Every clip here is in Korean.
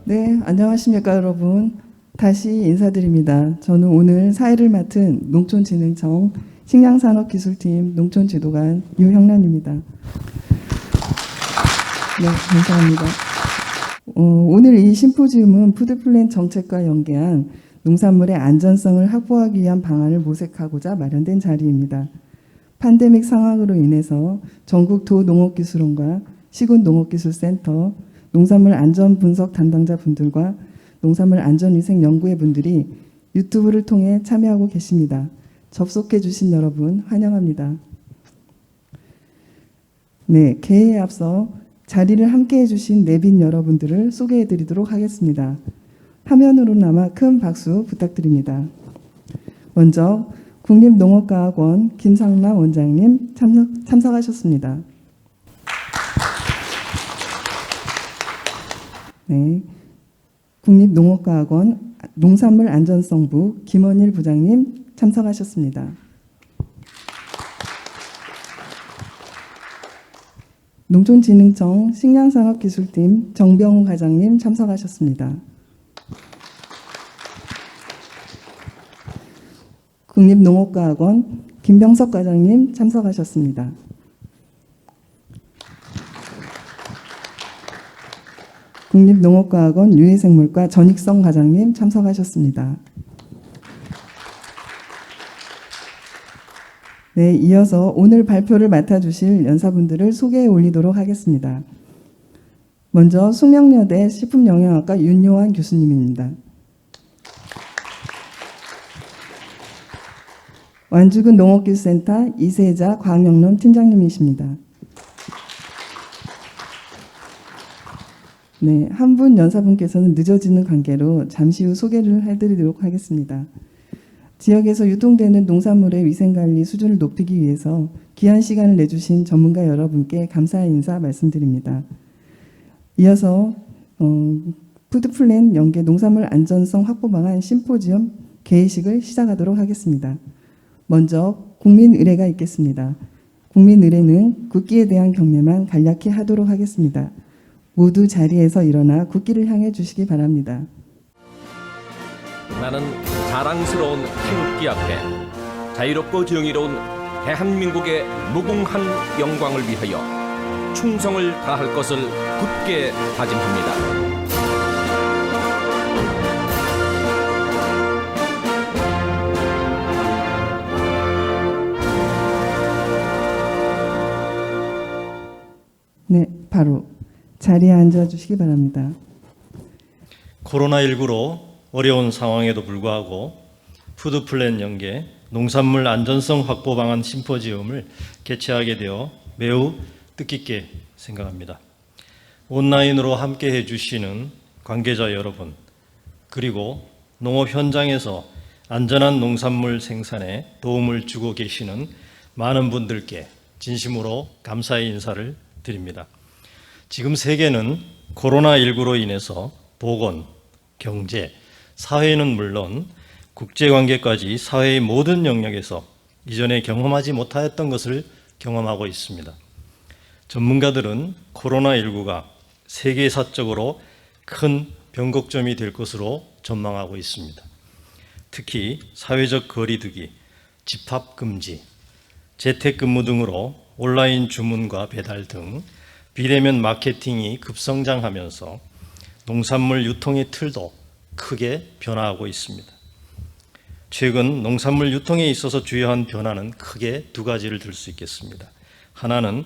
네, 안녕하십니까 여러분. 다시 인사드립니다. 저는 오늘 사회를 맡은 농촌진흥청 식량산업기술팀 농촌지도관 유형란입니다. 네, 감사합니다. 오늘 이 심포지움은 푸드플랜 정책과 연계한 농산물의 안전성을 확보하기 위한 방안을 모색하고자 마련된 자리입니다. 팬데믹 상황으로 인해서 전국 도농업기술원과 시군농업기술센터, 농산물 안전 분석 담당자 분들과 농산물 안전위생 연구회 분들이 유튜브를 통해 참여하고 계십니다. 접속해 주신 여러분 환영합니다. 네, 개회에 앞서 자리를 함께 해주신 내빈 여러분들을 소개해 드리도록 하겠습니다. 화면으로나마 큰 박수 부탁드립니다. 먼저 국립농업과학원 김상남 원장님 참석하셨습니다. 네, 국립농업과학원 농산물안전성부 김원일 부장님 참석하셨습니다. 농촌진흥청 식량산업기술팀 정병우 과장님 참석하셨습니다. 국립농업과학원 김병석 과장님 참석하셨습니다. 국립농업과학원 유해생물과 전익성 과장님 참석하셨습니다. 네, 이어서 오늘 발표를 맡아주실 연사분들을 소개해 올리도록 하겠습니다. 먼저 숙명여대 식품영양학과 윤요한 교수님입니다. 완주군 농업기술센터 이세자 과학영론 팀장님이십니다. 네, 한 분 연사분께서는 늦어지는 관계로 잠시 후 소개를 해드리도록 하겠습니다. 지역에서 유통되는 농산물의 위생관리 수준을 높이기 위해서 귀한 시간을 내주신 전문가 여러분께 감사의 인사 말씀드립니다. 이어서 푸드플랜 연계 농산물 안전성 확보 방안 심포지엄 개회식을 시작하도록 하겠습니다. 먼저 국민 의례가 있겠습니다. 국민 의례는 국기에 대한 경례만 간략히 하도록 하겠습니다. 모두 자리에서 일어나 국기를 향해 주시기 바랍니다. 나는 자랑스러운 태극기 앞에 자유롭고 정의로운 대한민국의 무궁한 영광을 위하여 충성을 다할 것을 굳게 다짐합니다. 네, 바로 자리에 앉아주시기 바랍니다. 코로나19로 어려운 상황에도 불구하고 푸드플랜 연계 농산물 안전성 확보 방안 심포지움을 개최하게 되어 매우 뜻깊게 생각합니다. 온라인으로 함께 해주시는 관계자 여러분, 그리고 농업 현장에서 안전한 농산물 생산에 도움을 주고 계시는 많은 분들께 진심으로 감사의 인사를 드립니다. 지금 세계는 코로나19로 인해서 보건, 경제, 사회는 물론 국제관계까지 사회의 모든 영역에서 이전에 경험하지 못하였던 것을 경험하고 있습니다. 전문가들은 코로나19가 세계사적으로 큰 변곡점이 될 것으로 전망하고 있습니다. 특히 사회적 거리두기, 집합금지, 재택근무 등으로 온라인 주문과 배달 등 비대면 마케팅이 급성장하면서 농산물 유통의 틀도 크게 변화하고 있습니다. 최근 농산물 유통에 있어서 주요한 변화는 크게 두 가지를 들 수 있겠습니다. 하나는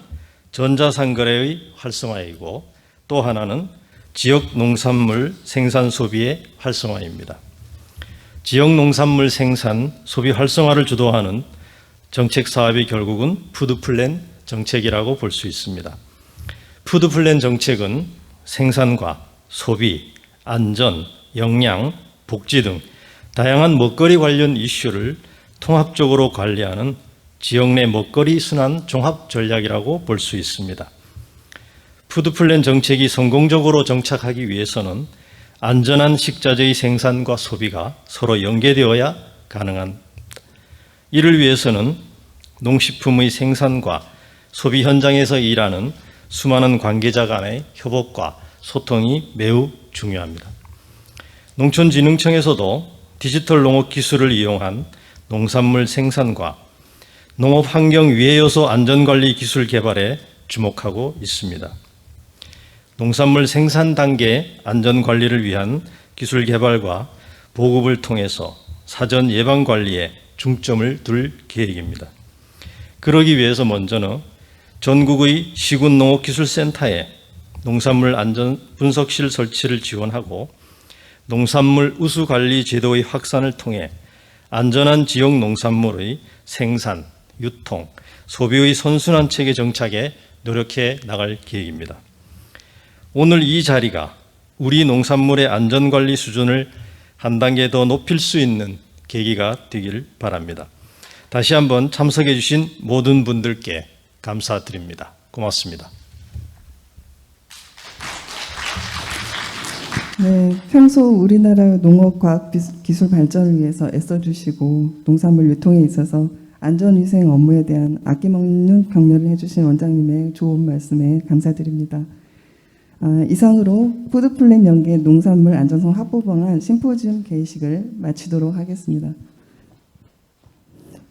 전자상거래의 활성화이고 또 하나는 지역 농산물 생산 소비의 활성화입니다. 지역 농산물 생산 소비 활성화를 주도하는 정책 사업이 결국은 푸드플랜 정책이라고 볼 수 있습니다. 푸드플랜 정책은 생산과 소비, 안전, 영양, 복지 등 다양한 먹거리 관련 이슈를 통합적으로 관리하는 지역 내 먹거리 순환 종합 전략이라고 볼 수 있습니다. 푸드플랜 정책이 성공적으로 정착하기 위해서는 안전한 식자재의 생산과 소비가 서로 연계되어야 가능합니다. 이를 위해서는 농식품의 생산과 소비 현장에서 일하는 수많은 관계자 간의 협업과 소통이 매우 중요합니다. 농촌진흥청에서도 디지털 농업 기술을 이용한 농산물 생산과 농업 환경 위해 요소 안전관리 기술 개발에 주목하고 있습니다. 농산물 생산 단계 안전관리를 위한 기술 개발과 보급을 통해서 사전 예방 관리에 중점을 둘 계획입니다. 그러기 위해서 먼저는 전국의 시군 농업기술센터에 농산물 안전 분석실 설치를 지원하고 농산물 우수 관리 제도의 확산을 통해 안전한 지역 농산물의 생산, 유통, 소비의 선순환 체계 정착에 노력해 나갈 계획입니다. 오늘 이 자리가 우리 농산물의 안전관리 수준을 한 단계 더 높일 수 있는 계기가 되길 바랍니다. 다시 한번 참석해 주신 모든 분들께 감사드립니다. 고맙습니다. 네, 평소 우리나라 농업 과학 기술 발전을 위해서 애써주시고 농산물 유통에 있어서 안전위생 업무에 대한 아낌없는 격려를 해주신 원장님의 좋은 말씀에 감사드립니다. 이상으로 푸드플랜 연계 농산물 안전성 확보 방안 심포지움 개의식을 마치도록 하겠습니다.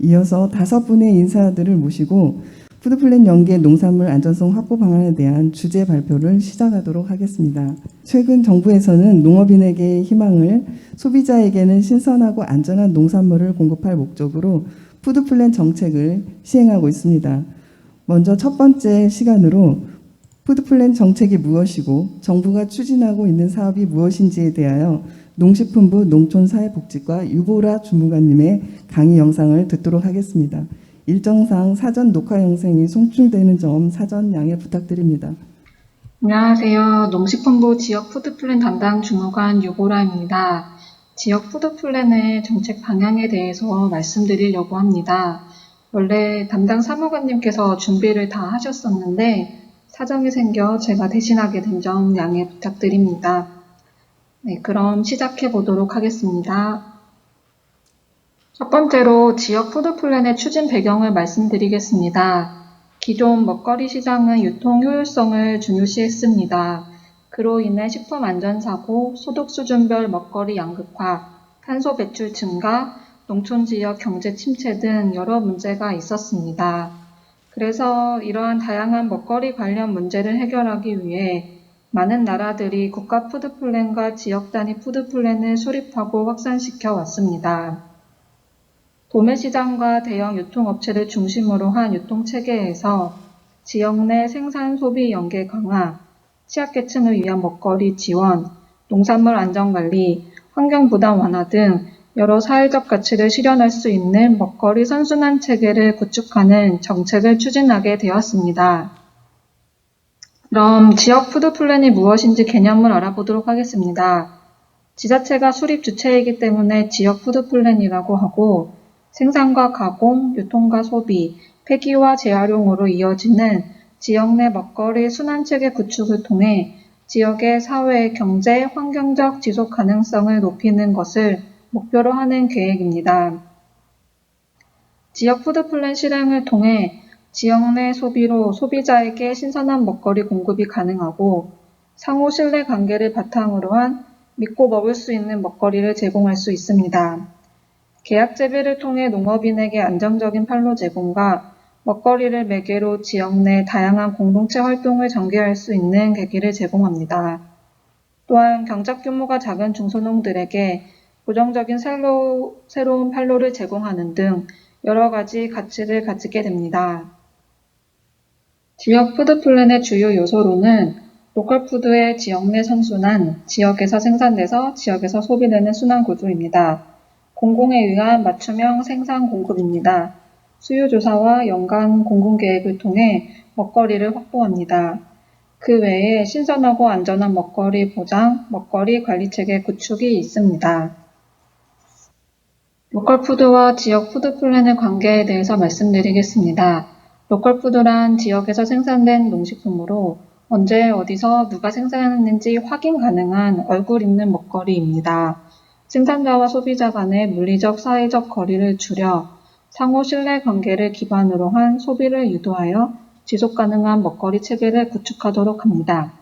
이어서 5분의 인사들을 모시고 푸드플랜 연계 농산물 안전성 확보 방안에 대한 주제 발표를 시작하도록 하겠습니다. 최근 정부에서는 농업인에게 희망을, 소비자에게는 신선하고 안전한 농산물을 공급할 목적으로 푸드플랜 정책을 시행하고 있습니다. 먼저 첫 번째 시간으로 푸드플랜 정책이 무엇이고 정부가 추진하고 있는 사업이 무엇인지에 대하여 농식품부 농촌사회복지과 유보라 주무관님의 강의 영상을 듣도록 하겠습니다. 일정상 사전 녹화 영상이 송출되는 점 사전 양해 부탁드립니다. 안녕하세요. 농식품부 지역 푸드플랜 담당 주무관 유보라입니다. 지역 푸드플랜의 정책 방향에 대해서 말씀드리려고 합니다. 원래 담당 사무관님께서 준비를 다 하셨었는데 사정이 생겨 제가 대신하게 된 점 양해 부탁드립니다. 네, 그럼 시작해 보도록 하겠습니다. 첫 번째로 지역 푸드플랜의 추진 배경을 말씀드리겠습니다. 기존 먹거리 시장은 유통 효율성을 중요시했습니다. 그로 인해 식품 안전사고, 소득 수준별 먹거리 양극화, 탄소 배출 증가, 농촌 지역 경제 침체 등 여러 문제가 있었습니다. 그래서 이러한 다양한 먹거리 관련 문제를 해결하기 위해 많은 나라들이 국가 푸드플랜과 지역 단위 푸드플랜을 수립하고 확산시켜 왔습니다. 도매시장과 대형 유통업체를 중심으로 한 유통체계에서 지역 내 생산 소비 연계 강화, 취약계층을 위한 먹거리 지원, 농산물 안전관리, 환경부담 완화 등 여러 사회적 가치를 실현할 수 있는 먹거리 선순환 체계를 구축하는 정책을 추진하게 되었습니다. 그럼 지역 푸드플랜이 무엇인지 개념을 알아보도록 하겠습니다. 지자체가 수립 주체이기 때문에 지역 푸드플랜이라고 하고 생산과 가공, 유통과 소비, 폐기와 재활용으로 이어지는 지역 내 먹거리 순환체계 구축을 통해 지역의 사회, 경제, 환경적 지속 가능성을 높이는 것을 목표로 하는 계획입니다. 지역 푸드플랜 실행을 통해 지역 내 소비로 소비자에게 신선한 먹거리 공급이 가능하고 상호 신뢰 관계를 바탕으로 한 믿고 먹을 수 있는 먹거리를 제공할 수 있습니다. 계약 재배를 통해 농업인에게 안정적인 판로 제공과 먹거리를 매개로 지역 내 다양한 공동체 활동을 전개할 수 있는 계기를 제공합니다. 또한 경작 규모가 작은 중소농들에게 고정적인 새로운 판로를 제공하는 등 여러 가지 가치를 가지게 됩니다. 지역 푸드플랜의 주요 요소로는 로컬푸드의 지역 내 선순환, 지역에서 생산돼서 지역에서 소비되는 순환 구조입니다. 공공에 의한 맞춤형 생산 공급입니다. 수요조사와 연간 공급계획을 통해 먹거리를 확보합니다. 그 외에 신선하고 안전한 먹거리 보장, 먹거리 관리체계 구축이 있습니다. 로컬푸드와 지역 푸드플랜의 관계에 대해서 말씀드리겠습니다. 로컬푸드란 지역에서 생산된 농식품으로 언제 어디서 누가 생산했는지 확인 가능한 얼굴 있는 먹거리입니다. 생산자와 소비자 간의 물리적, 사회적 거리를 줄여 상호 신뢰 관계를 기반으로 한 소비를 유도하여 지속 가능한 먹거리 체계를 구축하도록 합니다.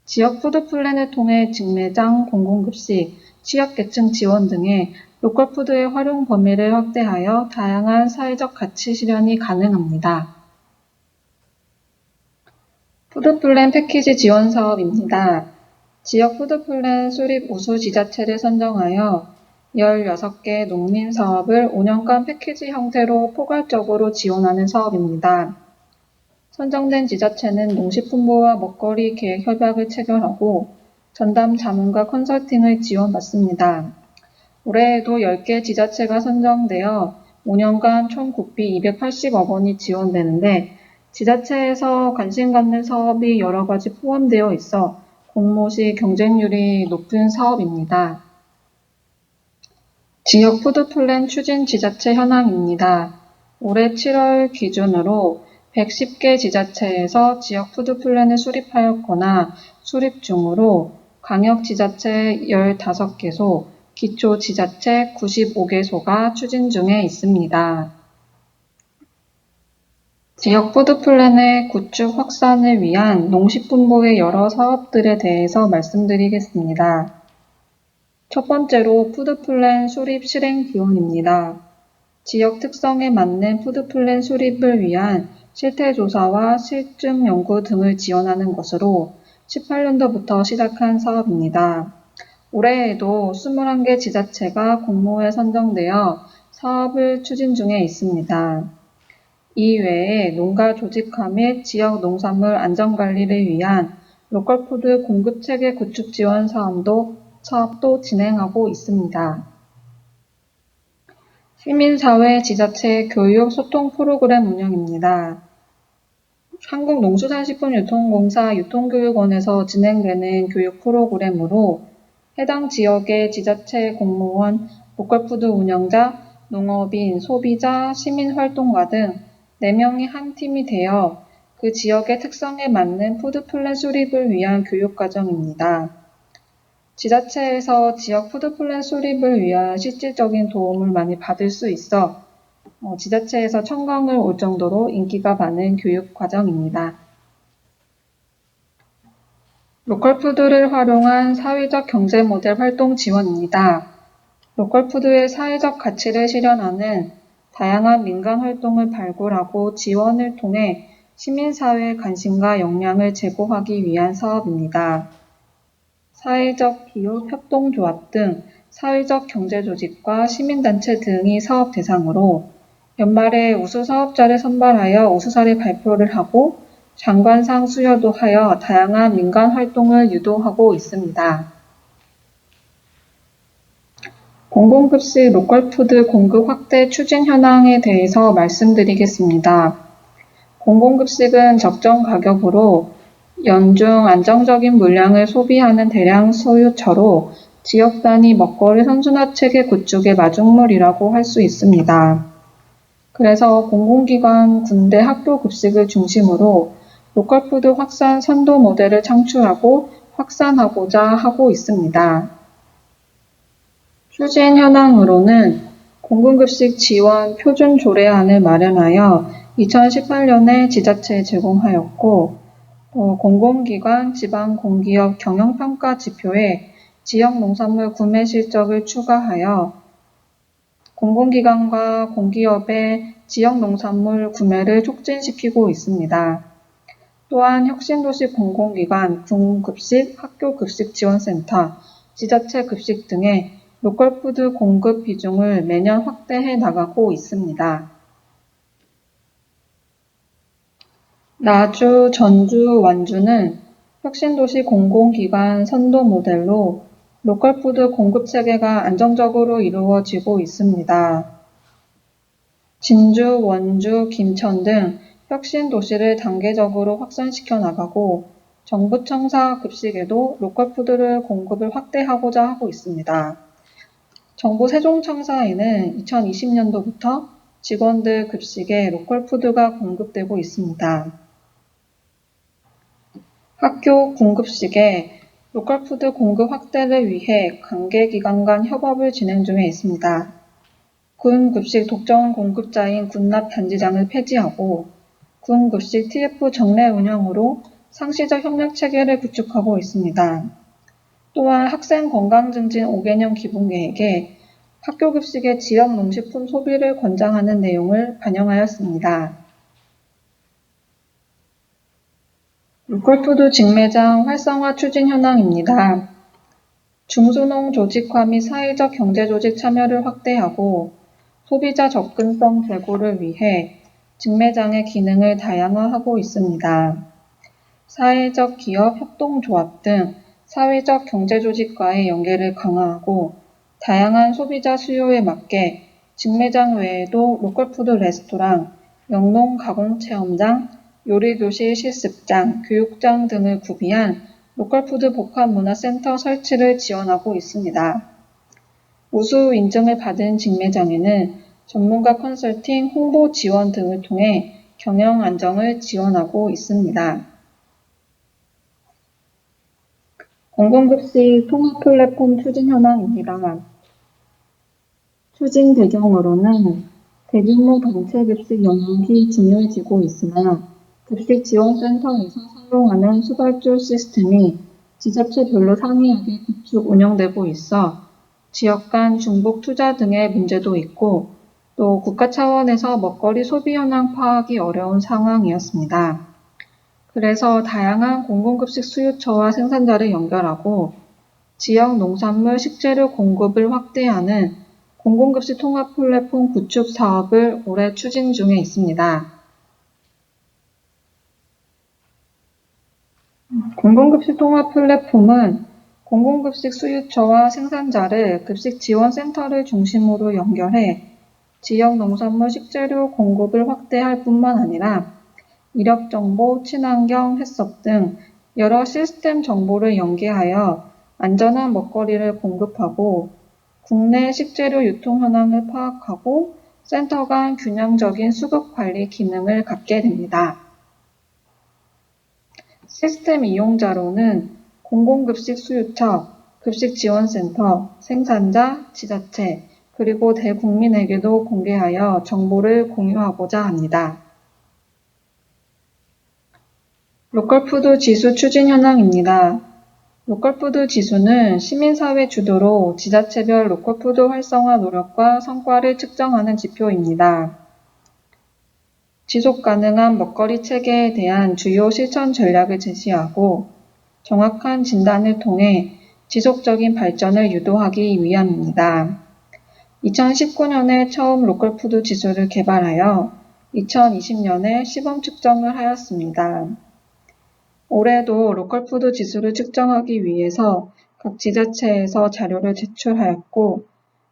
지역 푸드 플랜을 통해 직매장, 공공급식, 취약계층 지원 등의 로컬 푸드의 활용 범위를 확대하여 다양한 사회적 가치 실현이 가능합니다. 푸드 플랜 패키지 지원 사업입니다. 지역 푸드 플랜 수립 우수 지자체를 선정하여 16개 농림 사업을 5년간 패키지 형태로 포괄적으로 지원하는 사업입니다. 선정된 지자체는 농식품부와 먹거리 계획 협약을 체결하고 전담 자문과 컨설팅을 지원받습니다. 올해에도 10개 지자체가 선정되어 5년간 총 국비 280억 원이 지원되는데 지자체에서 관심 갖는 사업이 여러 가지 포함되어 있어 공모 시 경쟁률이 높은 사업입니다. 지역 푸드 플랜 추진 지자체 현황입니다. 올해 7월 기준으로 110개 지자체에서 지역 푸드 플랜을 수립하였거나 수립 중으로 광역 지자체 15개소, 기초 지자체 95개소가 추진 중에 있습니다. 지역 푸드 플랜의 구축 확산을 위한 농식품부의 여러 사업들에 대해서 말씀드리겠습니다. 첫 번째로 푸드 플랜 수립 실행 지원입니다. 지역 특성에 맞는 푸드 플랜 수립을 위한 실태 조사와 실증 연구 등을 지원하는 것으로 18년도부터 시작한 사업입니다. 올해에도 21개 지자체가 공모에 선정되어 사업을 추진 중에 있습니다. 이외에 농가 조직화 및 지역 농산물 안전관리를 위한 로컬푸드 공급체계 구축 지원 사업도 진행하고 있습니다. 시민사회 지자체 교육 소통 프로그램 운영입니다. 한국농수산식품유통공사 유통교육원에서 진행되는 교육 프로그램으로 해당 지역의 지자체 공무원, 로컬푸드 운영자, 농업인, 소비자, 시민활동가 등 4명이 한 팀이 되어 그 지역의 특성에 맞는 푸드 플랜 수립을 위한 교육 과정입니다. 지자체에서 지역 푸드 플랜 수립을 위한 실질적인 도움을 많이 받을 수 있어 지자체에서 청강을 올 정도로 인기가 많은 교육 과정입니다. 로컬푸드를 활용한 사회적 경제 모델 활동 지원입니다. 로컬푸드의 사회적 가치를 실현하는 다양한 민간 활동을 발굴하고 지원을 통해 시민사회의 관심과 역량을 제고하기 위한 사업입니다. 사회적 기업 협동조합 등 사회적 경제조직과 시민단체 등이 사업 대상으로 연말에 우수 사업자를 선발하여 우수 사례 발표를 하고 장관상 수여도 하여 다양한 민간 활동을 유도하고 있습니다. 공공급식 로컬푸드 공급 확대 추진 현황에 대해서 말씀드리겠습니다. 공공급식은 적정 가격으로 연중 안정적인 물량을 소비하는 대량 소유처로 지역 단위 먹거리 선순환 체계 구축의 마중물이라고 할 수 있습니다. 그래서 공공기관, 군대, 학교 급식을 중심으로 로컬푸드 확산 선도 모델을 창출하고 확산하고자 하고 있습니다. 추진 현황으로는 공공급식 지원 표준 조례안을 마련하여 2018년에 지자체에 제공하였고 공공기관, 지방공기업 경영평가 지표에 지역 농산물 구매 실적을 추가하여 공공기관과 공기업의 지역 농산물 구매를 촉진시키고 있습니다. 또한 혁신도시 공공기관, 군급식, 학교급식 지원센터, 지자체 급식 등의 로컬푸드 공급 비중을 매년 확대해 나가고 있습니다. 나주, 전주, 완주는 혁신도시 공공기관 선도 모델로 로컬푸드 공급 체계가 안정적으로 이루어지고 있습니다. 진주, 원주, 김천 등 혁신도시를 단계적으로 확산시켜 나가고 정부청사 급식에도 로컬푸드를 공급을 확대하고자 하고 있습니다. 정부 세종청사에는 2020년도부터 직원들 급식에 로컬푸드가 공급되고 있습니다. 학교 군급식에 로컬푸드 공급 확대를 위해 관계기관 간 협업을 진행 중에 있습니다. 군급식 독점 공급자인 군납 단지장을 폐지하고 군급식 TF 정례 운영으로 상시적 협력 체계를 구축하고 있습니다. 또한 학생 건강 증진 5개년 기본 계획에 학교 급식의 지역 농식품 소비를 권장하는 내용을 반영하였습니다. 로컬푸드 직매장 활성화 추진 현황입니다. 중소농 조직화 및 사회적 경제조직 참여를 확대하고 소비자 접근성 제고를 위해 직매장의 기능을 다양화하고 있습니다. 사회적 기업 협동조합 등 사회적 경제조직과의 연계를 강화하고 다양한 소비자 수요에 맞게 직매장 외에도 로컬푸드 레스토랑, 영농 가공체험장, 요리교실 실습장, 교육장 등을 구비한 로컬푸드 복합문화센터 설치를 지원하고 있습니다. 우수 인증을 받은 직매장에는 전문가 컨설팅, 홍보 지원 등을 통해 경영 안정을 지원하고 있습니다. 공공급식 통합 플랫폼 추진 현황입니다. 추진 배경으로는 대규모 단체 급식 영역이 중요해지고 있으나 급식 지원센터에서 사용하는 수발주 시스템이 지자체별로 상이하게 구축 운영되고 있어 지역 간 중복 투자 등의 문제도 있고 또 국가 차원에서 먹거리 소비 현황 파악이 어려운 상황이었습니다. 그래서 다양한 공공급식 수요처와 생산자를 연결하고 지역 농산물 식재료 공급을 확대하는 공공급식 통합 플랫폼 구축 사업을 올해 추진 중에 있습니다. 공공급식 통합 플랫폼은 공공급식 수요처와 생산자를 급식지원센터를 중심으로 연결해 지역 농산물 식재료 공급을 확대할 뿐만 아니라 이력정보, 친환경, 해썹 등 여러 시스템 정보를 연계하여 안전한 먹거리를 공급하고 국내 식재료 유통 현황을 파악하고 센터 간 균형적인 수급 관리 기능을 갖게 됩니다. 시스템 이용자로는 공공급식 수요처, 급식지원센터, 생산자, 지자체, 그리고 대국민에게도 공개하여 정보를 공유하고자 합니다. 로컬푸드 지수 추진 현황입니다. 로컬푸드 지수는 시민사회 주도로 지자체별 로컬푸드 활성화 노력과 성과를 측정하는 지표입니다. 지속가능한 먹거리 체계에 대한 주요 실천 전략을 제시하고 정확한 진단을 통해 지속적인 발전을 유도하기 위함입니다. 2019년에 처음 로컬푸드 지수를 개발하여 2020년에 시범 측정을 하였습니다. 올해도 로컬푸드 지수를 측정하기 위해서 각 지자체에서 자료를 제출하였고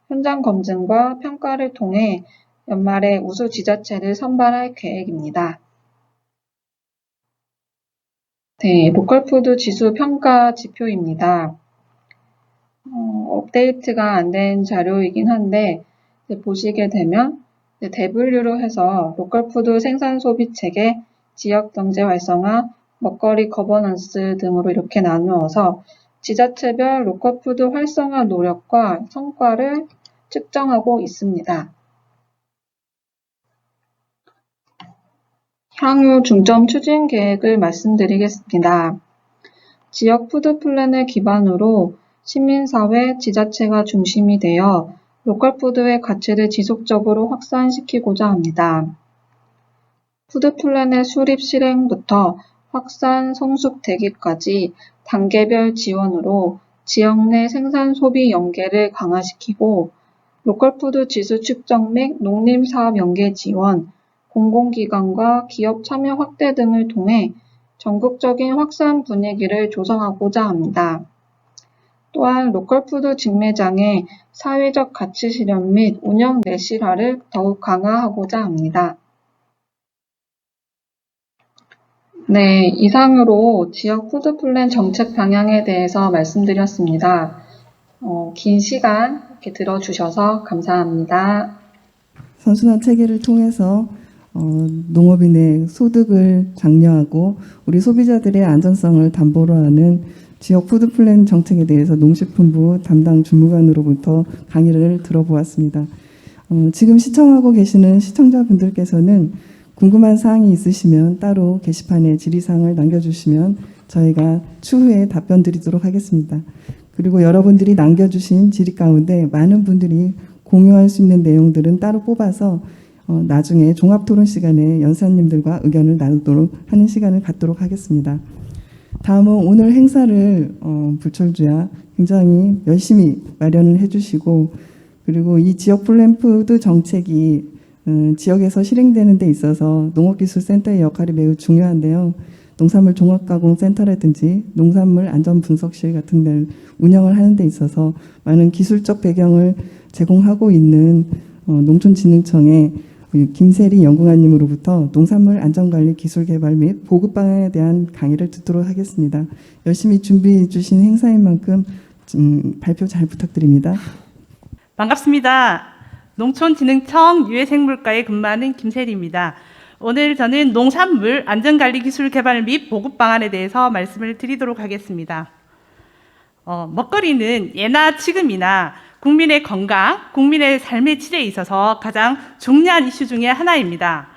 현장 검증과 평가를 통해 연말에 우수 지자체를 선발할 계획입니다. 네, 로컬푸드 지수 평가 지표입니다. 업데이트가 안 된 자료이긴 한데 보시게 되면 대분류로 해서 로컬푸드 생산 소비 체계, 지역 경제 활성화, 먹거리 거버넌스 등으로 이렇게 나누어서 지자체별 로컬푸드 활성화 노력과 성과를 측정하고 있습니다. 향후 중점 추진 계획을 말씀드리겠습니다. 지역 푸드 플랜을 기반으로 시민사회, 지자체가 중심이 되어 로컬푸드의 가치를 지속적으로 확산시키고자 합니다. 푸드 플랜의 수립 실행부터 확산, 성숙 되기까지 단계별 지원으로 지역 내 생산 소비 연계를 강화시키고 로컬푸드 지수 측정 및 농림사업 연계 지원, 공공기관과 기업 참여 확대 등을 통해 전국적인 확산 분위기를 조성하고자 합니다. 또한 로컬푸드 직매장의 사회적 가치 실현 및 운영 내실화를 더욱 강화하고자 합니다. 네, 이상으로 지역 푸드 플랜 정책 방향에 대해서 말씀드렸습니다. 긴 시간 이렇게 들어주셔서 감사합니다. 선순환 체계를 통해서 농업인의 소득을 장려하고 우리 소비자들의 안전성을 담보로 하는 지역 푸드 플랜 정책에 대해서 농식품부 담당 주무관으로부터 강의를 들어보았습니다. 지금 시청하고 계시는 시청자분들께서는 궁금한 사항이 있으시면 따로 게시판에 질의사항을 남겨주시면 저희가 추후에 답변 드리도록 하겠습니다. 그리고 여러분들이 남겨주신 질의 가운데 많은 분들이 공유할 수 있는 내용들은 따로 뽑아서 나중에 종합토론 시간에 연사님들과 의견을 나누도록 하는 시간을 갖도록 하겠습니다. 다음은 오늘 행사를 불철주야 굉장히 열심히 마련을 해주시고, 그리고 이 지역 플랜푸드 정책이 지역에서 실행되는 데 있어서 농업기술센터의 역할이 매우 중요한데요. 농산물 종합가공센터라든지 농산물 안전분석실 같은 데를 운영을 하는 데 있어서 많은 기술적 배경을 제공하고 있는 농촌진흥청의 김세리 연구관님으로부터 농산물 안전관리 기술 개발 및 보급 방안에 대한 강의를 듣도록 하겠습니다. 열심히 준비해 주신 행사인 만큼 발표 잘 부탁드립니다. 반갑습니다. 농촌진흥청 유해생물과에 근무하는 김세리입니다. 오늘 저는 농산물 안전관리 기술 개발 및 보급 방안에 대해서 말씀을 드리도록 하겠습니다. 먹거리는 예나 지금이나 국민의 건강, 국민의 삶의 질에 있어서 가장 중요한 이슈 중에 하나입니다.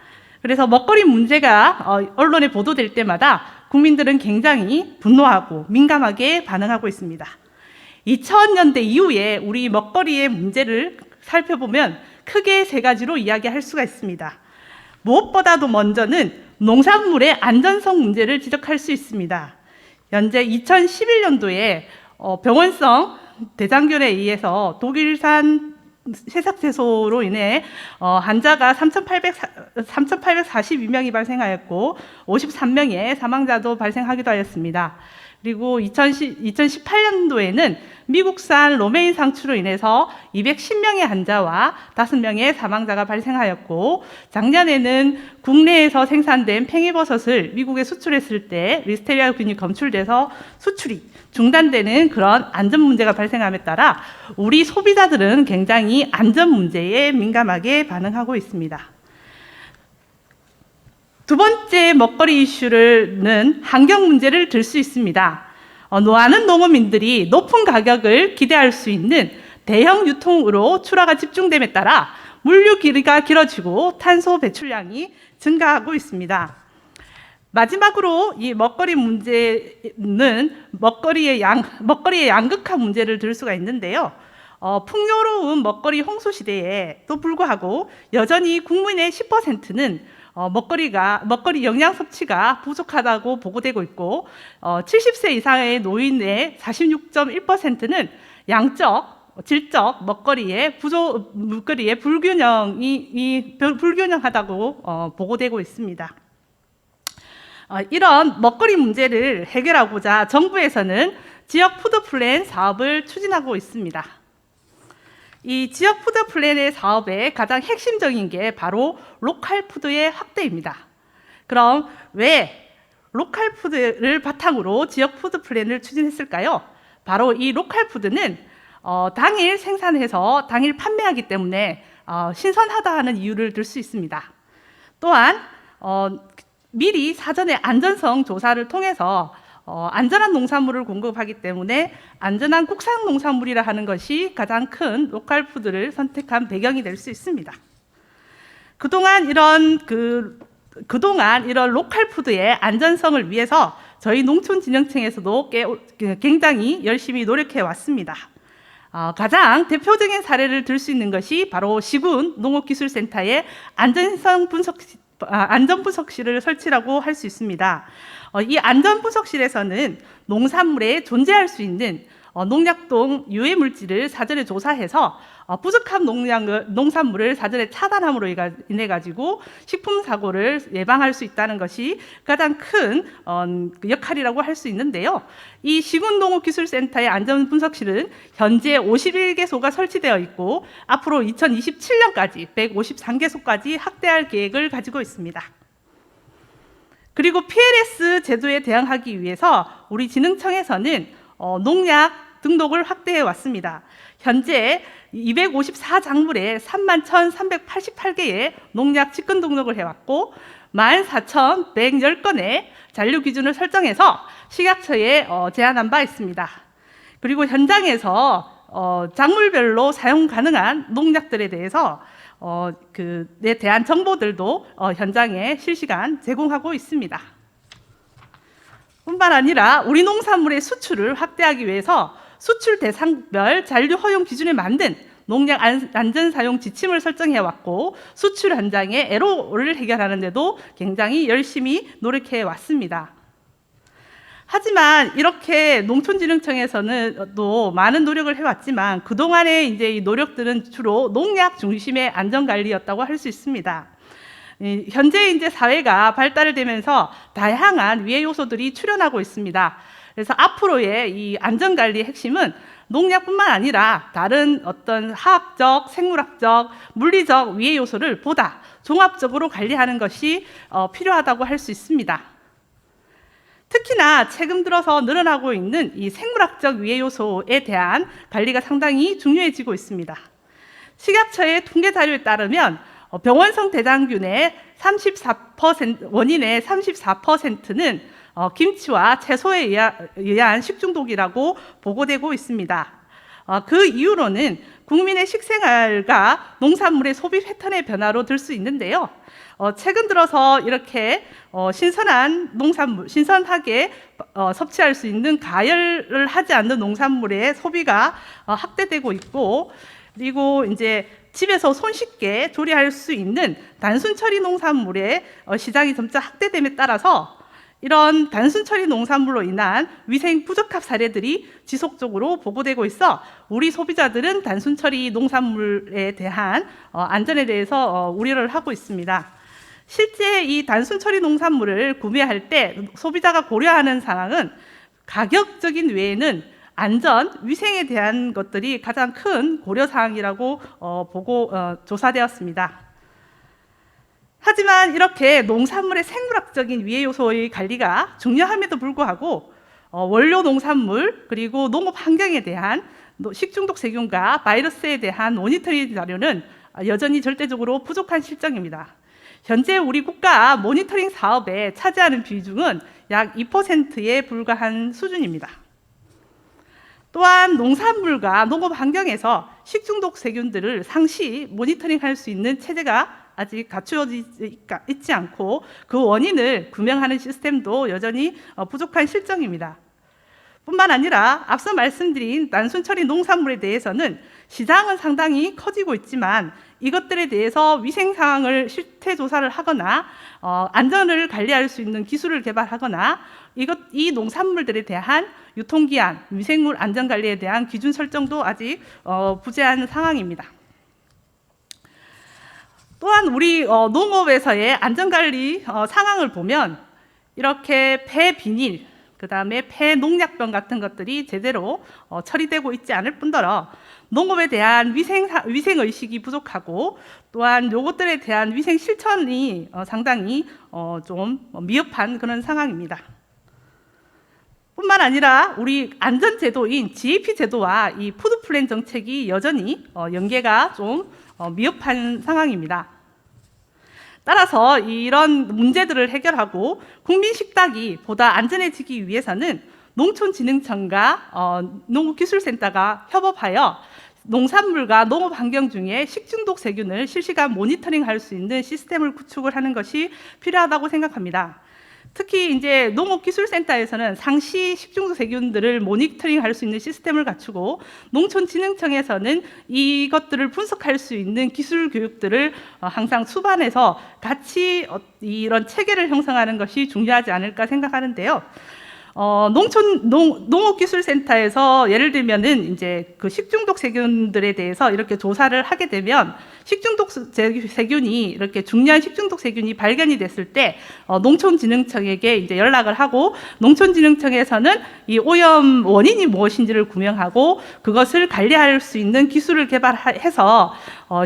그래서 먹거리 문제가 언론에 보도될 때마다 국민들은 굉장히 분노하고 민감하게 반응하고 있습니다. 2000년대 이후에 우리 먹거리의 문제를 살펴보면 크게 세 가지로 이야기할 수가 있습니다. 무엇보다도 먼저는 농산물의 안전성 문제를 지적할 수 있습니다. 현재 2011년도에 병원성 대장균에 의해서 독일산 새싹채소로 인해 환자가 3,842명이 발생하였고 53명의 사망자도 발생하기도 하였습니다. 그리고 2018년도에는 미국산 로메인 상추로 인해서 210명의 환자와 5명의 사망자가 발생하였고, 작년에는 국내에서 생산된 팽이버섯을 미국에 수출했을 때 리스테리아균이 검출돼서 수출이 중단되는 그런 안전 문제가 발생함에 따라 우리 소비자들은 굉장히 안전 문제에 민감하게 반응하고 있습니다. 두 번째 먹거리 이슈는 환경 문제를 들 수 있습니다. 많은 농어민들이 높은 가격을 기대할 수 있는 대형 유통으로 출하가 집중됨에 따라 물류 길이가 길어지고 탄소 배출량이 증가하고 있습니다. 마지막으로 이 먹거리 문제는 먹거리의 양극화 문제를 들 수가 있는데요. 풍요로운 먹거리 홍수 시대에도 불구하고 여전히 국민의 10%는 먹거리 영양 섭취가 부족하다고 보고되고 있고, 70세 이상의 노인의 46.1%는 양적, 질적 먹거리의 불균형하다고 보고되고 있습니다. 이런 먹거리 문제를 해결하고자 정부에서는 지역 푸드 플랜 사업을 추진하고 있습니다. 이 지역 푸드 플랜의 사업의 가장 핵심적인 게 바로 로컬 푸드의 확대입니다. 그럼 왜 로컬 푸드를 바탕으로 지역 푸드 플랜을 추진했을까요? 바로 이 로컬 푸드는 당일 생산해서 당일 판매하기 때문에 신선하다 하는 이유를 들 수 있습니다. 또한 미리 사전에 안전성 조사를 통해서 안전한 농산물을 공급하기 때문에 안전한 국산 농산물이라 하는 것이 가장 큰 로컬 푸드를 선택한 배경이 될 수 있습니다. 그동안 이런 로컬 푸드의 안전성을 위해서 저희 농촌진흥청에서도 굉장히 열심히 노력해 왔습니다. 가장 대표적인 사례를 들 수 있는 것이 바로 시군 농업기술센터의 안전분석실을 설치라고 할 수 있습니다. 이 안전분석실에서는 농산물에 존재할 수 있는 농약동 유해 물질을 사전에 조사해서 부족한 농산물을 사전에 차단함으로 인해 가지고 식품 사고를 예방할 수 있다는 것이 가장 큰 역할이라고 할 수 있는데요. 이 시군농업기술센터의 안전분석실은 현재 51개소가 설치되어 있고 앞으로 2027년까지 153개소까지 확대할 계획을 가지고 있습니다. 그리고 PLS 제도에 대응하기 위해서 우리 진흥청에서는 농약 등록을 확대해 왔습니다. 현재 254작물에 31,388개의 농약 직근 등록을 해왔고 14,110건의 잔류 기준을 설정해서 식약처에 제안한 바 있습니다. 그리고 현장에서 작물별로 사용 가능한 농약들에 대해서 그에 대한 정보들도 현장에 실시간 제공하고 있습니다. 뿐만 아니라 우리 농산물의 수출을 확대하기 위해서 수출 대상별 잔류 허용 기준에 맞는 농약 안전 사용 지침을 설정해 왔고 수출 현장의 애로를 해결하는 데도 굉장히 열심히 노력해 왔습니다. 하지만 이렇게 농촌진흥청에서는 또 많은 노력을 해왔지만 그동안의 이제 이 노력들은 주로 농약 중심의 안전관리였다고 할 수 있습니다. 현재 이제 사회가 발달되면서 다양한 위해 요소들이 출현하고 있습니다. 그래서 앞으로의 이 안전관리의 핵심은 농약뿐만 아니라 다른 어떤 화학적, 생물학적, 물리적 위해 요소를 보다 종합적으로 관리하는 것이 필요하다고 할 수 있습니다. 특히나 최근 들어서 늘어나고 있는 이 생물학적 위해 요소에 대한 관리가 상당히 중요해지고 있습니다. 식약처의 통계 자료에 따르면 병원성 대장균의 34% 원인의 34%는 김치와 채소에 의한 식중독이라고 보고되고 있습니다. 그 이유로는 국민의 식생활과 농산물의 소비 패턴의 변화로 들 수 있는데요. 최근 들어서 이렇게 신선한 농산물, 신선하게 섭취할 수 있는 가열을 하지 않는 농산물의 소비가 확대되고 있고, 그리고 이제 집에서 손쉽게 조리할 수 있는 단순 처리 농산물의 시장이 점차 확대됨에 따라서 이런 단순 처리 농산물로 인한 위생 부적합 사례들이 지속적으로 보고되고 있어 우리 소비자들은 단순 처리 농산물에 대한 안전에 대해서 우려를 하고 있습니다. 실제 이 단순 처리 농산물을 구매할 때 소비자가 고려하는 상황은 가격적인 외에는 안전, 위생에 대한 것들이 가장 큰 고려 사항이라고 조사되었습니다. 하지만 이렇게 농산물의 생물학적인 위해 요소의 관리가 중요함에도 불구하고 원료 농산물 그리고 농업 환경에 대한 식중독 세균과 바이러스에 대한 모니터링 자료는 여전히 절대적으로 부족한 실정입니다. 현재 우리 국가 모니터링 사업에 차지하는 비중은 약 2%에 불과한 수준입니다. 또한 농산물과 농업 환경에서 식중독 세균들을 상시 모니터링할 수 있는 체제가 아직 갖추어지지 있지 않고 그 원인을 규명하는 시스템도 여전히 부족한 실정입니다. 뿐만 아니라 앞서 말씀드린 단순 처리 농산물에 대해서는 시장은 상당히 커지고 있지만 이것들에 대해서 위생 상황을 실태 조사를 하거나 안전을 관리할 수 있는 기술을 개발하거나 이 농산물들에 대한 유통기한, 미생물 안전관리에 대한 기준 설정도 아직 부재한 상황입니다. 또한 우리 농업에서의 안전관리 상황을 보면 이렇게 폐비닐, 그 다음에 폐농약병 같은 것들이 제대로 처리되고 있지 않을 뿐더러 농업에 대한 위생의식이 부족하고 또한 요것들에 대한 위생 실천이 상당히 좀 미흡한 그런 상황입니다. 뿐만 아니라 우리 안전제도인 GAP 제도와 이 푸드플랜 정책이 여전히 연계가 좀 미흡한 상황입니다. 따라서 이런 문제들을 해결하고 국민 식탁이 보다 안전해지기 위해서는 농촌진흥청과 농업기술센터가 협업하여 농산물과 농업 환경 중에 식중독 세균을 실시간 모니터링할 수 있는 시스템을 구축을 하는 것이 필요하다고 생각합니다. 특히 이제 농업기술센터에서는 상시 식중독 세균들을 모니터링할 수 있는 시스템을 갖추고 농촌진흥청에서는 이것들을 분석할 수 있는 기술 교육들을 항상 수반해서 같이 이런 체계를 형성하는 것이 중요하지 않을까 생각하는데요. 농업기술센터에서 예를 들면은 이제 그 식중독 세균들에 대해서 이렇게 조사를 하게 되면 식중독 세균이 이렇게 중요한 식중독 세균이 발견이 됐을 때 농촌진흥청에게 이제 연락을 하고 농촌진흥청에서는 이 오염 원인이 무엇인지를 규명하고 그것을 관리할 수 있는 기술을 개발해서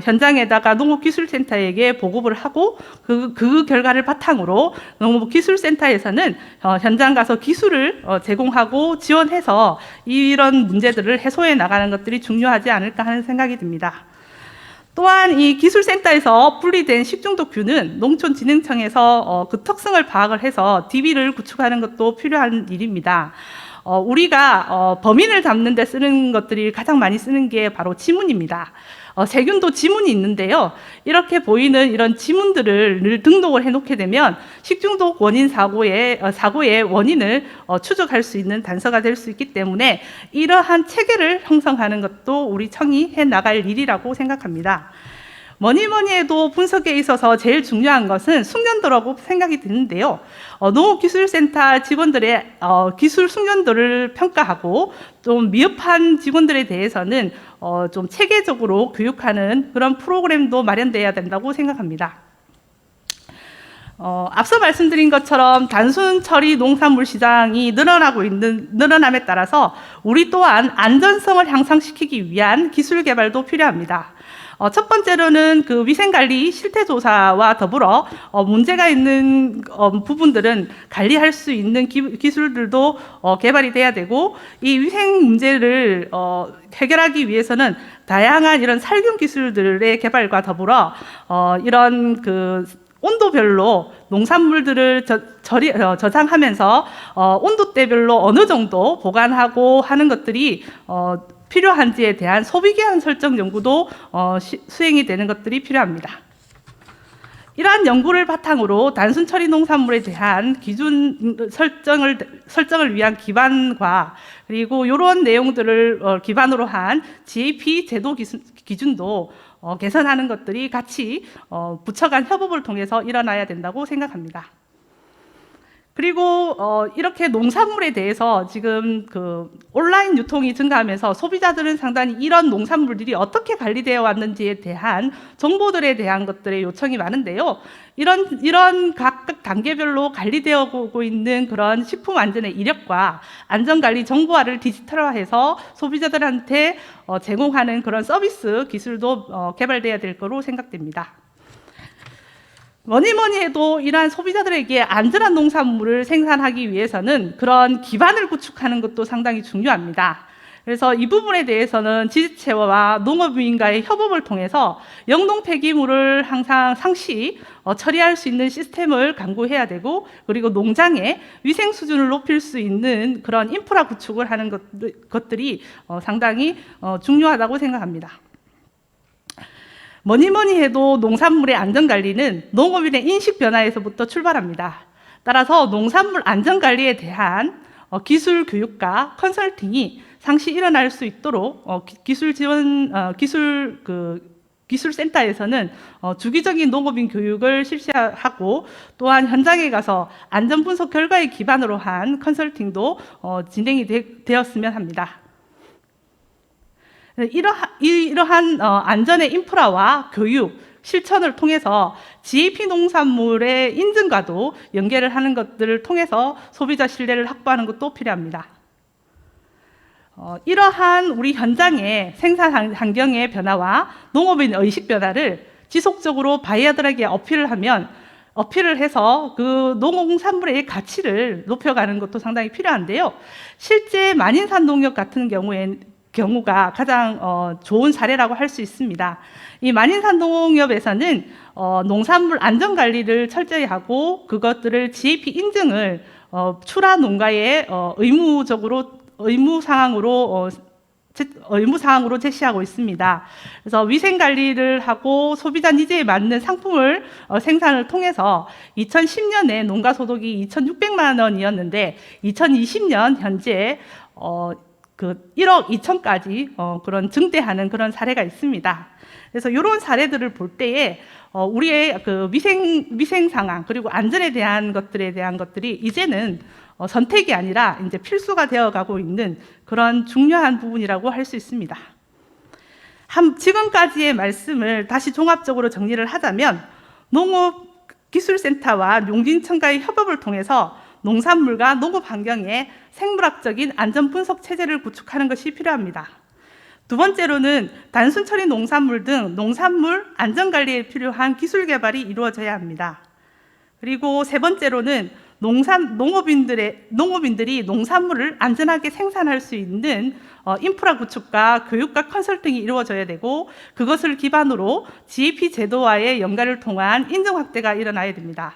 현장에다가 농업기술센터에게 보고를 하고 그 결과를 바탕으로 농업기술센터에서는 현장 가서 기술을 제공하고 지원해서 이런 문제들을 해소해 나가는 것들이 중요하지 않을까 하는 생각이 듭니다. 또한 이 기술센터에서 분리된 식중독균은 농촌진흥청에서 그 특성을 파악을 해서 DB를 구축하는 것도 필요한 일입니다. 우리가 범인을 잡는 데 쓰는 것들이 가장 많이 쓰는 게 바로 지문입니다. 세균도 지문이 있는데요. 이렇게 보이는 이런 지문들을 늘 등록을 해놓게 되면 식중독 원인 사고의 원인을 추적할 수 있는 단서가 될 수 있기 때문에 이러한 체계를 형성하는 것도 우리 청이 해 나갈 일이라고 생각합니다. 뭐니 해도 분석에 있어서 제일 중요한 것은 숙련도라고 생각이 드는데요. 농업기술센터 직원들의 기술 숙련도를 평가하고 좀 미흡한 직원들에 대해서는 좀 체계적으로 교육하는 그런 프로그램도 마련돼야 된다고 생각합니다. 앞서 말씀드린 것처럼 단순 처리 농산물 시장이 늘어남에 따라서 우리 또한 안전성을 향상시키기 위한 기술 개발도 필요합니다. 첫 번째로는 그 위생관리 실태조사와 더불어 문제가 있는 부분들은 관리할 수 있는 기술들도 개발이 돼야 되고, 이 위생 문제를 해결하기 위해서는 다양한 이런 살균 기술들의 개발과 더불어 이런 그 온도별로 농산물들을 저장하면서 온도대별로 어느 정도 보관하고 하는 것들이 필요한지에 대한 소비기한 설정 연구도 수행이 되는 것들이 필요합니다. 이러한 연구를 바탕으로 단순 처리 농산물에 대한 기준 설정을 위한 기반과, 그리고 이런 내용들을 기반으로 한 GAP 제도 기준도 개선하는 것들이 같이 부처 간 협업을 통해서 일어나야 된다고 생각합니다. 그리고 이렇게 농산물에 대해서 지금 그 온라인 유통이 증가하면서 소비자들은 상당히 이런 농산물들이 어떻게 관리되어 왔는지에 대한 정보들에 대한 것들의 요청이 많은데요. 이런 각 단계별로 관리되어 오고 있는 그런 식품 안전의 이력과 안전관리 정보화를 디지털화해서 소비자들한테 제공하는 그런 서비스 기술도 개발돼야 될 거로 생각됩니다. 뭐니 해도 이러한 소비자들에게 안전한 농산물을 생산하기 위해서는 그런 기반을 구축하는 것도 상당히 중요합니다. 그래서 이 부분에 대해서는 지자체와 농업인과의 협업을 통해서 영농 폐기물을 항상 상시 처리할 수 있는 시스템을 강구해야 되고, 그리고 농장의 위생 수준을 높일 수 있는 그런 인프라 구축을 하는 것들이 상당히 중요하다고 생각합니다. 뭐니 해도 농산물의 안전관리는 농업인의 인식 변화에서부터 출발합니다. 따라서 농산물 안전관리에 대한 기술 교육과 컨설팅이 상시 일어날 수 있도록 기술센터에서는 주기적인 농업인 교육을 실시하고, 또한 현장에 가서 안전 분석 결과에 기반으로 한 컨설팅도 진행이 되었으면 합니다. 이러한 안전의 인프라와 교육, 실천을 통해서 GAP 농산물의 인증과도 연계를 하는 것들을 통해서 소비자 신뢰를 확보하는 것도 필요합니다. 이러한 우리 현장의 생산 환경의 변화와 농업인 의식 변화를 지속적으로 바이어들에게 어필을 해서 그 농산물의 가치를 높여가는 것도 상당히 필요한데요. 실제 만인산 농협 같은 경우가 가장 좋은 사례라고 할 수 있습니다. 이 만인산 농협에서는 농산물 안전관리를 철저히 하고, 그것들을 GAP 인증을 출하 농가에 의무사항으로 제시하고 있습니다. 그래서 위생관리를 하고 소비자 니즈에 맞는 상품을 생산을 통해서 2010년에 농가 소득이 2,600만 원이었는데 2020년 현재 그 1억 2천까지 그런 증대하는 그런 사례가 있습니다. 그래서 이런 사례들을 볼 때에 우리의 그 위생 상황, 그리고 안전에 대한 것들이 이제는 선택이 아니라 이제 필수가 되어가고 있는 그런 중요한 부분이라고 할 수 있습니다. 지금까지의 말씀을 다시 종합적으로 정리를 하자면, 농업기술센터와 용진청과의 협업을 통해서 농산물과 농업 환경에 생물학적인 안전 분석 체제를 구축하는 것이 필요합니다. 두 번째로는 단순 처리 농산물 등 농산물 안전 관리에 필요한 기술 개발이 이루어져야 합니다. 그리고 세 번째로는 농업인들이 농산물을 안전하게 생산할 수 있는 인프라 구축과 교육과 컨설팅이 이루어져야 되고, 그것을 기반으로 GAP 제도와의 연관을 통한 인증 확대가 일어나야 됩니다.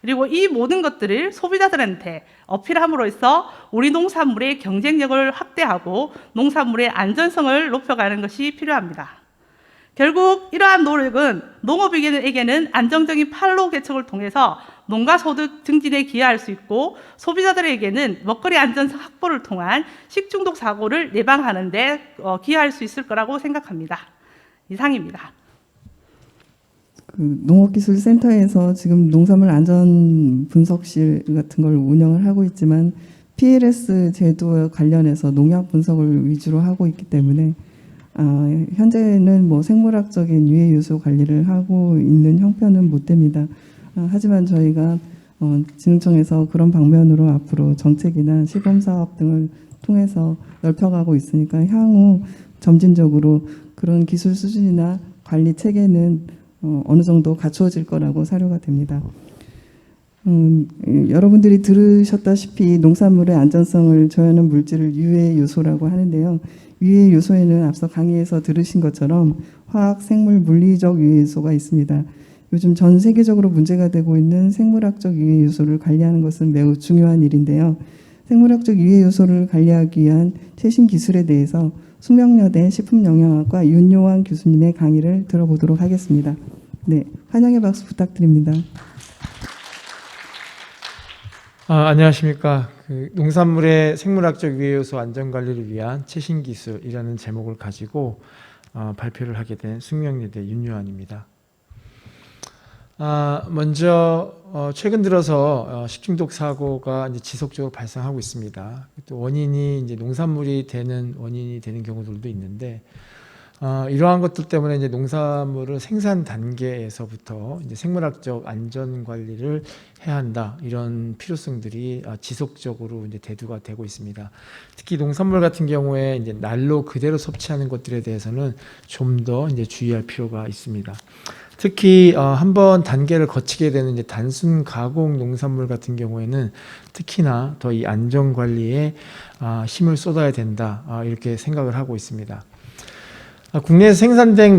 그리고 이 모든 것들을 소비자들한테 어필함으로써 우리 농산물의 경쟁력을 확대하고 농산물의 안전성을 높여가는 것이 필요합니다. 결국 이러한 노력은 농업인에게는 안정적인 판로 개척을 통해서 농가 소득 증진에 기여할 수 있고, 소비자들에게는 먹거리 안전성 확보를 통한 식중독 사고를 예방하는 데 기여할 수 있을 거라고 생각합니다. 이상입니다. 농업기술센터에서 지금 농산물 안전 분석실 같은 걸 운영을 하고 있지만 PLS 제도와 관련해서 농약 분석을 위주로 하고 있기 때문에 현재는 뭐 생물학적인 유해 요소 관리를 하고 있는 형편은 못 됩니다. 하지만 저희가 진흥청에서 그런 방면으로 앞으로 정책이나 시범 사업 등을 통해서 넓혀가고 있으니까 향후 점진적으로 그런 기술 수준이나 관리 체계는 어느 정도 갖추어질 거라고 사료가 됩니다. 여러분들이 들으셨다시피 농산물의 안전성을 저해하는 물질을 유해 요소라고 하는데요. 유해 요소에는 앞서 강의에서 들으신 것처럼 화학, 생물, 물리적 유해 요소가 있습니다. 요즘 전 세계적으로 문제가 되고 있는 생물학적 유해 요소를 관리하는 것은 매우 중요한 일인데요. 생물학적 유해 요소를 관리하기 위한 최신 기술에 대해서 숙명여대 식품영양학과 윤요한 교수님의 강의를 들어보도록 하겠습니다. 네, 환영의 박수 부탁드립니다. 안녕하십니까. 농산물의 생물학적 유해 요소 안전 관리를 위한 최신 기술이라는 제목을 가지고 발표를 하게 된 숙명여대 윤요한입니다. 먼저 최근 들어서 식중독 사고가 이제 지속적으로 발생하고 있습니다. 또 원인이 이제 농산물이 되는 원인이 되는 경우들도 있는데, 이러한 것들 때문에 이제 농산물을 생산 단계에서부터 이제 생물학적 안전 관리를 해야 한다, 이런 필요성들이 지속적으로 이제 대두가 되고 있습니다. 특히 농산물 같은 경우에 이제 날로 그대로 섭취하는 것들에 대해서는 좀 더 이제 주의할 필요가 있습니다. 특히 한번 단계를 거치게 되는 이제 단순 가공 농산물 같은 경우에는 특히나 더 이 안전 관리에 힘을 쏟아야 된다, 이렇게 생각을 하고 있습니다. 국내에서 생산된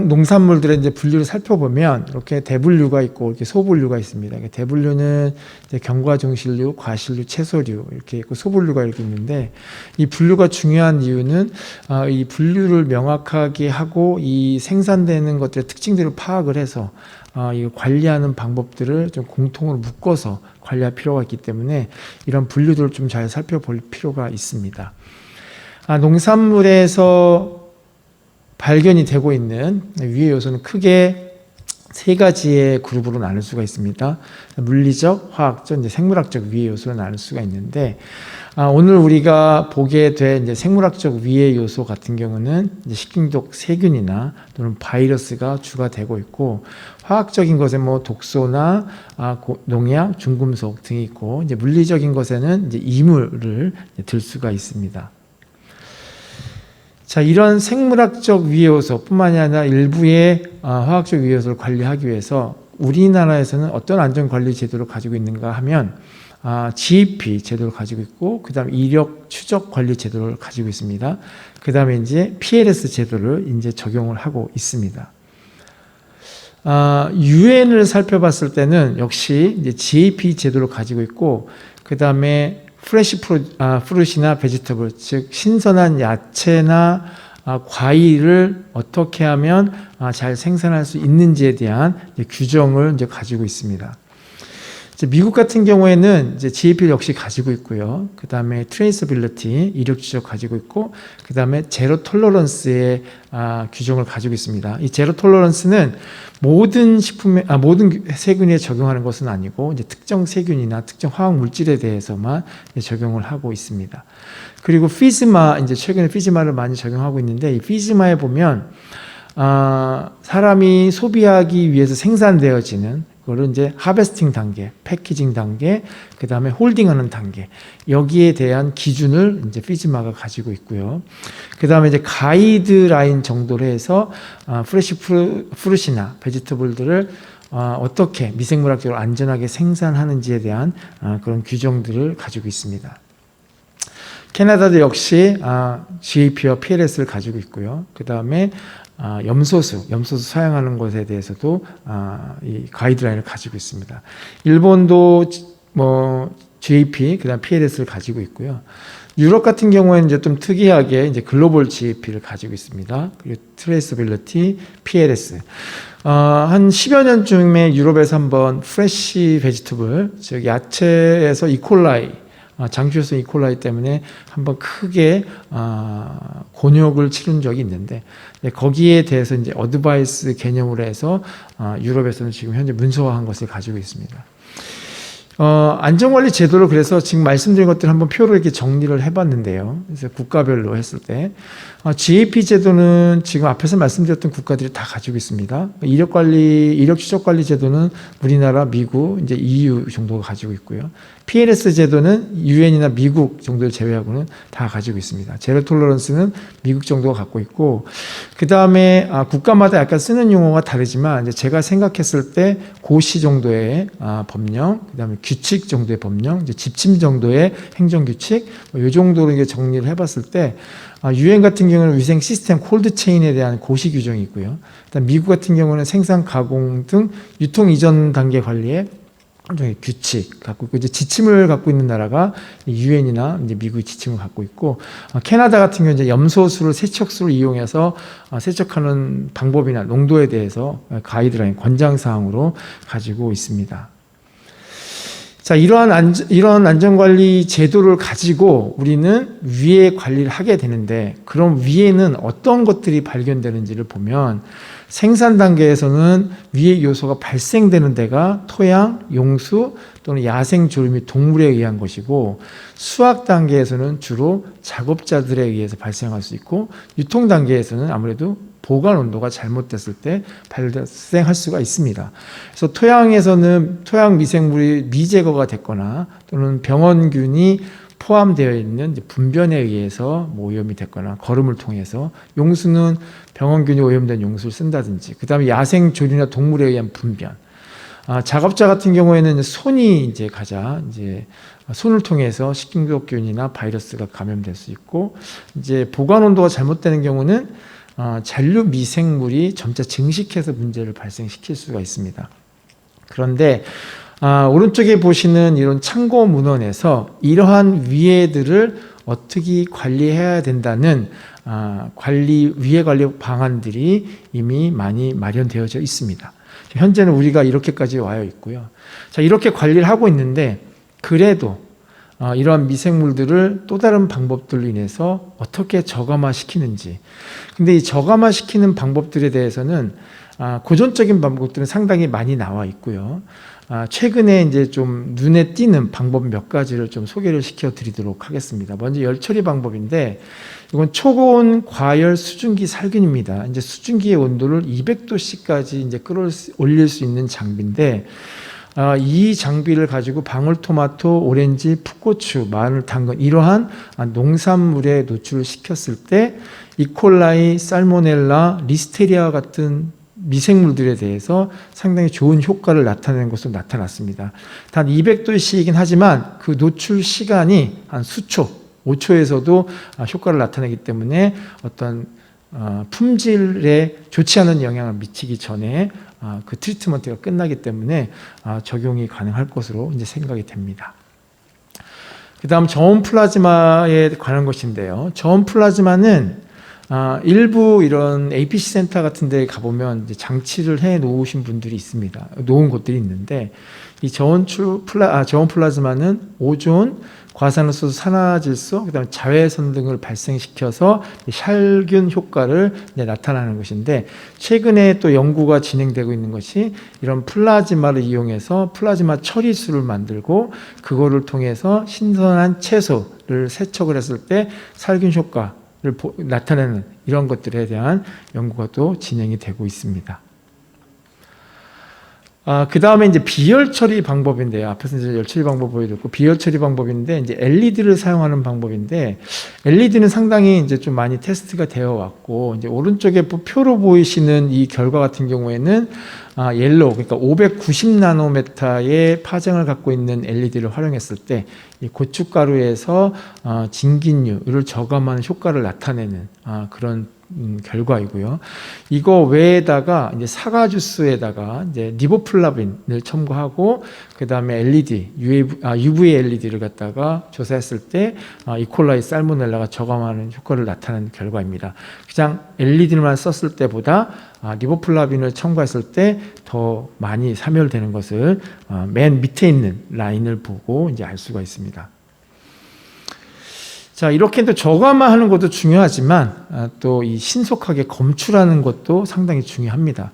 농산물들의 이제 분류를 살펴보면 이렇게 대분류가 있고 이렇게 소분류가 있습니다. 대분류는 이제 경과종실류, 과실류, 채소류 이렇게 있고, 소분류가 이렇게 있는데, 이 분류가 중요한 이유는 이 분류를 명확하게 하고 이 생산되는 것들의 특징들을 파악을 해서 이 관리하는 방법들을 좀 공통으로 묶어서 관리할 필요가 있기 때문에 이런 분류들을 좀 잘 살펴볼 필요가 있습니다. 농산물에서 발견이 되고 있는 유해 요소는 크게 세 가지의 그룹으로 나눌 수가 있습니다. 물리적, 화학적, 이제 생물학적 유해 요소로 나눌 수가 있는데, 오늘 우리가 보게 된 이제 생물학적 유해 요소 같은 경우는 이제 식중독 세균이나 또는 바이러스가 주가 되고 있고, 화학적인 것에 뭐 독소나 농약, 중금속 등이 있고, 이제 물리적인 것에는 이제 이물을 들 수가 있습니다. 자, 이런 생물학적 유해 요소뿐만이 아니라 일부의 화학적 유해 요소를 관리하기 위해서 우리나라에서는 어떤 안전관리 제도를 가지고 있는가 하면 GAP 제도를 가지고 있고, 그 다음에 이력 추적 관리 제도를 가지고 있습니다. 그 다음에 이제 PLS 제도를 이제 적용을 하고 있습니다. 유엔을 살펴봤을 때는 역시 이제 GAP 제도를 가지고 있고, 그 다음에 프레시 프루시나 베지터블, 즉 신선한 야채나 과일을 어떻게 하면 잘 생산할 수 있는지에 대한 규정을 이제 가지고 있습니다. 미국 같은 경우에는 이제 GAP를 역시 가지고 있고요. 그 다음에 트레이서빌리티, 이력 추적 가지고 있고, 그 다음에 제로 톨러런스의 규정을 가지고 있습니다. 이 제로 톨러런스는 모든 식품에, 모든 세균에 적용하는 것은 아니고, 이제 특정 세균이나 특정 화학 물질에 대해서만 적용을 하고 있습니다. 그리고 피즈마, 이제 최근에 피즈마를 많이 적용하고 있는데, 이 피즈마에 보면, 사람이 소비하기 위해서 생산되어지는 그거를 이제 하베스팅 단계, 패키징 단계, 그 다음에 홀딩하는 단계, 여기에 대한 기준을 이제 피즈마가 가지고 있고요. 그 다음에 이제 가이드라인 정도로 해서 프레시 프루시나 베지터블들을 어떻게 미생물학적으로 안전하게 생산하는지에 대한 그런 규정들을 가지고 있습니다. 캐나다도 역시 GAP와 PLS를 가지고 있고요. 그 다음에 염소수 사용하는 것에 대해서도 이 가이드라인을 가지고 있습니다. 일본도 GAP, 그다음 PLS를 가지고 있고요. 유럽 같은 경우에는 이제 좀 특이하게 이제 글로벌 GAP를 가지고 있습니다. 그리고 트레이서빌리티, PLS. 한 10여 년쯤에 유럽에서 한번 프레시 베지터블, 즉 야채에서 이콜라이, 장주에서 이콜라이 때문에 한번 크게 곤욕을 치른 적이 있는데, 거기에 대해서 이제 어드바이스 개념으로 해서 유럽에서는 지금 현재 문서화한 것을 가지고 있습니다. 안전관리 제도를 그래서 지금 말씀드린 것들 한번 표로 이렇게 정리를 해봤는데요. 그래서 국가별로 했을 때 GAP 제도는 지금 앞에서 말씀드렸던 국가들이 다 가지고 있습니다. 이력 추적관리 제도는 우리나라, 미국, 이제 EU 정도가 가지고 있고요. PLS 제도는 UN이나 미국 정도를 제외하고는 다 가지고 있습니다. 제로 톨러런스는 미국 정도가 갖고 있고, 그 다음에 국가마다 약간 쓰는 용어가 다르지만 이제 제가 생각했을 때 고시 정도의 법령, 그 다음에 규칙 정도의 법령, 이제 집침 정도의 행정규칙, 이 정도로 이게 정리를 해봤을 때 UN 같은 경우는 위생 시스템 콜드 체인에 대한 고시 규정이 있고요. 그다음 미국 같은 경우는 생산, 가공 등 유통 이전 단계 관리에 규칙 갖고 있고, 이제 지침을 갖고 있는 나라가 UN이나 이제 미국이 지침을 갖고 있고, 캐나다 같은 경우는 이제 염소수를 세척수를 이용해서 세척하는 방법이나 농도에 대해서 가이드라인, 권장 사항으로 가지고 있습니다. 자, 이러한 안전관리 제도를 가지고 우리는 위해 관리를 하게 되는데, 그럼 위에는 어떤 것들이 발견되는지를 보면, 생산 단계에서는 위해 요소가 발생되는 데가 토양, 용수 또는 야생 조류 및 동물에 의한 것이고, 수확 단계에서는 주로 작업자들에 의해서 발생할 수 있고, 유통 단계에서는 아무래도 보관 온도가 잘못됐을 때 발생할 수가 있습니다. 그래서 토양에서는 토양 미생물이 미제거가 됐거나 또는 병원균이 포함되어 있는 분변에 의해서 오염이 됐거나 거름을 통해서, 용수는 병원균이 오염된 용수를 쓴다든지, 그 다음에 야생 조류나 동물에 의한 분변. 작업자 같은 경우에는 손이 이제 손을 통해서 식중독균이나 바이러스가 감염될 수 있고, 이제 보관 온도가 잘못되는 경우는 잔류 미생물이 점차 증식해서 문제를 발생시킬 수가 있습니다. 그런데 오른쪽에 보시는 이런 참고 문헌에서 이러한 위해들을 어떻게 관리해야 된다는 위해 관리 방안들이 이미 많이 마련되어져 있습니다. 현재는 우리가 이렇게까지 와요 있고요. 자, 이렇게 관리를 하고 있는데, 그래도 이러한 미생물들을 또 다른 방법들로 인해서 어떻게 저감화시키는지. 근데 이 저감화시키는 방법들에 대해서는 고전적인 방법들은 상당히 많이 나와 있고요. 최근에 이제 좀 눈에 띄는 방법 몇 가지를 좀 소개를 시켜 드리도록 하겠습니다. 먼저 열처리 방법인데, 이건 초고온 과열 수증기 살균입니다. 이제 수증기의 온도를 200도씨까지 이제 끌어올릴 수 있는 장비인데, 이 장비를 가지고 방울토마토, 오렌지, 풋고추, 마늘, 당근 이러한 농산물에 노출을 시켰을 때 이콜라이, 살모넬라, 리스테리아 같은 미생물들에 대해서 상당히 좋은 효과를 나타내는 것으로 나타났습니다. 단 200도씨이긴 하지만 그 노출 시간이 한 수초, 5초에서도 효과를 나타내기 때문에 어떤 품질에 좋지 않은 영향을 미치기 전에 그 트리트먼트가 끝나기 때문에 적용이 가능할 것으로 이제 생각이 됩니다. 그 다음 저온 플라즈마에 관한 것인데요. 저온 플라즈마는 일부 이런 APC 센터 같은 데 가보면 이제 장치를 해 놓으신 분들이 있습니다. 놓은 곳들이 있는데, 이 저온 플라즈마는 오존, 과산화수소, 산화질소, 그다음에 자외선 등을 발생시켜서 살균 효과를 나타나는 것인데, 최근에 또 연구가 진행되고 있는 것이 이런 플라즈마를 이용해서 플라즈마 처리수를 만들고 그거를 통해서 신선한 채소를 세척을 했을 때 살균 효과를 나타내는 이런 것들에 대한 연구가 또 진행이 되고 있습니다. 그 다음에 이제 비열 처리 방법인데요. 앞에서 이제 열 처리 방법 보여드렸고, 비열 처리 방법인데, 이제 LED를 사용하는 방법인데, LED는 상당히 이제 좀 많이 테스트가 되어 왔고, 이제 오른쪽에 표로 보이시는 이 결과 같은 경우에는 옐로우, 그러니까 590나노메타의 파장을 갖고 있는 LED를 활용했을 때 이 고춧가루에서 진균류를 저감하는 효과를 나타내는 그런 결과이고요. 이거 외에다가 이제 사과 주스에다가 이제 리보플라빈을 첨가하고 그다음에 LED, UV LED를 갖다가 조사했을 때 이콜라이 살모넬라가 저감하는 효과를 나타낸 결과입니다. 그냥 LED만 썼을 때보다 리보플라빈을 첨가했을 때 더 많이 사멸되는 것을 맨 밑에 있는 라인을 보고 이제 알 수가 있습니다. 자, 이렇게 또 저감화하는 것도 중요하지만 또 이 신속하게 검출하는 것도 상당히 중요합니다.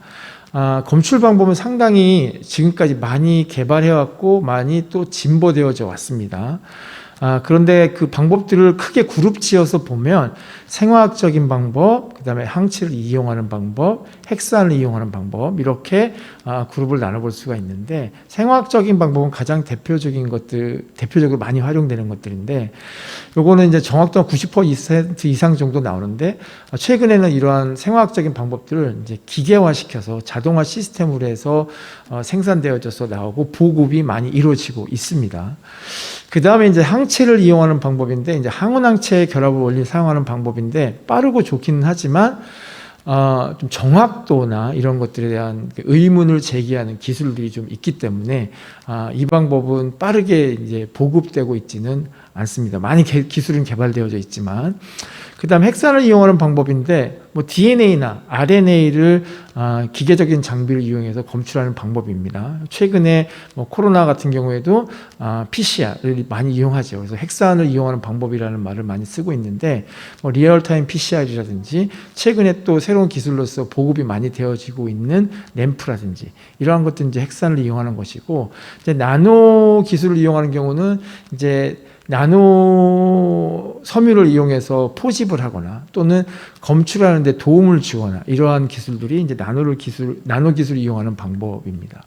검출 방법은 상당히 지금까지 많이 개발해왔고 많이 또 진보되어져 왔습니다. 그런데 그 방법들을 크게 그룹 지어서 보면 생화학적인 방법, 그 다음에 항체를 이용하는 방법, 핵산을 이용하는 방법, 이렇게 그룹을 나눠볼 수가 있는데, 생화학적인 방법은 가장 대표적으로 많이 활용되는 것들인데, 요거는 이제 정확도가 90% 이상 정도 나오는데, 최근에는 이러한 생화학적인 방법들을 이제 기계화시켜서 자동화 시스템으로 해서 생산되어져서 나오고 보급이 많이 이루어지고 있습니다. 그 다음에 이제 항체를 이용하는 방법인데, 이제 항원항체 결합을 원리 사용하는 방법인데, 빠르고 좋기는 하지만 좀 정확도나 이런 것들에 대한 의문을 제기하는 기술들이 좀 있기 때문에 이 방법은 빠르게 이제 보급되고 있지는 않습니다. 많이 기술은 개발되어져 있지만, 그 다음 핵산을 이용하는 방법인데, 뭐 DNA나 RNA를 기계적인 장비를 이용해서 검출하는 방법입니다. 최근에 뭐 코로나 같은 경우에도 PCR을 많이 이용하죠. 그래서 핵산을 이용하는 방법이라는 말을 많이 쓰고 있는데, 뭐 리얼타임 PCR이라든지 최근에 또 새로운 기술로서 보급이 많이 되어지고 있는 램프라든지 이러한 것들은 이제 핵산을 이용하는 것이고, 이제 나노 기술을 이용하는 경우는 이제 나노 섬유를 이용해서 포집을 하거나 또는 검출하는 데 도움을 주거나 이러한 기술들이 이제 나노 기술을 이용하는 방법입니다.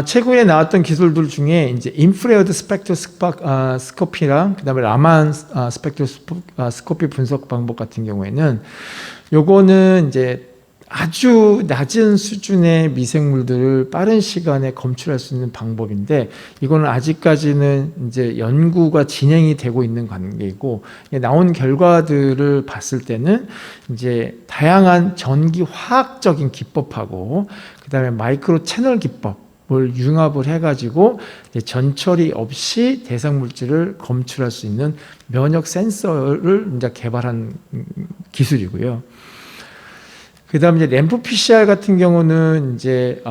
최근에 나왔던 기술들 중에 이제 인프레어드 스펙트로스코피랑 그다음에 라만 스펙트로스코피 분석 방법 같은 경우에는 요거는 이제 아주 낮은 수준의 미생물들을 빠른 시간에 검출할 수 있는 방법인데, 이거는 아직까지는 이제 연구가 진행이 되고 있는 관계이고, 나온 결과들을 봤을 때는 이제 다양한 전기 화학적인 기법하고 그다음에 마이크로 채널 기법을 융합을 해가지고 전처리 없이 대상 물질을 검출할 수 있는 면역 센서를 이제 개발한 기술이고요. 그 다음에 이제 램프 PCR 같은 경우는 이제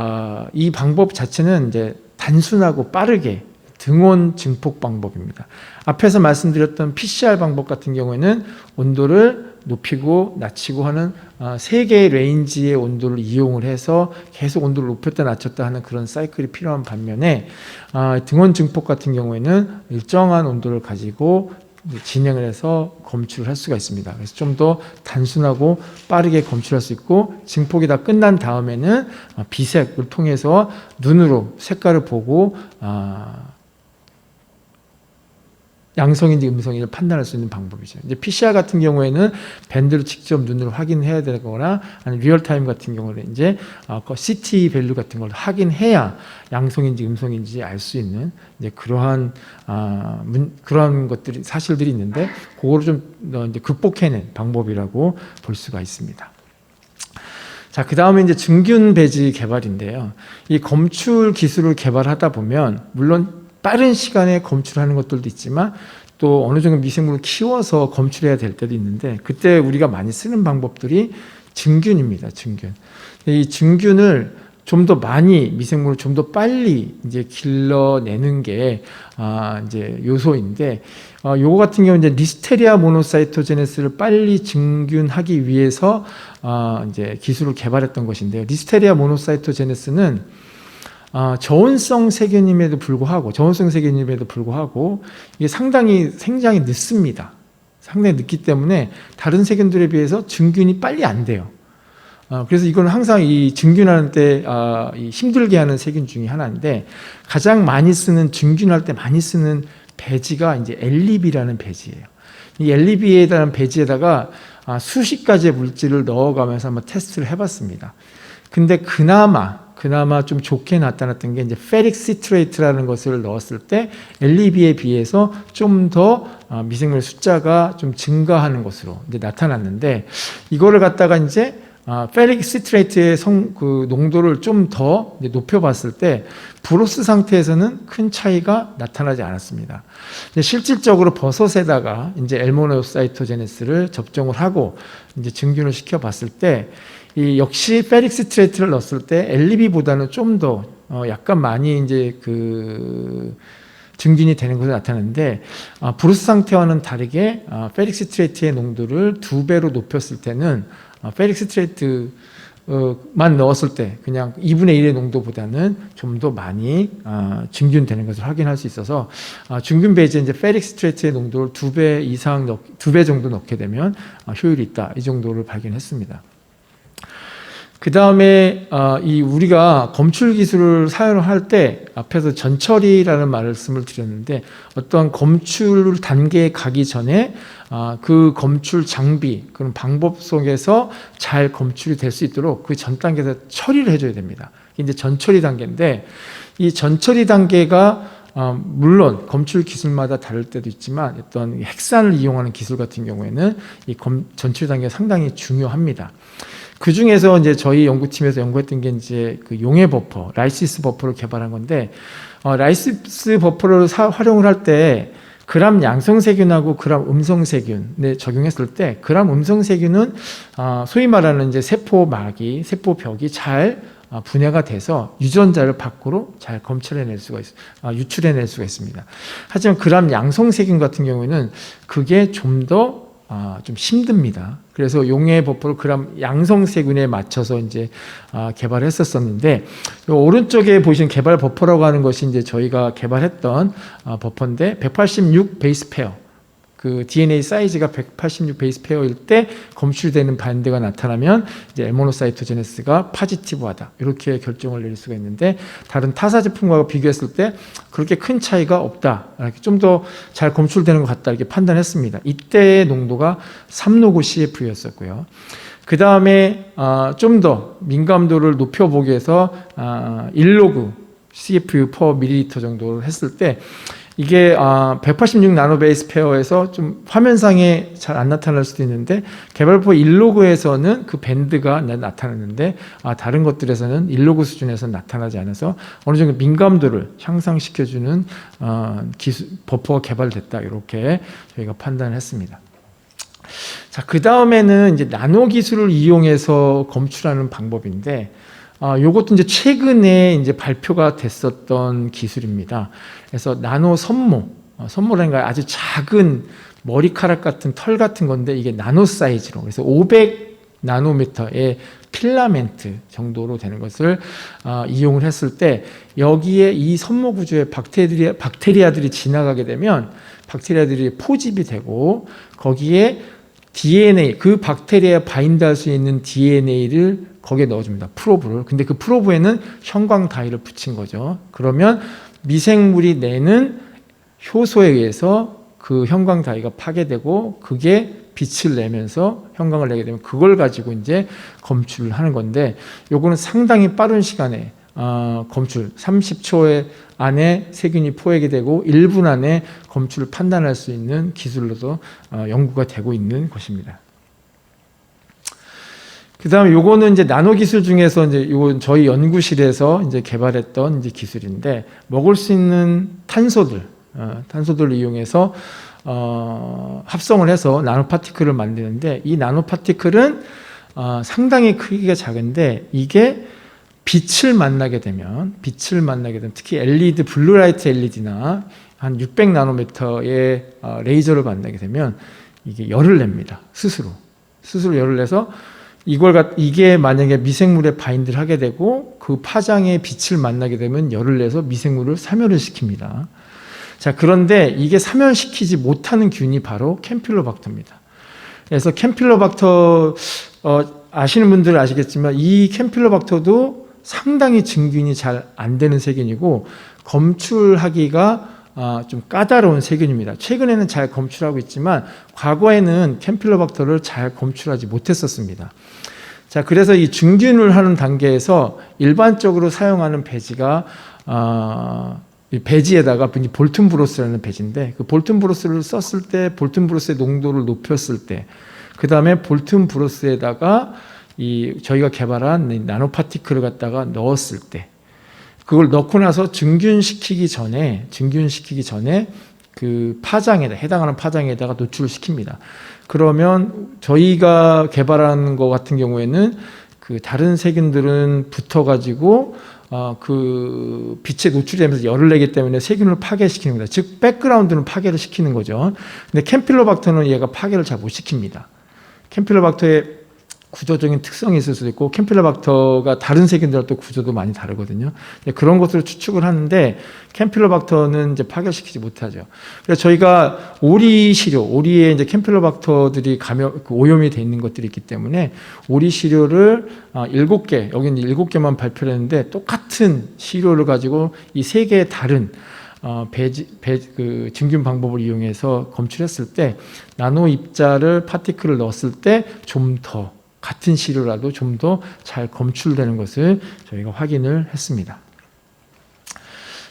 이 방법 자체는 이제 단순하고 빠르게 등원 증폭 방법입니다. 앞에서 말씀드렸던 PCR 방법 같은 경우에는 온도를 높이고 낮추고 하는 세 개의 레인지의 온도를 이용을 해서 계속 온도를 높였다 낮췄다 하는 그런 사이클이 필요한 반면에 등원 증폭 같은 경우에는 일정한 온도를 가지고 진행을 해서 검출을 할 수가 있습니다. 그래서 좀 더 단순하고 빠르게 검출할 수 있고, 증폭이 다 끝난 다음에는 비색을 통해서 눈으로 색깔을 보고 양성인지 음성인지를 판단할 수 있는 방법이죠. 이제 PCR 같은 경우에는 밴드를 직접 눈으로 확인해야 되거나, 아니면 리얼타임 같은 경우는 이제 CT 밸류 같은 걸 확인해야 양성인지 음성인지 알 수 있는 이제 그러한 것들이 사실들이 있는데, 그거를 좀 이제 극복해낸 방법이라고 볼 수가 있습니다. 자, 그 다음에 이제 증균 배지 개발인데요. 이 검출 기술을 개발하다 보면 물론 빠른 시간에 검출하는 것들도 있지만 또 어느 정도 미생물을 키워서 검출해야 될 때도 있는데, 그때 우리가 많이 쓰는 방법들이 증균입니다. 증균. 이 증균을 좀 더 많이 미생물을 좀 더 빨리 이제 길러내는 게 이제 요소인데, 요거 같은 경우 이제 리스테리아 모노사이토제네스를 빨리 증균하기 위해서 이제 기술을 개발했던 것인데요. 리스테리아 모노사이토제네스는 저온성 세균임에도 불구하고 이게 상당히 생장이 늦습니다. 상당히 늦기 때문에 다른 세균들에 비해서 증균이 빨리 안 돼요. 그래서 이건 항상 이 증균하는 때 힘들게 하는 세균 중에 하나인데, 가장 많이 쓰는 증균할 때 많이 쓰는 배지가 이제 엘리비라는 배지예요. 이 엘리비에다는 배지에다가 수십 가지의 물질을 넣어가면서 한번 테스트를 해봤습니다. 근데 그나마 그나마 좀 좋게 나타났던 게 이제 페릭 시트레이트라는 것을 넣었을 때 LEB에 비해서 좀 더 미생물 숫자가 좀 증가하는 것으로 이제 나타났는데, 이거를 갖다가 이제 페릭 시트레이트의 그 농도를 좀 더 높여봤을 때 브로스 상태에서는 큰 차이가 나타나지 않았습니다. 실질적으로 버섯에다가 이제 엘모노사이토제네스를 접종을 하고 이제 증균을 시켜봤을 때, 이 역시 페릭 시트레이트를 넣었을 때 LEB보다는 좀 더 약간 많이 이제 그 증균이 되는 것으로 나타나는데, 브루스 상태와는 다르게 페릭 시트레이트의 농도를 2배로 높였을 때는 페릭 시트레이트만 넣었을 때 그냥 2분의 1의 농도보다는 좀 더 많이 증균되는 것을 확인할 수 있어서, 증균 배지에 이제 페릭 시트레이트의 농도를 2배 정도 넣게 되면 효율이 있다, 이 정도를 발견했습니다. 그 다음에 이 우리가 검출 기술을 사용을 할 때 앞에서 전처리라는 말씀을 드렸는데, 어떤 검출 단계에 가기 전에 그 검출 장비, 그런 방법 속에서 잘 검출이 될 수 있도록 그 전 단계에서 처리를 해줘야 됩니다. 이게 이제 전처리 단계인데, 이 전처리 단계가 물론 검출 기술마다 다를 때도 있지만 어떤 핵산을 이용하는 기술 같은 경우에는 이 전처리 단계가 상당히 중요합니다. 그 중에서 이제 저희 연구팀에서 연구했던 게 이제 그 용해 버퍼, 라이시스 버퍼를 개발한 건데, 라이시스 버퍼를 활용을 할 때 그람 양성세균하고 그람 음성세균에 적용했을 때, 그람 음성세균은 소위 말하는 이제 세포막이, 세포벽이 잘 분해가 돼서 유전자를 밖으로 잘 검출해낼 수가 유출해낼 수가 있습니다. 하지만 그람 양성세균 같은 경우에는 그게 좀 더 좀 힘듭니다. 그래서 용해 버퍼를 그람 양성세균에 맞춰서 이제 개발했었었는데, 오른쪽에 보시는 개발 버퍼라고 하는 것이 이제 저희가 개발했던 버퍼인데, 186 베이스 페어, 그 DNA 사이즈가 186 베이스 페어일 때 검출되는 반대가 나타나면 이제 엘모노사이토제네스가 파지티브하다, 이렇게 결정을 내릴 수가 있는데, 다른 타사 제품과 비교했을 때 그렇게 큰 차이가 없다, 이렇게 좀 더 잘 검출되는 것 같다, 이렇게 판단했습니다. 이때의 농도가 3로그 CFU였었고요. 그 다음에 좀 더 민감도를 높여보기 위해서 1로그 CFU per 밀리리터 정도를 했을 때, 이게 186 나노베이스 페어에서 좀 화면상에 잘 안 나타날 수도 있는데, 개발포 1로그에서는 그 밴드가 나타나는데, 다른 것들에서는 1로그 수준에서 나타나지 않아서 어느 정도 민감도를 향상시켜주는 버퍼가 개발됐다, 이렇게 저희가 판단했습니다. 자, 그 다음에는 이제 나노 기술을 이용해서 검출하는 방법인데, 요것도 이제 최근에 이제 발표가 됐었던 기술입니다. 그래서 나노 선모라는 게 아주 작은 머리카락 같은 털 같은 건데, 이게 나노 사이즈로, 그래서 500 나노미터의 필라멘트 정도로 되는 것을 이용을 했을 때, 여기에 이 선모 구조에 박테리아들이 지나가게 되면 박테리아들이 포집이 되고, 거기에 DNA, 그 박테리아에 바인드할 수 있는 DNA를 거기에 넣어줍니다. 프로브를. 근데 그 프로브에는 형광 다이를 붙인 거죠. 그러면 미생물이 내는 효소에 의해서 그 형광 다이가 파괴되고, 그게 빛을 내면서 형광을 내게 되면 그걸 가지고 이제 검출을 하는 건데, 요거는 상당히 빠른 시간에 검출, 30초 안에 세균이 포획이 되고 1분 안에 검출을 판단할 수 있는 기술로도 연구가 되고 있는 것입니다. 그 다음에 요거는 이제 나노 기술 중에서 이제 요건 저희 연구실에서 이제 개발했던 이제 기술인데, 먹을 수 있는 탄소들을 이용해서 합성을 해서 나노 파티클을 만드는데, 이 나노 파티클은 상당히 크기가 작은데, 이게 빛을 만나게 되면 특히 LED, 블루라이트 LED나 한 600 나노미터의 레이저를 만나게 되면 이게 열을 냅니다. 스스로 열을 내서 이게 만약에 미생물에 바인드를 하게 되고, 그 파장의 빛을 만나게 되면 열을 내서 미생물을 사멸을 시킵니다. 자, 그런데 이게 사멸시키지 못하는 균이 바로 캠필로박터입니다. 그래서 캠필로박터 아시는 분들은 아시겠지만, 이 캠필로박터도 상당히 증균이 잘 안 되는 세균이고, 검출하기가 좀 까다로운 세균입니다. 최근에는 잘 검출하고 있지만, 과거에는 캠필로박터를 잘 검출하지 못했었습니다. 자, 그래서 이 증균을 하는 단계에서 일반적으로 사용하는 배지가 이 배지에다가 볼튼 브로스라는 배지인데, 그 볼튼 브로스를 썼을 때 볼튼 브로스의 농도를 높였을 때, 그 다음에 볼튼 브로스에다가 저희가 개발한 이 나노 파티클을 갖다가 넣었을 때, 그걸 넣고 나서 증균시키기 전에 그 파장에다, 해당하는 파장에다가 노출을 시킵니다. 그러면 저희가 개발한 것 같은 경우에는 그 다른 세균들은 붙어가지고 그 빛에 노출이 되면서 열을 내기 때문에 세균을 파괴시키는 겁니다. 즉 백그라운드는 파괴를 시키는 거죠. 근데 캠필로박터는 얘가 파괴를 잘 못 시킵니다. 캠필로박터의 구조적인 특성이 있을 수도 있고, 캠필로박터가 다른 세균들과 또 구조도 많이 다르거든요. 그런 것들을 추측을 하는데 캠필로박터는 이제 파괴시키지 못하죠. 그래서 저희가 오리에 이제 캠필로박터들이 오염이 돼 있는 것들이 있기 때문에 오리 시료를 7개, 여기는 7개만 발표를 했는데, 똑같은 시료를 가지고 이 3개의 다른 그 증균 방법을 이용해서 검출했을 때 나노 입자를 파티클을 넣었을 때 좀 더, 같은 시료라도 좀 더 잘 검출되는 것을 저희가 확인을 했습니다.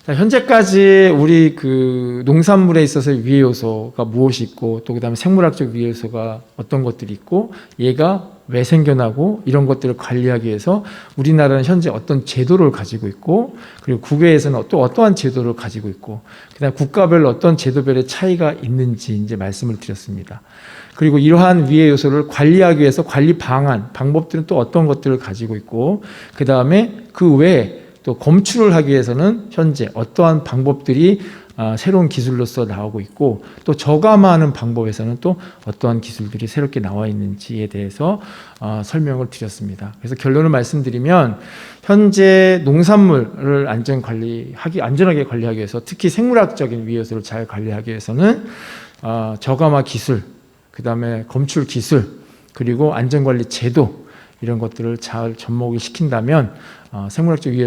자, 현재까지 우리 그 농산물에 있어서 위해 요소가 무엇이 있고, 또 그다음에 생물학적 위해 요소가 어떤 것들이 있고, 얘가 왜 생겨나고, 이런 것들을 관리하기 위해서 우리나라는 현재 어떤 제도를 가지고 있고, 그리고 국외에서는 또 어떠한 제도를 가지고 있고, 그다음에 국가별로 어떤 제도별의 차이가 있는지 이제 말씀을 드렸습니다. 그리고 이러한 위해 요소를 관리하기 위해서 관리 방법들은 또 어떤 것들을 가지고 있고, 그 다음에 그 외에 또 검출을 하기 위해서는 현재 어떠한 방법들이 새로운 기술로서 나오고 있고, 또 저감하는 방법에서는 또 어떠한 기술들이 새롭게 나와 있는지에 대해서 설명을 드렸습니다. 그래서 결론을 말씀드리면, 현재 농산물을 안전하게 관리하기 위해서, 특히 생물학적인 위해 요소를 잘 관리하기 위해서는 저감화 기술, 그 다음에 검출 기술, 그리고 안전관리 제도, 이런 것들을 잘 접목을 시킨다면 생물학적 위해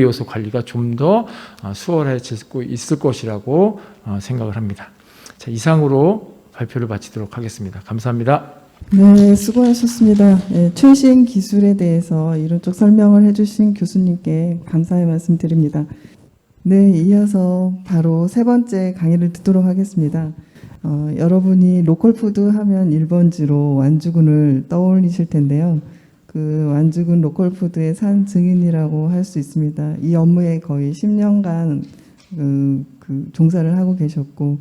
요소 관리가 좀 더 수월해질 수 있을 것이라고 생각을 합니다. 자, 이상으로 발표를 마치도록 하겠습니다. 감사합니다. 네, 수고하셨습니다. 네, 최신 기술에 대해서 이론적 설명을 해주신 교수님께 감사의 말씀 드립니다. 네, 이어서 바로 세 번째 강의를 듣도록 하겠습니다. 여러분이 로컬푸드 하면 1번지로 완주군을 떠올리실 텐데요. 그 완주군 로컬푸드의 산 증인이라고 할 수 있습니다. 이 업무에 거의 10년간 종사를 하고 계셨고,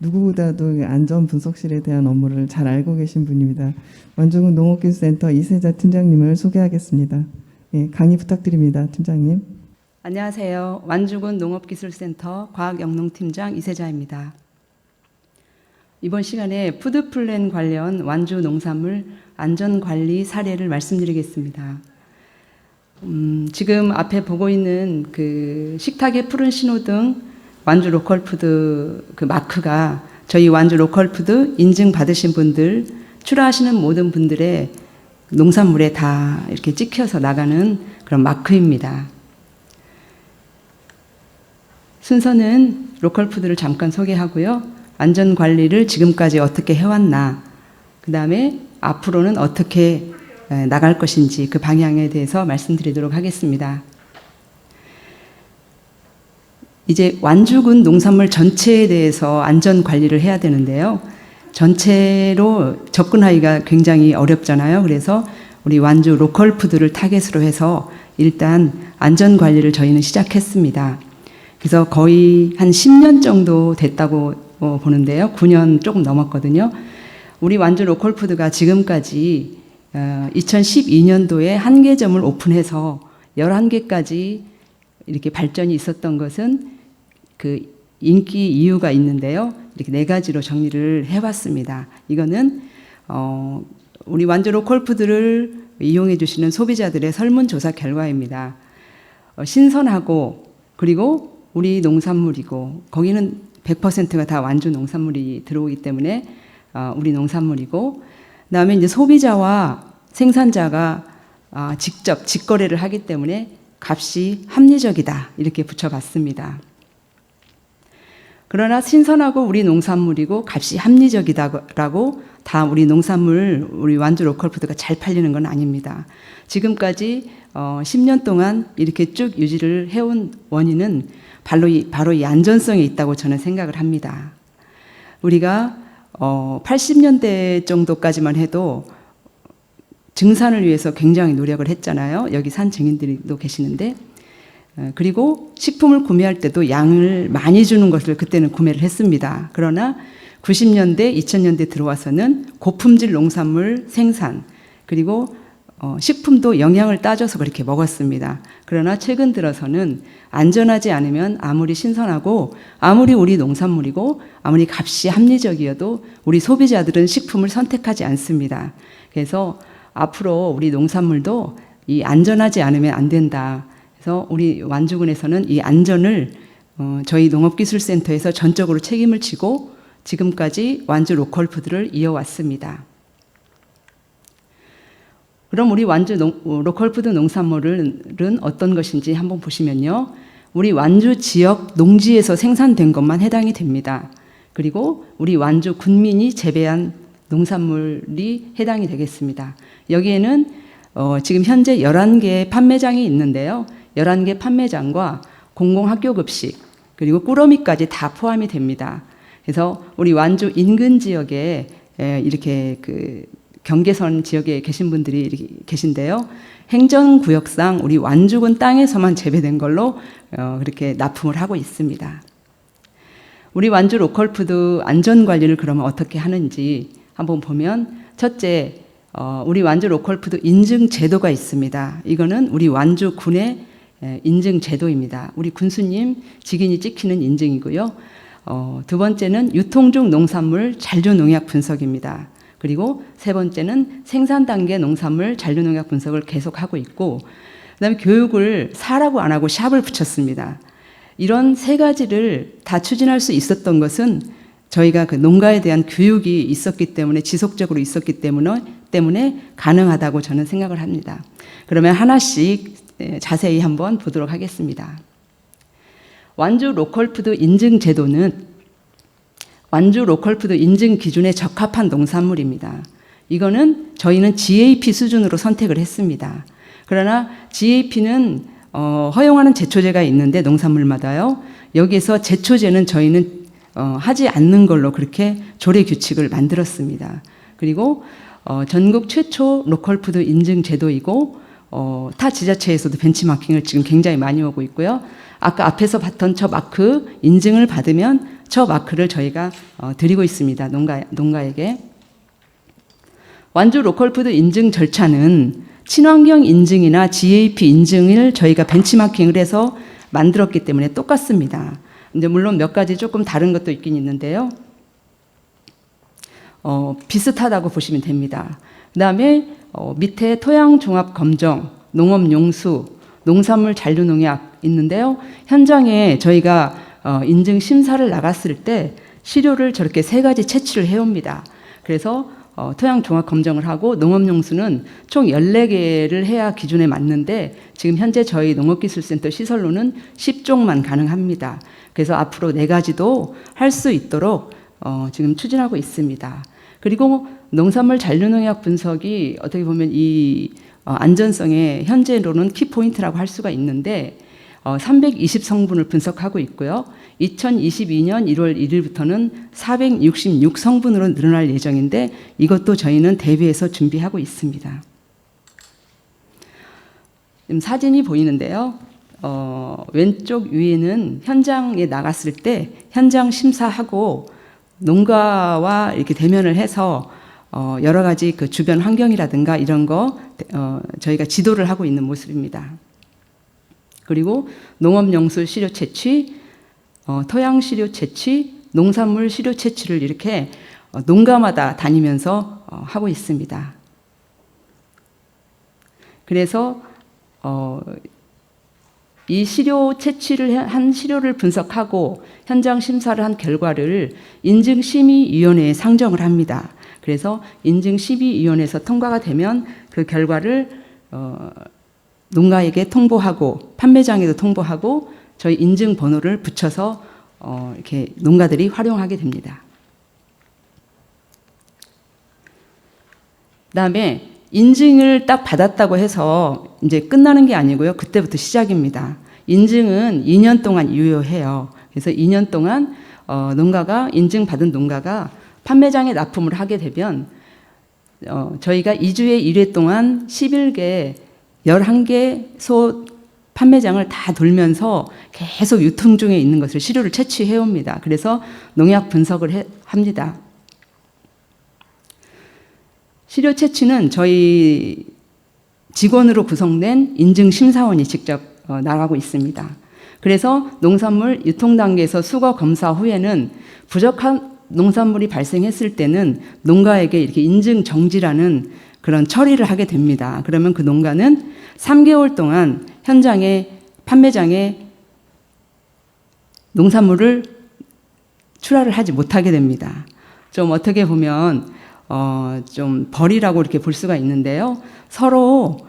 누구보다도 안전 분석실에 대한 업무를 잘 알고 계신 분입니다. 완주군 농업기술센터 이세자 팀장님을 소개하겠습니다. 예, 강의 부탁드립니다, 팀장님. 안녕하세요. 완주군 농업기술센터 과학영농팀장 이세자입니다. 이번 시간에 푸드플랜 관련 완주 농산물 안전관리 사례를 말씀드리겠습니다. 지금 앞에 보고 있는 그 식탁의 푸른 신호등 완주 로컬푸드 그 마크가 저희 완주 로컬푸드 인증 받으신 분들, 출하하시는 모든 분들의 농산물에 다 이렇게 찍혀서 나가는 그런 마크입니다. 순서는 로컬푸드를 잠깐 소개하고요. 안전관리를 지금까지 어떻게 해왔나, 그 다음에 앞으로는 어떻게 나갈 것인지 그 방향에 대해서 말씀드리도록 하겠습니다. 이제 완주군 농산물 전체에 대해서 안전관리를 해야 되는데요. 전체로 접근하기가 굉장히 어렵잖아요. 그래서 우리 완주 로컬푸드를 타겟으로 해서 일단 안전관리를 저희는 시작했습니다. 그래서 거의 한 10년 정도 됐다고 보는데요. 9년 조금 넘었거든요. 우리 완주 로컬푸드가 지금까지 2012년도에 1개점을 오픈해서 11개까지 이렇게 발전이 있었던 것은 그 인기 이유가 있는데요. 이렇게 4가지로 정리를 해봤습니다. 이거는 우리 완주 로컬푸드를 이용해 주시는 소비자들의 설문조사 결과입니다. 신선하고, 그리고 우리 농산물이고, 거기는 100%가 다 완주 농산물이 들어오기 때문에 우리 농산물이고, 그다음에 이제 소비자와 생산자가 직접 직거래를 하기 때문에 값이 합리적이다, 이렇게 붙여봤습니다. 그러나 신선하고 우리 농산물이고 값이 합리적이다라고 다 우리 농산물, 우리 완주 로컬푸드가 잘 팔리는 건 아닙니다. 지금까지 10년 동안 이렇게 쭉 유지를 해온 원인은 바로 이 안전성에 있다고 저는 생각을 합니다. 우리가 80년대 정도까지만 해도 증산을 위해서 굉장히 노력을 했잖아요. 여기 산 증인들도 계시는데, 그리고 식품을 구매할 때도 양을 많이 주는 것을 그때는 구매를 했습니다. 그러나 90년대, 2000년대 들어와서는 고품질 농산물 생산, 그리고 식품도 영양을 따져서 그렇게 먹었습니다. 그러나 최근 들어서는 안전하지 않으면 아무리 신선하고 아무리 우리 농산물이고 아무리 값이 합리적이어도 우리 소비자들은 식품을 선택하지 않습니다. 그래서 앞으로 우리 농산물도 이 안전하지 않으면 안 된다. 그래서 우리 완주군에서는 이 안전을 저희 농업기술센터에서 전적으로 책임을 지고 지금까지 완주 로컬푸드를 이어왔습니다. 그럼 우리 완주 로컬푸드 농산물은 어떤 것인지 한번 보시면요. 우리 완주 지역 농지에서 생산된 것만 해당이 됩니다. 그리고 우리 완주 군민이 재배한 농산물이 해당이 되겠습니다. 여기에는 지금 현재 11개의 판매장이 있는데요. 11개 판매장과 공공학교급식 그리고 꾸러미까지 다 포함이 됩니다. 그래서 우리 완주 인근 지역에 이렇게 그 경계선 지역에 계신 분들이 이렇게 계신데요. 행정구역상 우리 완주군 땅에서만 재배된 걸로 그렇게 납품을 하고 있습니다. 우리 완주 로컬푸드 안전관리를 그러면 어떻게 하는지 한번 보면 첫째, 우리 완주 로컬푸드 인증 제도가 있습니다. 이거는 우리 완주군의 인증 제도입니다. 우리 군수님 직인이 찍히는 인증이고요. 두 번째는 유통 중 농산물 잔류 농약 분석입니다. 그리고 세 번째는 생산 단계 농산물 잔류 농약 분석을 계속하고 있고, 그다음에 교육을 사라고 안 하고 샵을 붙였습니다. 이런 세 가지를 다 추진할 수 있었던 것은 저희가 그 농가에 대한 교육이 있었기 때문에, 지속적으로 있었기 때문에 가능하다고 저는 생각을 합니다. 그러면 하나씩 자세히 한번 보도록 하겠습니다. 완주 로컬푸드 인증 제도는 완주 로컬푸드 인증 기준에 적합한 농산물입니다. 이거는 저희는 GAP 수준으로 선택을 했습니다. 그러나 GAP는 허용하는 제초제가 있는데 농산물마다요. 여기에서 제초제는 저희는 하지 않는 걸로 그렇게 조례 규칙을 만들었습니다. 그리고 전국 최초 로컬푸드 인증 제도이고 타 지자체에서도 벤치마킹을 지금 굉장히 많이 오고 있고요. 아까 앞에서 봤던 저 마크 인증을 받으면 저 마크를 저희가 드리고 있습니다. 농가에게. 완주 로컬푸드 인증 절차는 친환경 인증이나 GAP 인증을 저희가 벤치마킹을 해서 만들었기 때문에 똑같습니다. 근데 물론 몇 가지 조금 다른 것도 있긴 있는데요. 비슷하다고 보시면 됩니다. 그다음에 밑에 토양 종합 검정, 농업 용수, 농산물 잔류 농약 있는데요. 현장에 저희가 인증 심사를 나갔을 때 시료를 저렇게 세 가지 채취를 해옵니다. 그래서 토양 종합 검정을 하고 농업용수는 총 14개를 해야 기준에 맞는데 지금 현재 저희 농업기술센터 시설로는 10종만 가능합니다. 그래서 앞으로 4가지도 할 수 있도록 지금 추진하고 있습니다. 그리고 농산물 잔류농약 분석이 어떻게 보면 이 안전성의 현재로는 키포인트라고 할 수가 있는데 320성분을 분석하고 있고요. 2022년 1월 1일부터는 466성분으로 늘어날 예정인데 이것도 저희는 대비해서 준비하고 있습니다. 지금 사진이 보이는데요. 왼쪽 위에는 현장에 나갔을 때 현장 심사하고 농가와 이렇게 대면을 해서 여러 가지 그 주변 환경이라든가 이런 거 저희가 지도를 하고 있는 모습입니다. 그리고 농업용수 시료 채취, 토양 시료 채취, 농산물 시료 채취를 이렇게 농가마다 다니면서 하고 있습니다. 그래서 이 시료 채취를 한 시료를 분석하고 현장 심사를 한 결과를 인증심의위원회에 상정을 합니다. 그래서 인증심의위원회에서 통과가 되면 그 결과를 농가에게 통보하고 판매장에도 통보하고 저희 인증번호를 붙여서 이렇게 농가들이 활용하게 됩니다. 그다음에 인증을 딱 받았다고 해서 이제 끝나는 게 아니고요. 그때부터 시작입니다. 인증은 2년 동안 유효해요. 그래서 2년 동안 농가가 인증받은 농가가 판매장에 납품을 하게 되면 저희가 2주에 1회 동안 11개, 11개 소 판매장을 다 돌면서 계속 유통 중에 있는 것을 시료를 채취해 옵니다. 그래서 농약 분석을 합니다. 시료 채취는 저희 직원으로 구성된 인증심사원이 직접 나가고 있습니다. 그래서 농산물 유통 단계에서 수거 검사 후에는 부족한 농산물이 발생했을 때는 농가에게 이렇게 인증 정지라는 그런 처리를 하게 됩니다. 그러면 그 농가는 3개월 동안 현장에 판매장에 농산물을 출하를 하지 못하게 됩니다. 좀 어떻게 보면 좀 벌이라고 이렇게 볼 수가 있는데요. 서로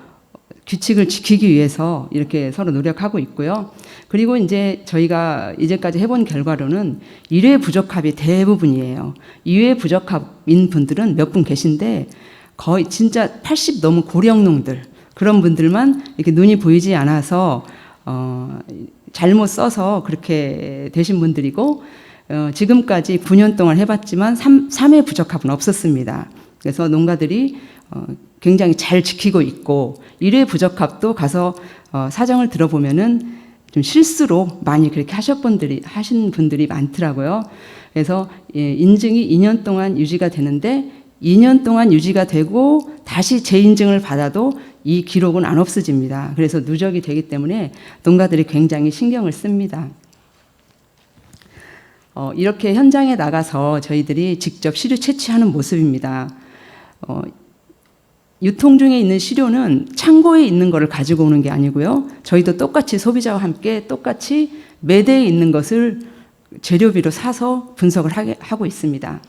규칙을 지키기 위해서 이렇게 서로 노력하고 있고요. 그리고 이제 저희가 이제까지 해본 결과로는 1회 부적합이 대부분이에요. 2회 부적합인 분들은 몇 분 계신데 거의 진짜 80 넘은 고령농들 그런 분들만 이렇게 눈이 보이지 않아서 잘못 써서 그렇게 되신 분들이고 지금까지 9년 동안 해봤지만 3회 부적합은 없었습니다. 그래서 농가들이 굉장히 잘 지키고 있고 1회 부적합도 가서 사정을 들어보면은 좀 실수로 많이 그렇게 하신 분들이 많더라고요. 그래서 인증이 2년 동안 유지가 되는데 2년 동안 유지가 되고 다시 재인증을 받아도 이 기록은 안 없어집니다. 그래서 누적이 되기 때문에 농가들이 굉장히 신경을 씁니다. 이렇게 현장에 나가서 저희들이 직접 시료 채취하는 모습입니다. 유통 중에 있는 시료는 창고에 있는 것을 가지고 오는 게 아니고요. 저희도 똑같이 소비자와 함께 똑같이 매대에 있는 것을 재료비로 사서 분석을 하고 있습니다.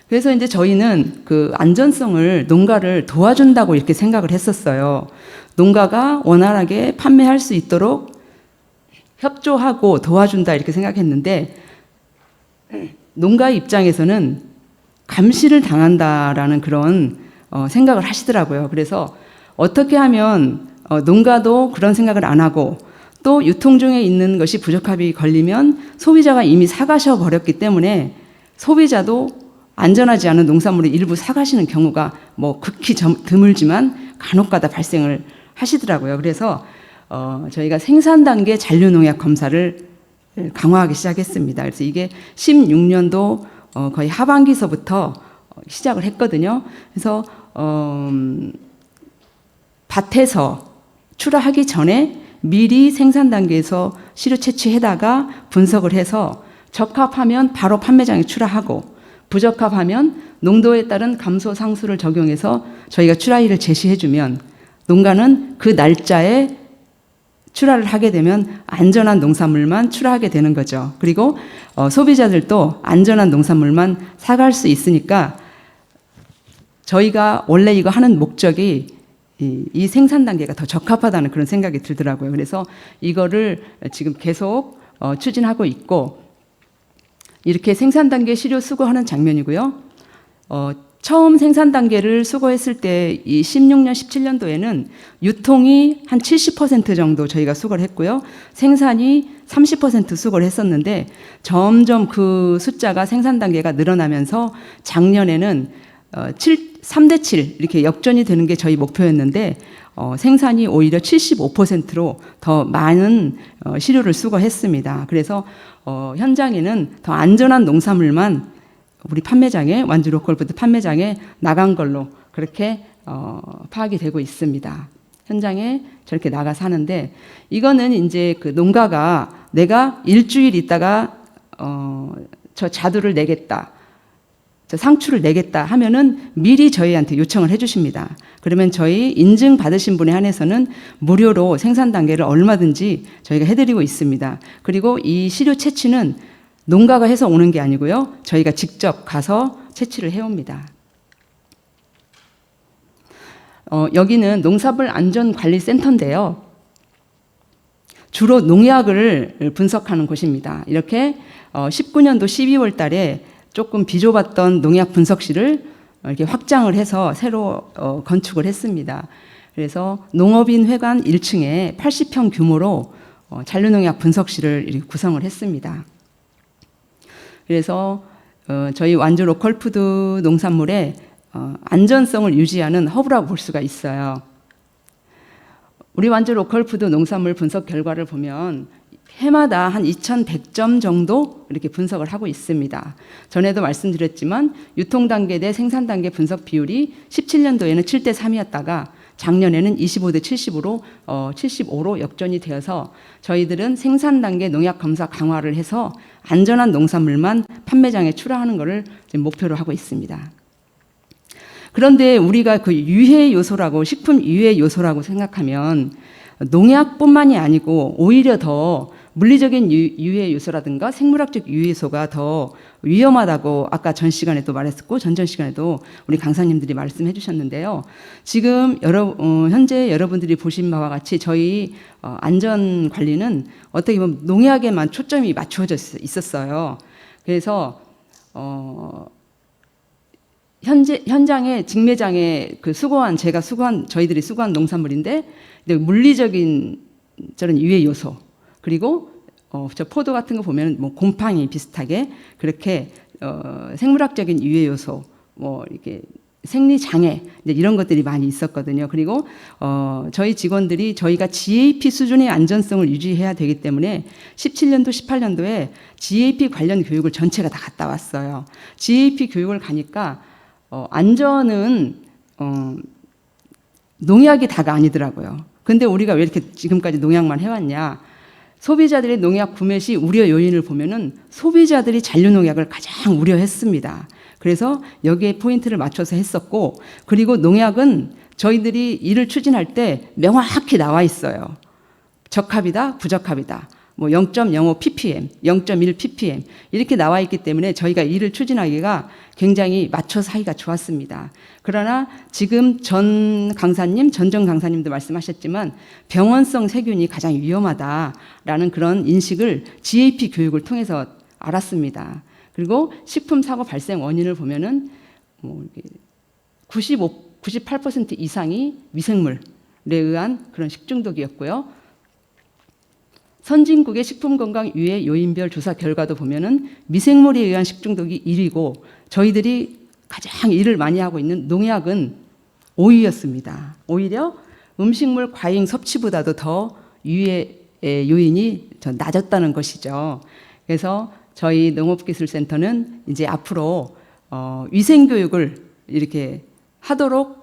그래서 이제 저희는 그 안전성을 농가를 도와준다고 이렇게 생각을 했었어요. 농가가 원활하게 판매할 수 있도록 협조하고 도와준다 이렇게 생각했는데 농가의 입장에서는 감시를 당한다라는 그런 생각을 하시더라고요. 그래서 어떻게 하면 농가도 그런 생각을 안 하고 또 유통 중에 있는 것이 부적합이 걸리면 소비자가 이미 사가셔 버렸기 때문에 소비자도 안전하지 않은 농산물을 일부 사가시는 경우가 뭐 극히 드물지만 간혹가다 발생을 하시더라고요. 그래서 저희가 생산 단계 잔류농약 검사를 강화하기 시작했습니다. 그래서 이게 16년도 거의 하반기서부터 시작을 했거든요. 그래서 밭에서 출하하기 전에 미리 생산 단계에서 시료 채취해다가 분석을 해서 적합하면 바로 판매장에 출하하고 부적합하면 농도에 따른 감소 상수를 적용해서 저희가 출하일을 제시해주면 농가는 그 날짜에 출하를 하게 되면 안전한 농산물만 출하하게 되는 거죠. 그리고 소비자들도 안전한 농산물만 사갈 수 있으니까 저희가 원래 이거 하는 목적이 이 생산 단계가 더 적합하다는 그런 생각이 들더라고요. 그래서 이거를 지금 계속 추진하고 있고 이렇게 생산 단계 시료 수거하는 장면이고요. 처음 생산 단계를 수거했을 때 이 16년, 17년도에는 유통이 한 70% 정도 저희가 수거를 했고요. 생산이 30% 수거를 했었는데 점점 그 숫자가 생산 단계가 늘어나면서 작년에는 3대 7 이렇게 역전이 되는 게 저희 목표였는데 생산이 오히려 75%로 더 많은 시료를 수거했습니다. 그래서 현장에는 더 안전한 농산물만 우리 판매장에 완주 로컬푸드 판매장에 나간 걸로 그렇게 파악이 되고 있습니다. 현장에 저렇게 나가서 하는데 이거는 이제 그 농가가 내가 일주일 있다가 저 자두를 내겠다. 저 상추를 내겠다 하면은 미리 저희한테 요청을 해주십니다. 그러면 저희 인증 받으신 분에 한해서는 무료로 생산 단계를 얼마든지 저희가 해드리고 있습니다. 그리고 이 시료 채취는 농가가 해서 오는 게 아니고요. 저희가 직접 가서 채취를 해옵니다. 여기는 농산물 안전관리센터인데요. 주로 농약을 분석하는 곳입니다. 이렇게 19년도 12월 달에 조금 비좁았던 농약 분석실을 이렇게 확장을 해서 새로 건축을 했습니다. 그래서 농업인 회관 1층에 80평 규모로 잔류농약 분석실을 이렇게 구성을 했습니다. 그래서 저희 완주 로컬푸드 농산물의 안전성을 유지하는 허브라고 볼 수가 있어요. 우리 완주 로컬푸드 농산물 분석 결과를 보면 해마다 한 2100점 정도 이렇게 분석을 하고 있습니다. 전에도 말씀드렸지만 유통 단계 대 생산 단계 분석 비율이 17년도에는 7대 3이었다가 작년에는 25대 70으로 75로 역전이 되어서 저희들은 생산 단계 농약 검사 강화를 해서 안전한 농산물만 판매장에 출하하는 것을 목표로 하고 있습니다. 그런데 우리가 그 유해 요소라고 식품 유해 요소라고 생각하면 농약뿐만이 아니고 오히려 더 물리적인 유해 요소라든가 생물학적 유해 요소가 더 위험하다고 아까 전 시간에도 말했었고 전전 시간에도 우리 강사님들이 말씀해 주셨는데요. 지금 현재 여러분들이 보신 바와 같이 저희 안전 관리는 어떻게 보면 농약에만 초점이 맞추어져 있었어요. 그래서 현장에 직매장에 저희들이 수거한 농산물인데 물리적인 저런 유해 요소 그리고 저 포도 같은 거 보면 뭐 곰팡이 비슷하게 그렇게 생물학적인 유해 요소 뭐 이렇게 생리 장애 이런 것들이 많이 있었거든요. 그리고 저희 직원들이 저희가 GAP 수준의 안전성을 유지해야 되기 때문에 17년도 18년도에 GAP 관련 교육을 전체가 다 갔다 왔어요. GAP 교육을 가니까 안전은 농약이 다가 아니더라고요. 근데 우리가 왜 이렇게 지금까지 농약만 해왔냐? 소비자들의 농약 구매 시 우려 요인을 보면은 소비자들이 잔류농약을 가장 우려했습니다. 그래서 여기에 포인트를 맞춰서 했었고, 그리고 농약은 저희들이 일을 추진할 때 명확히 나와 있어요. 적합이다, 부적합이다. 뭐 0.05 ppm, 0.1 ppm 이렇게 나와 있기 때문에 저희가 일을 추진하기가 굉장히 맞춰서 하기가 좋았습니다. 그러나 지금 전정 강사님도 말씀하셨지만 병원성 세균이 가장 위험하다라는 그런 인식을 GAP 교육을 통해서 알았습니다. 그리고 식품 사고 발생 원인을 보면은 뭐 98% 이상이 미생물에 의한 그런 식중독이었고요. 선진국의 식품건강 유해 요인별 조사 결과도 보면은 미생물에 의한 식중독이 1위고 저희들이 가장 일을 많이 하고 있는 농약은 5위였습니다. 오히려 음식물 과잉 섭취보다도 더 유해 요인이 더 낮았다는 것이죠. 그래서 저희 농업기술센터는 이제 앞으로 위생교육을 이렇게 하도록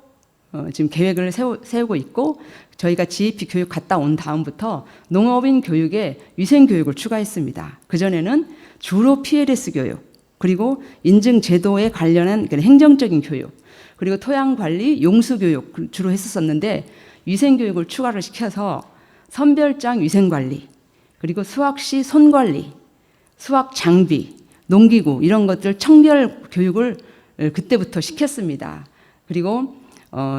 지금 계획을 세우고 있고 저희가 GAP 교육 갔다 온 다음부터 농업인 교육에 위생교육을 추가했습니다. 그전에는 주로 PLS 교육 그리고 인증 제도에 관련한 행정적인 교육 그리고 토양관리 용수교육 주로 했었는데 위생교육을 추가를 시켜서 선별장 위생관리 그리고 수확시 손관리 수확 장비 농기구 이런 것들 청결 교육을 그때부터 시켰습니다. 그리고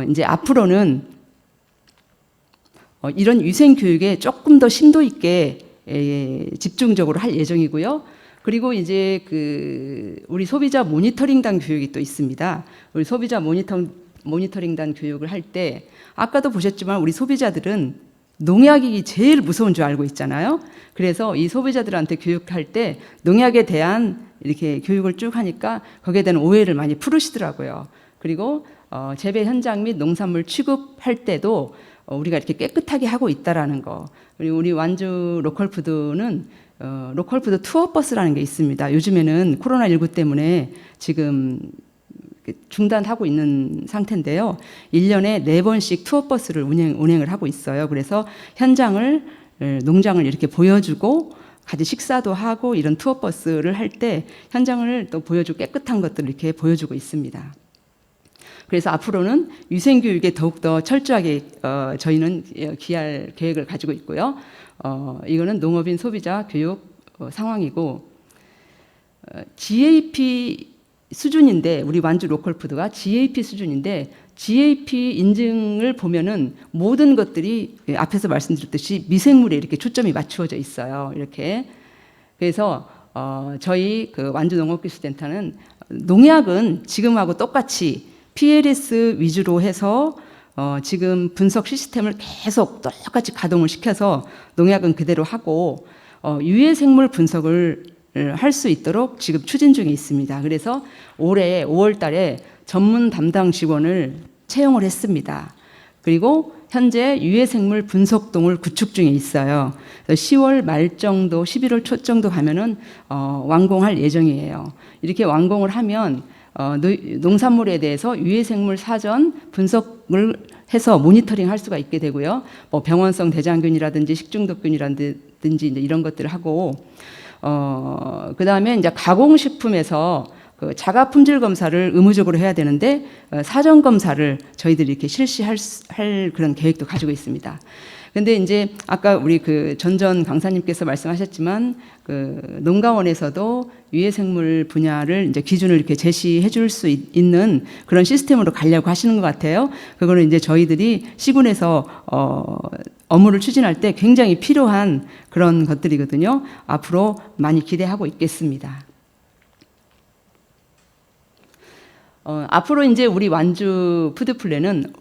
이제 앞으로는 이런 위생 교육에 조금 더 심도 있게 집중적으로 할 예정이고요. 그리고 이제 우리 소비자 모니터링단 교육이 또 있습니다. 우리 소비자 모니터링단 교육을 할 때 아까도 보셨지만 우리 소비자들은 농약이 제일 무서운 줄 알고 있잖아요. 그래서 이 소비자들한테 교육할 때 농약에 대한 이렇게 교육을 쭉 하니까 거기에 대한 오해를 많이 풀으시더라고요. 그리고 재배 현장 및 농산물 취급할 때도 우리가 이렇게 깨끗하게 하고 있다라는 거. 그리고 우리 완주 로컬푸드는 로컬푸드 투어버스라는 게 있습니다. 요즘에는 코로나19 때문에 지금 중단하고 있는 상태인데요. 1년에 4번씩 투어버스를 운행을 하고 있어요. 그래서 농장을 이렇게 보여주고 같이 식사도 하고 이런 투어버스를 할 때 현장을 또 보여주고 깨끗한 것들을 이렇게 보여주고 있습니다. 그래서 앞으로는 위생교육에 더욱더 철저하게 저희는 기할 계획을 가지고 있고요. 이거는 농업인 소비자 교육 상황이고 GAP 수준인데 우리 완주 로컬푸드가 GAP 수준인데 GAP 인증을 보면은 모든 것들이 앞에서 말씀드렸듯이 미생물에 이렇게 초점이 맞추어져 있어요. 이렇게. 그래서 저희 그 완주 농업기술센터는 농약은 지금하고 똑같이 PLS 위주로 해서 지금 분석 시스템을 계속 똑같이 가동을 시켜서 농약은 그대로 하고 유해 생물 분석을 할 수 있도록 지금 추진 중에 있습니다. 그래서 올해 5월 달에 전문 담당 직원을 채용을 했습니다. 그리고 현재 유해 생물 분석동을 구축 중에 있어요. 10월 말 정도, 11월 초 정도 가면은 완공할 예정이에요. 이렇게 완공을 하면 농산물에 대해서 유해 생물 사전 분석을 해서 모니터링 할 수가 있게 되고요. 뭐 병원성 대장균이라든지 식중독균이라든지 이런 것들을 하고 그 다음에 이제 가공식품에서 그 자가 품질 검사를 의무적으로 해야 되는데 사전 검사를 저희들이 이렇게 실시할 그런 계획도 가지고 있습니다. 근데 이제 아까 우리 그 전전 강사님께서 말씀하셨지만 그 농가원에서도 유해생물 분야를 이제 기준을 이렇게 제시해 줄 수 있는 그런 시스템으로 가려고 하시는 것 같아요. 그거는 이제 저희들이 시군에서 업무를 추진할 때 굉장히 필요한 그런 것들이거든요. 앞으로 많이 기대하고 있겠습니다. 앞으로 이제 우리 완주 푸드플랜은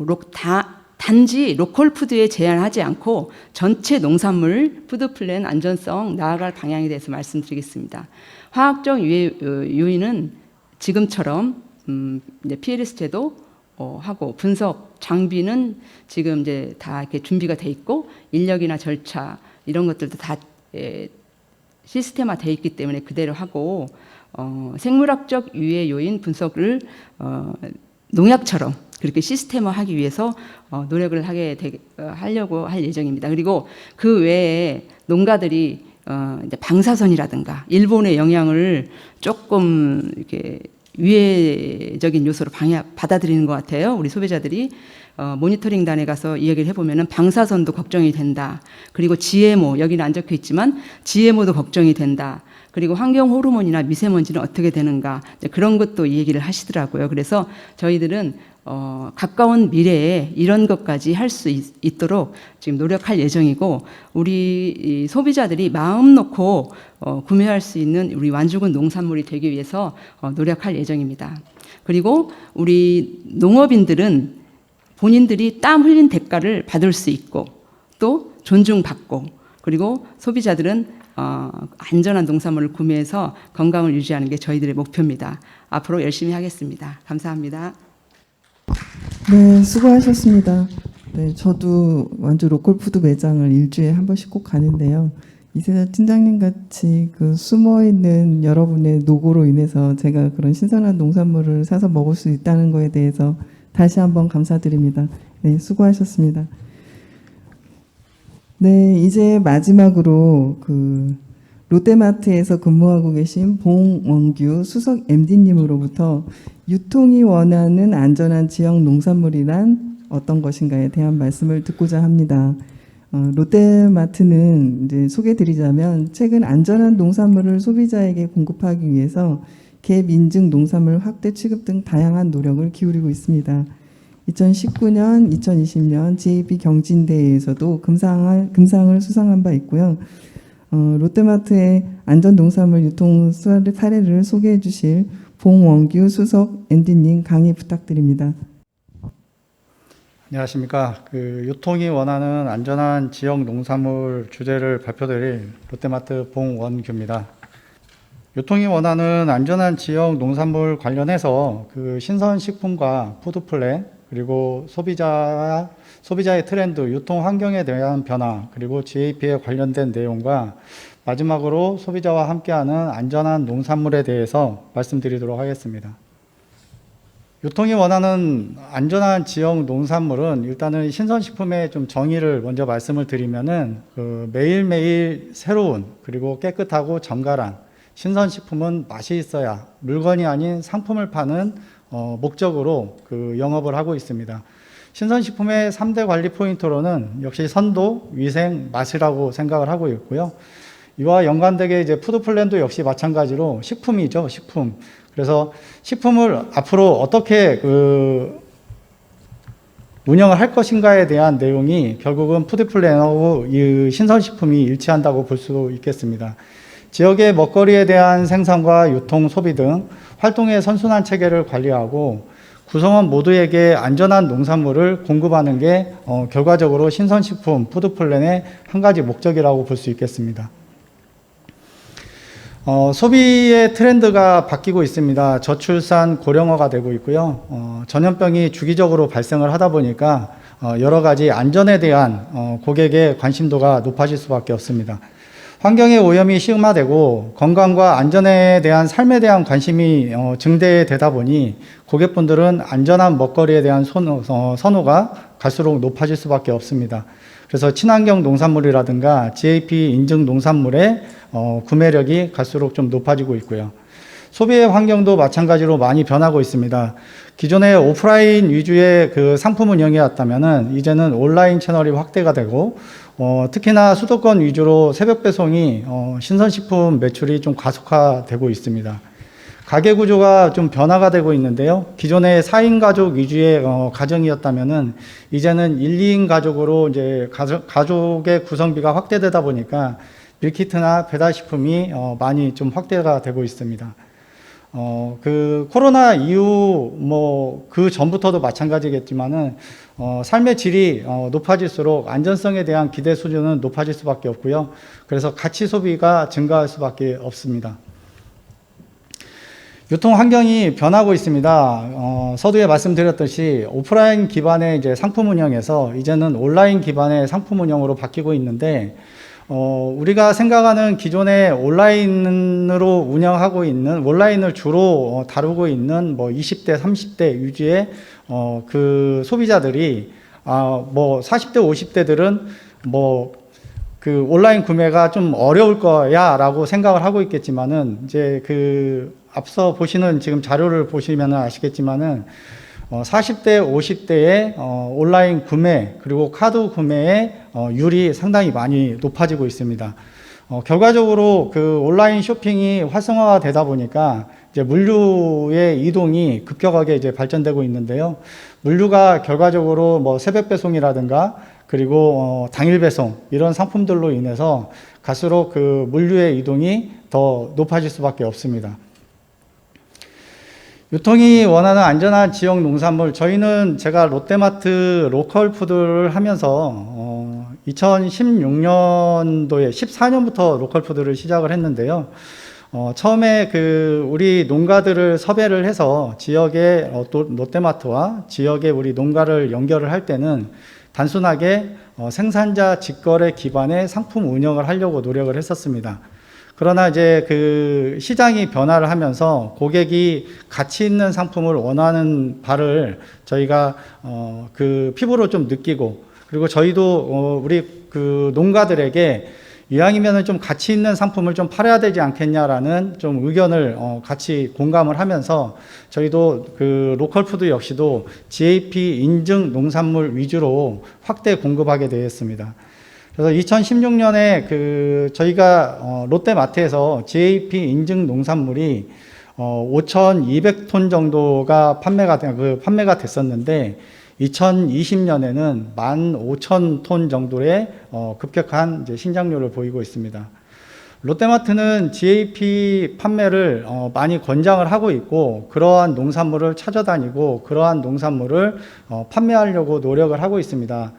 단지 로컬 푸드에 제한하지 않고 전체 농산물 푸드플랜 안전성 나아갈 방향에 대해서 말씀드리겠습니다. 화학적 요인은 지금처럼 이제 PLS 제도 하고 분석 장비는 지금 이제 다 이렇게 준비가 돼 있고 인력이나 절차 이런 것들도 다 시스템화 돼 있기 때문에 그대로 하고 생물학적 유해 요인 분석을 농약처럼 그렇게 시스템화하기 위해서 노력을 하려고 할 예정입니다. 그리고 그 외에 농가들이 이제 방사선이라든가 일본의 영향을 조금 이렇게 위해적인 요소로 받아들이는 것 같아요. 우리 소비자들이 모니터링단에 가서 이야기를 해보면은 방사선도 걱정이 된다. 그리고 GMO 여기는 안 적혀 있지만 GMO도 걱정이 된다. 그리고 환경 호르몬이나 미세먼지는 어떻게 되는가 그런 것도 얘기를 하시더라고요. 그래서 저희들은 가까운 미래에 이런 것까지 할 수 있도록 지금 노력할 예정이고 우리 소비자들이 마음 놓고 구매할 수 있는 우리 완주군 농산물이 되기 위해서 노력할 예정입니다. 그리고 우리 농업인들은 본인들이 땀 흘린 대가를 받을 수 있고 또 존중받고 그리고 소비자들은 안전한 농산물을 구매해서 건강을 유지하는 게 저희들의 목표입니다. 앞으로 열심히 하겠습니다. 감사합니다. 네, 수고하셨습니다. 네, 저도 완주 로컬푸드 매장을 일주일에 한 번씩 꼭 가는데요. 이세자 팀장님 같이 그 숨어 있는 여러분의 노고로 인해서 제가 그런 신선한 농산물을 사서 먹을 수 있다는 거에 대해서 다시 한번 감사드립니다. 네, 수고하셨습니다. 네, 이제 마지막으로 그 롯데마트에서 근무하고 계신 봉원규 수석 MD님으로부터 유통이 원하는 안전한 지역 농산물이란 어떤 것인가에 대한 말씀을 듣고자 합니다. 롯데마트는 이제 소개드리자면 최근 안전한 농산물을 소비자에게 공급하기 위해서 갭 인증 농산물 확대 취급 등 다양한 노력을 기울이고 있습니다. 2019년, 2020년 GAP 경진대회에서도 금상을 수상한 바 있고요. 롯데마트의 안전농산물 유통 사례를 소개해 주실 봉원규 수석 MD님 강의 부탁드립니다. 안녕하십니까. 유통이 원하는 안전한 지역 농산물 주제를 발표드릴 롯데마트 봉원규입니다. 유통이 원하는 안전한 지역 농산물 관련해서 신선식품과 푸드플랜 그리고 소비자의 트렌드, 유통 환경에 대한 변화, 그리고 GAP에 관련된 내용과 마지막으로 소비자와 함께하는 안전한 농산물에 대해서 말씀드리도록 하겠습니다. 유통이 원하는 안전한 지역 농산물은 일단은 신선식품의 좀 정의를 먼저 말씀을 드리면은 매일매일 새로운 그리고 깨끗하고 정갈한 신선식품은 맛이 있어야 물건이 아닌 상품을 파는 목적으로 영업을 하고 있습니다. 신선식품의 3대 관리 포인트로는 역시 선도, 위생, 맛이라고 생각을 하고 있고요. 이와 연관되게 이제 푸드플랜도 역시 마찬가지로 식품이죠, 식품. 그래서 식품을 앞으로 어떻게 운영을 할 것인가에 대한 내용이 결국은 푸드 플랜하고 이 신선식품이 일치한다고 볼 수 있겠습니다. 지역의 먹거리에 대한 생산과 유통, 소비 등 활동의 선순환 체계를 관리하고 구성원 모두에게 안전한 농산물을 공급하는 게 결과적으로 신선식품 푸드 플랜의 한 가지 목적이라고 볼 수 있겠습니다. 소비의 트렌드가 바뀌고 있습니다. 저출산, 고령화가 되고 있고요. 전염병이 주기적으로 발생을 하다 보니까 여러 가지 안전에 대한 고객의 관심도가 높아질 수밖에 없습니다. 환경의 오염이 심화되고 건강과 안전에 대한 삶에 대한 관심이 증대되다 보니 고객분들은 안전한 먹거리에 대한 선호가 갈수록 높아질 수밖에 없습니다. 그래서 친환경 농산물이라든가 GAP 인증 농산물의 구매력이 갈수록 좀 높아지고 있고요. 소비의 환경도 마찬가지로 많이 변하고 있습니다. 기존에 오프라인 위주의 그 상품 운영이었다면은 이제는 온라인 채널이 확대가 되고 특히나 수도권 위주로 새벽 배송이 신선식품 매출이 좀 가속화되고 있습니다. 가계 구조가 좀 변화가 되고 있는데요. 기존에 4인 가족 위주의 가정이었다면은 이제는 1, 2인 가족으로 이제 가족의 구성비가 확대되다 보니까 밀키트나 배달식품이 많이 좀 확대가 되고 있습니다. 그 코로나 이후 그 전부터도 마찬가지겠지만은 삶의 질이 높아질수록 안전성에 대한 기대 수준은 높아질 수밖에 없고요. 그래서 가치 소비가 증가할 수밖에 없습니다. 유통 환경이 변하고 있습니다. 서두에 말씀드렸듯이 오프라인 기반의 이제 상품 운영에서 이제는 온라인 기반의 상품 운영으로 바뀌고 있는데 우리가 생각하는 기존의 온라인으로 운영하고 있는 온라인을 주로 다루고 있는 20대, 30대 위주의 그 소비자들이 40대, 50대들은 그 온라인 구매가 좀 어려울 거야라고 생각을 하고 있겠지만은 이제 앞서 보시는 지금 자료를 보시면 아시겠지만은 40대, 50대의 온라인 구매 그리고 카드 구매의 율이 상당히 많이 높아지고 있습니다. 결과적으로 그 온라인 쇼핑이 활성화가 되다 보니까 이제 물류의 이동이 급격하게 이제 발전되고 있는데요. 물류가 결과적으로 새벽 배송이라든가 그리고 당일 배송 이런 상품들로 인해서 갈수록 그 물류의 이동이 더 높아질 수밖에 없습니다. 유통이 원하는 안전한 지역 농산물, 저희는 제가 롯데마트 로컬 푸드를 하면서 2016년도에 14년부터 로컬 푸드를 시작을 했는데요. 처음에 우리 농가들을 섭외를 해서 지역의 롯데마트와 지역의 우리 농가를 연결을 할 때는 단순하게 생산자 직거래 기반의 상품 운영을 하려고 노력을 했었습니다. 그러나 이제 그 시장이 변화를 하면서 고객이 가치 있는 상품을 원하는 바를 저희가 그 피부로 좀 느끼고, 그리고 저희도 우리 그 농가들에게 이왕이면은 좀 가치 있는 상품을 좀 팔아야 되지 않겠냐라는 좀 의견을 같이 공감을 하면서 저희도 그 로컬 푸드 역시도 GAP 인증 농산물 위주로 확대 공급하게 되었습니다. 그래서 2016년에 저희가 롯데마트에서 GAP 인증 농산물이 5,200톤 정도가 판매가 됐었는데 2020년에는 15,000톤 정도의 급격한 이제 신장률을 보이고 있습니다. 롯데마트는 GAP 판매를 많이 권장을 하고 있고 그러한 농산물을 찾아다니고 그러한 농산물을 판매하려고 노력을 하고 있습니다.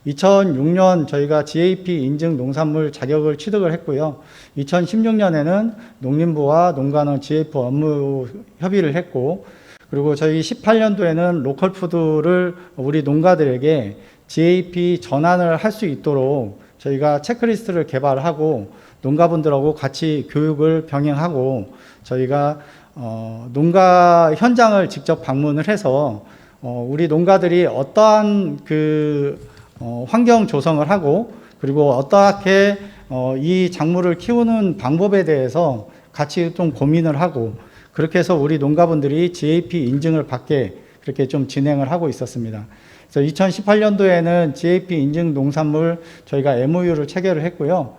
2006년 저희가 GAP 인증 농산물 자격을 취득을 했고요. 2016년에는 농림부와 농가는 GAP 업무 협의를 했고, 그리고 저희 18년도에는 로컬 푸드를 우리 농가들에게 GAP 전환을 할 수 있도록 저희가 체크리스트를 개발하고 농가분들하고 같이 교육을 병행하고 저희가 농가 현장을 직접 방문을 해서 우리 농가들이 어떠한 환경 조성을 하고 그리고 어떻게 이 작물을 키우는 방법에 대해서 같이 좀 고민을 하고, 그렇게 해서 우리 농가분들이 GAP 인증을 받게 그렇게 좀 진행을 하고 있었습니다. 그래서 2018년도에는 GAP 인증 농산물 저희가 MOU를 체결을 했고요.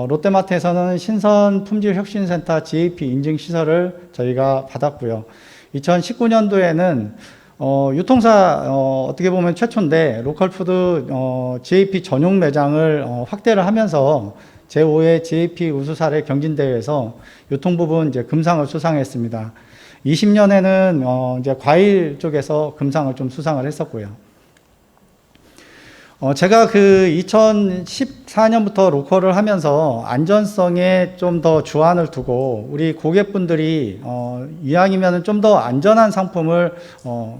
롯데마트에서는 신선 품질 혁신센터 GAP 인증 시설을 저희가 받았고요. 2019년도에는 유통사 어떻게 보면 최초인데 로컬푸드 GAP 전용 매장을 확대를 하면서 제5회 GAP 우수 사례 경진대회에서 유통 부분 이제 금상을 수상했습니다. 20년에는 이제 과일 쪽에서 금상을 좀 수상을 했었고요. 제가 그 2014년부터 로컬을 하면서 안전성에 좀 더 주안을 두고 우리 고객분들이 이왕이면 좀 더 안전한 상품을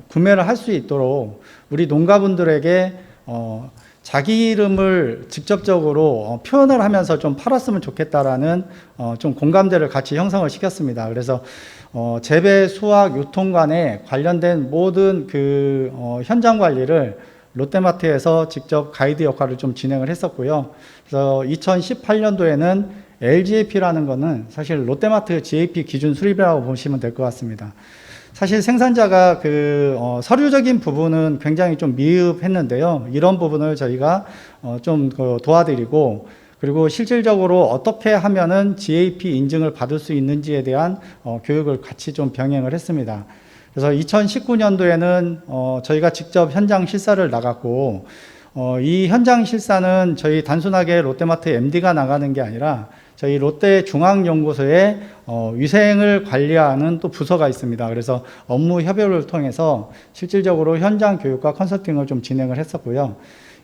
구매를 할 수 있도록 우리 농가분들에게 자기 이름을 직접적으로 표현을 하면서 좀 팔았으면 좋겠다라는 좀 공감대를 같이 형성을 시켰습니다. 그래서 재배, 수확, 유통 간에 관련된 모든 그 현장 관리를 롯데마트에서 직접 가이드 역할을 좀 진행을 했었고요. 그래서 2018년도에는 LGAP라는 거는 사실 롯데마트 GAP 기준 수립이라고 보시면 될 것 같습니다. 사실 생산자가 그 서류적인 부분은 굉장히 좀 미흡했는데요. 이런 부분을 저희가 좀 도와드리고 그리고 실질적으로 어떻게 하면은 GAP 인증을 받을 수 있는지에 대한 교육을 같이 좀 병행을 했습니다. 그래서 2019년도에는 저희가 직접 현장 실사를 나갔고 이 현장 실사는 저희 단순하게 롯데마트 MD가 나가는 게 아니라 저희 롯데중앙연구소에 위생을 관리하는 또 부서가 있습니다. 그래서 업무 협업을 통해서 실질적으로 현장 교육과 컨설팅을 좀 진행을 했었고요.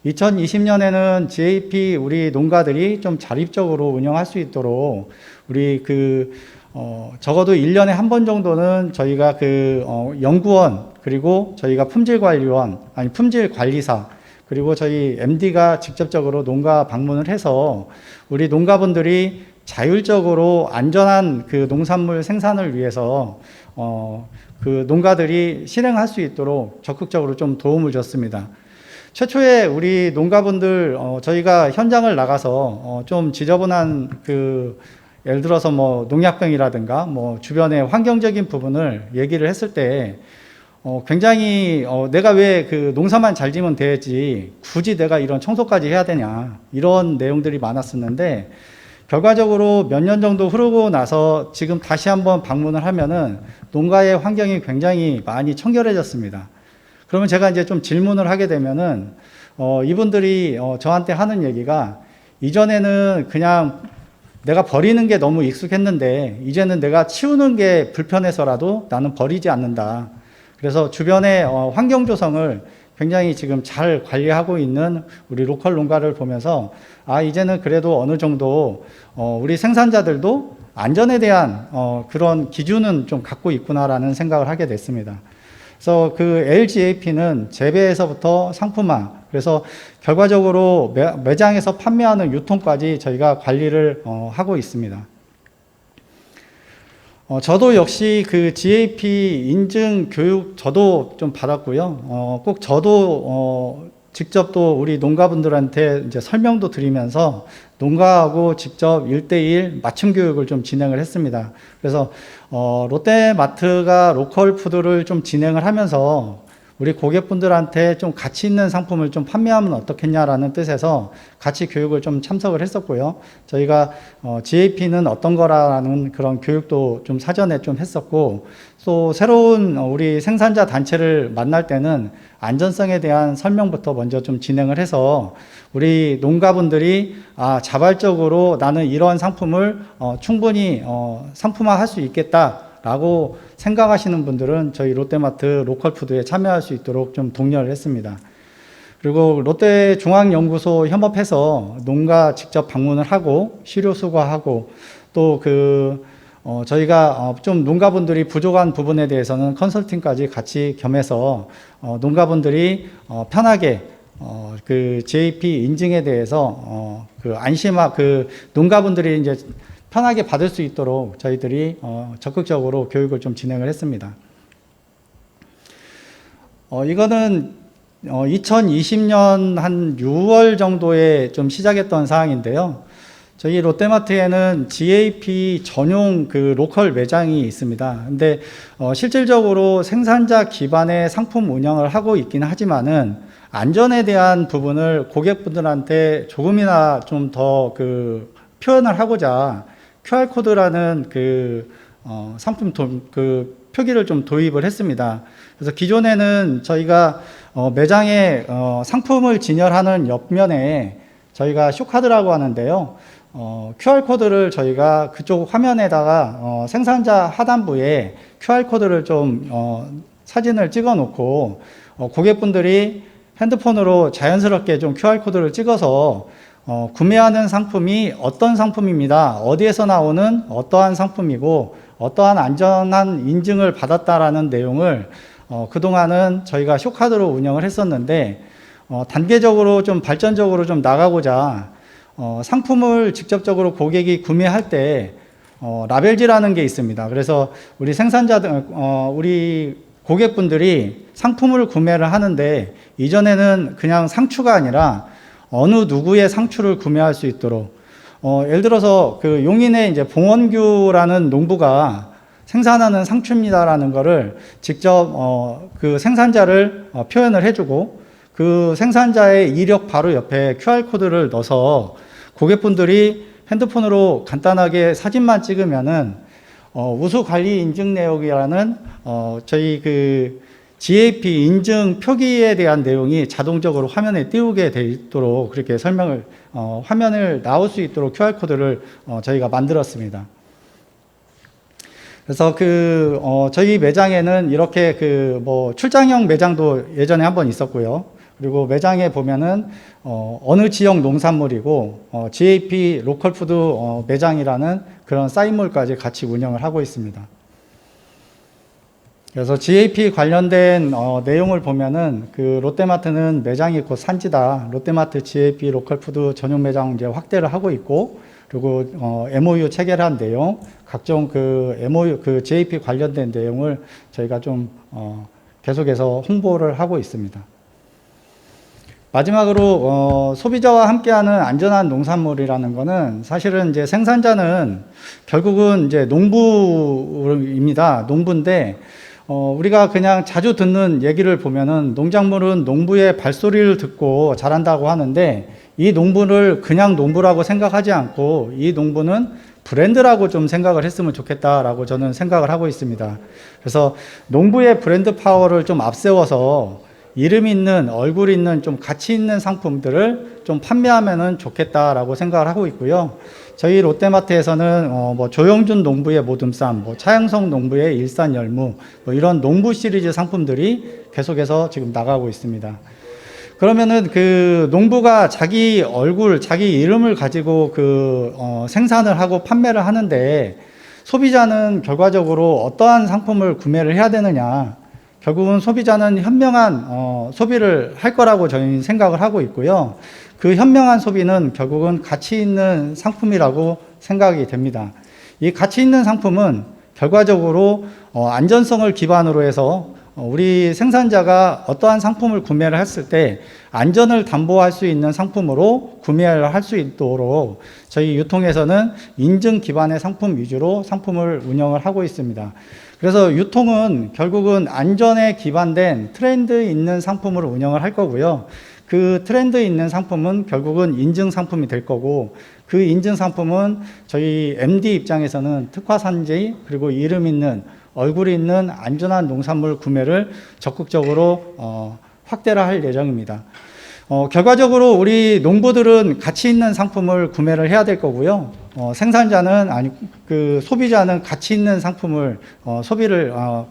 2020년에는 GAP 우리 농가들이 좀 자립적으로 운영할 수 있도록 우리 적어도 1년에 한 번 정도는 저희가 연구원 그리고 저희가 품질관리사 그리고 저희 MD가 직접적으로 농가 방문을 해서 우리 농가분들이 자율적으로 안전한 그 농산물 생산을 위해서 그 농가들이 실행할 수 있도록 적극적으로 좀 도움을 줬습니다. 최초에 우리 농가분들 저희가 현장을 나가서 좀 지저분한 예를 들어서 뭐 농약병이라든가 뭐 주변의 환경적인 부분을 얘기를 했을 때 굉장히 내가 왜 농사만 잘 지면 되지 굳이 내가 이런 청소까지 해야 되냐 이런 내용들이 많았었는데 결과적으로 몇 년 정도 흐르고 나서 지금 다시 한번 방문을 하면은 농가의 환경이 굉장히 많이 청결해졌습니다. 그러면 제가 이제 좀 질문을 하게 되면은 이분들이 저한테 하는 얘기가 이전에는 그냥 내가 버리는 게 너무 익숙했는데 이제는 내가 치우는 게 불편해서라도 나는 버리지 않는다. 그래서 주변의 환경 조성을 굉장히 지금 잘 관리하고 있는 우리 로컬 농가를 보면서 이제는 그래도 어느 정도 우리 생산자들도 안전에 대한 그런 기준은 좀 갖고 있구나라는 생각을 하게 됐습니다. 그래서 LGAP는 재배에서부터 상품화, 그래서 결과적으로 매장에서 판매하는 유통까지 저희가 관리를 하고 있습니다. 저도 역시 GAP 인증 교육 저도 좀 받았고요. 꼭 저도 직접 또 우리 농가분들한테 이제 설명도 드리면서 농가하고 직접 1:1 맞춤 교육을 좀 진행을 했습니다. 그래서 롯데마트가 로컬 푸드를 좀 진행을 하면서 우리 고객분들한테 좀 가치 있는 상품을 좀 판매하면 어떻겠냐라는 뜻에서 같이 교육을 좀 참석을 했었고요. 저희가 GAP는 어떤 거라는 그런 교육도 좀 사전에 좀 했었고, 또 새로운 우리 생산자 단체를 만날 때는 안전성에 대한 설명부터 먼저 좀 진행을 해서 우리 농가분들이 자발적으로 나는 이러한 상품을 충분히 상품화할 수 있겠다라고 생각하시는 분들은 저희 롯데마트 로컬푸드에 참여할 수 있도록 좀 독려를 했습니다. 그리고 롯데중앙연구소 협업해서 농가 직접 방문을 하고 시료 수거하고 또 저희가 좀 농가분들이 부족한 부분에 대해서는 컨설팅까지 같이 겸해서 농가분들이 편하게 GAP 인증에 대해서 농가분들이 이제 편하게 받을 수 있도록 저희들이 적극적으로 교육을 좀 진행을 했습니다. 이거는 2020년 한 6월 정도에 좀 시작했던 사항인데요. 저희 롯데마트에는 GAP 전용 로컬 매장이 있습니다. 근데 실질적으로 생산자 기반의 상품 운영을 하고 있긴 하지만은 안전에 대한 부분을 고객분들한테 조금이나 좀 더 표현을 하고자 QR코드라는 상품 표기를 좀 도입을 했습니다. 그래서 기존에는 저희가 매장에 상품을 진열하는 옆면에 저희가 쇼카드라고 하는데요. QR코드를 저희가 그쪽 화면에다가 생산자 하단부에 QR코드를 좀 사진을 찍어 놓고 고객분들이 핸드폰으로 자연스럽게 좀 QR코드를 찍어서 구매하는 상품이 어떤 상품입니다. 어디에서 나오는 어떠한 상품이고 어떠한 안전한 인증을 받았다라는 내용을 그동안은 저희가 쇼카드로 운영을 했었는데 단계적으로 좀 발전적으로 좀 나가고자 상품을 직접적으로 고객이 구매할 때 라벨지라는 게 있습니다. 그래서 우리 생산자들, 우리 고객분들이 상품을 구매를 하는데 이전에는 그냥 상추가 아니라 어느 누구의 상추를 구매할 수 있도록 예를 들어서 그 용인에 이제 봉원규라는 농부가 생산하는 상추입니다라는 거를 직접 그 생산자를 표현을 해주고 그 생산자의 이력 바로 옆에 QR코드를 넣어서 고객분들이 핸드폰으로 간단하게 사진만 찍으면은 우수 관리 인증 내역이라는 저희 그 GAP 인증 표기에 대한 내용이 자동적으로 화면에 띄우게 돼 있도록 그렇게 설명을 화면을 나올 수 있도록 QR코드를 저희가 만들었습니다. 그래서 저희 매장에는 이렇게 출장형 매장도 예전에 한번 있었고요. 그리고 매장에 보면은 어느 지역 농산물이고 GAP 로컬푸드 매장이라는 그런 사인물까지 같이 운영을 하고 있습니다. 그래서 GAP 관련된 내용을 보면은 롯데마트는 매장이 곧 산지다. 롯데마트 GAP 로컬푸드 전용 매장 이제 확대를 하고 있고, 그리고 MOU 체결한 내용, 각종 MOU GAP 관련된 내용을 저희가 좀 계속해서 홍보를 하고 있습니다. 마지막으로 소비자와 함께하는 안전한 농산물이라는 거는 사실은 이제 생산자는 결국은 이제 농부입니다. 농부인데 우리가 그냥 자주 듣는 얘기를 보면은 농작물은 농부의 발소리를 듣고 자란다고 하는데 이 농부를 그냥 농부라고 생각하지 않고 이 농부는 브랜드라고 좀 생각을 했으면 좋겠다라고 저는 생각을 하고 있습니다. 그래서 농부의 브랜드 파워를 좀 앞세워서 이름 있는, 얼굴 있는, 좀 가치 있는 상품들을 좀 판매하면은 좋겠다라고 생각을 하고 있고요. 저희 롯데마트에서는 조영준 농부의 모듬쌈, 차영성 농부의 일산열무, 이런 농부 시리즈 상품들이 계속해서 지금 나가고 있습니다. 그러면은 농부가 자기 얼굴, 자기 이름을 가지고 생산을 하고 판매를 하는데 소비자는 결과적으로 어떠한 상품을 구매를 해야 되느냐. 결국은 소비자는 현명한 소비를 할 거라고 저희는 생각을 하고 있고요. 그 현명한 소비는 결국은 가치 있는 상품이라고 생각이 됩니다. 이 가치 있는 상품은 결과적으로 안전성을 기반으로 해서 우리 생산자가 어떠한 상품을 구매를 했을 때 안전을 담보할 수 있는 상품으로 구매를 할 수 있도록 저희 유통에서는 인증 기반의 상품 위주로 상품을 운영을 하고 있습니다. 그래서 유통은 결국은 안전에 기반된 트렌드 있는 상품으로 운영을 할 거고요. 그 트렌드 있는 상품은 결국은 인증 상품이 될 거고, 그 인증 상품은 저희 MD 입장에서는 특화산지 그리고 이름 있는, 얼굴이 있는 안전한 농산물 구매를 적극적으로 확대를 할 예정입니다. 결과적으로 우리 농부들은 가치 있는 상품을 구매를 해야 될 거고요. 생산자는 소비자는 가치 있는 상품을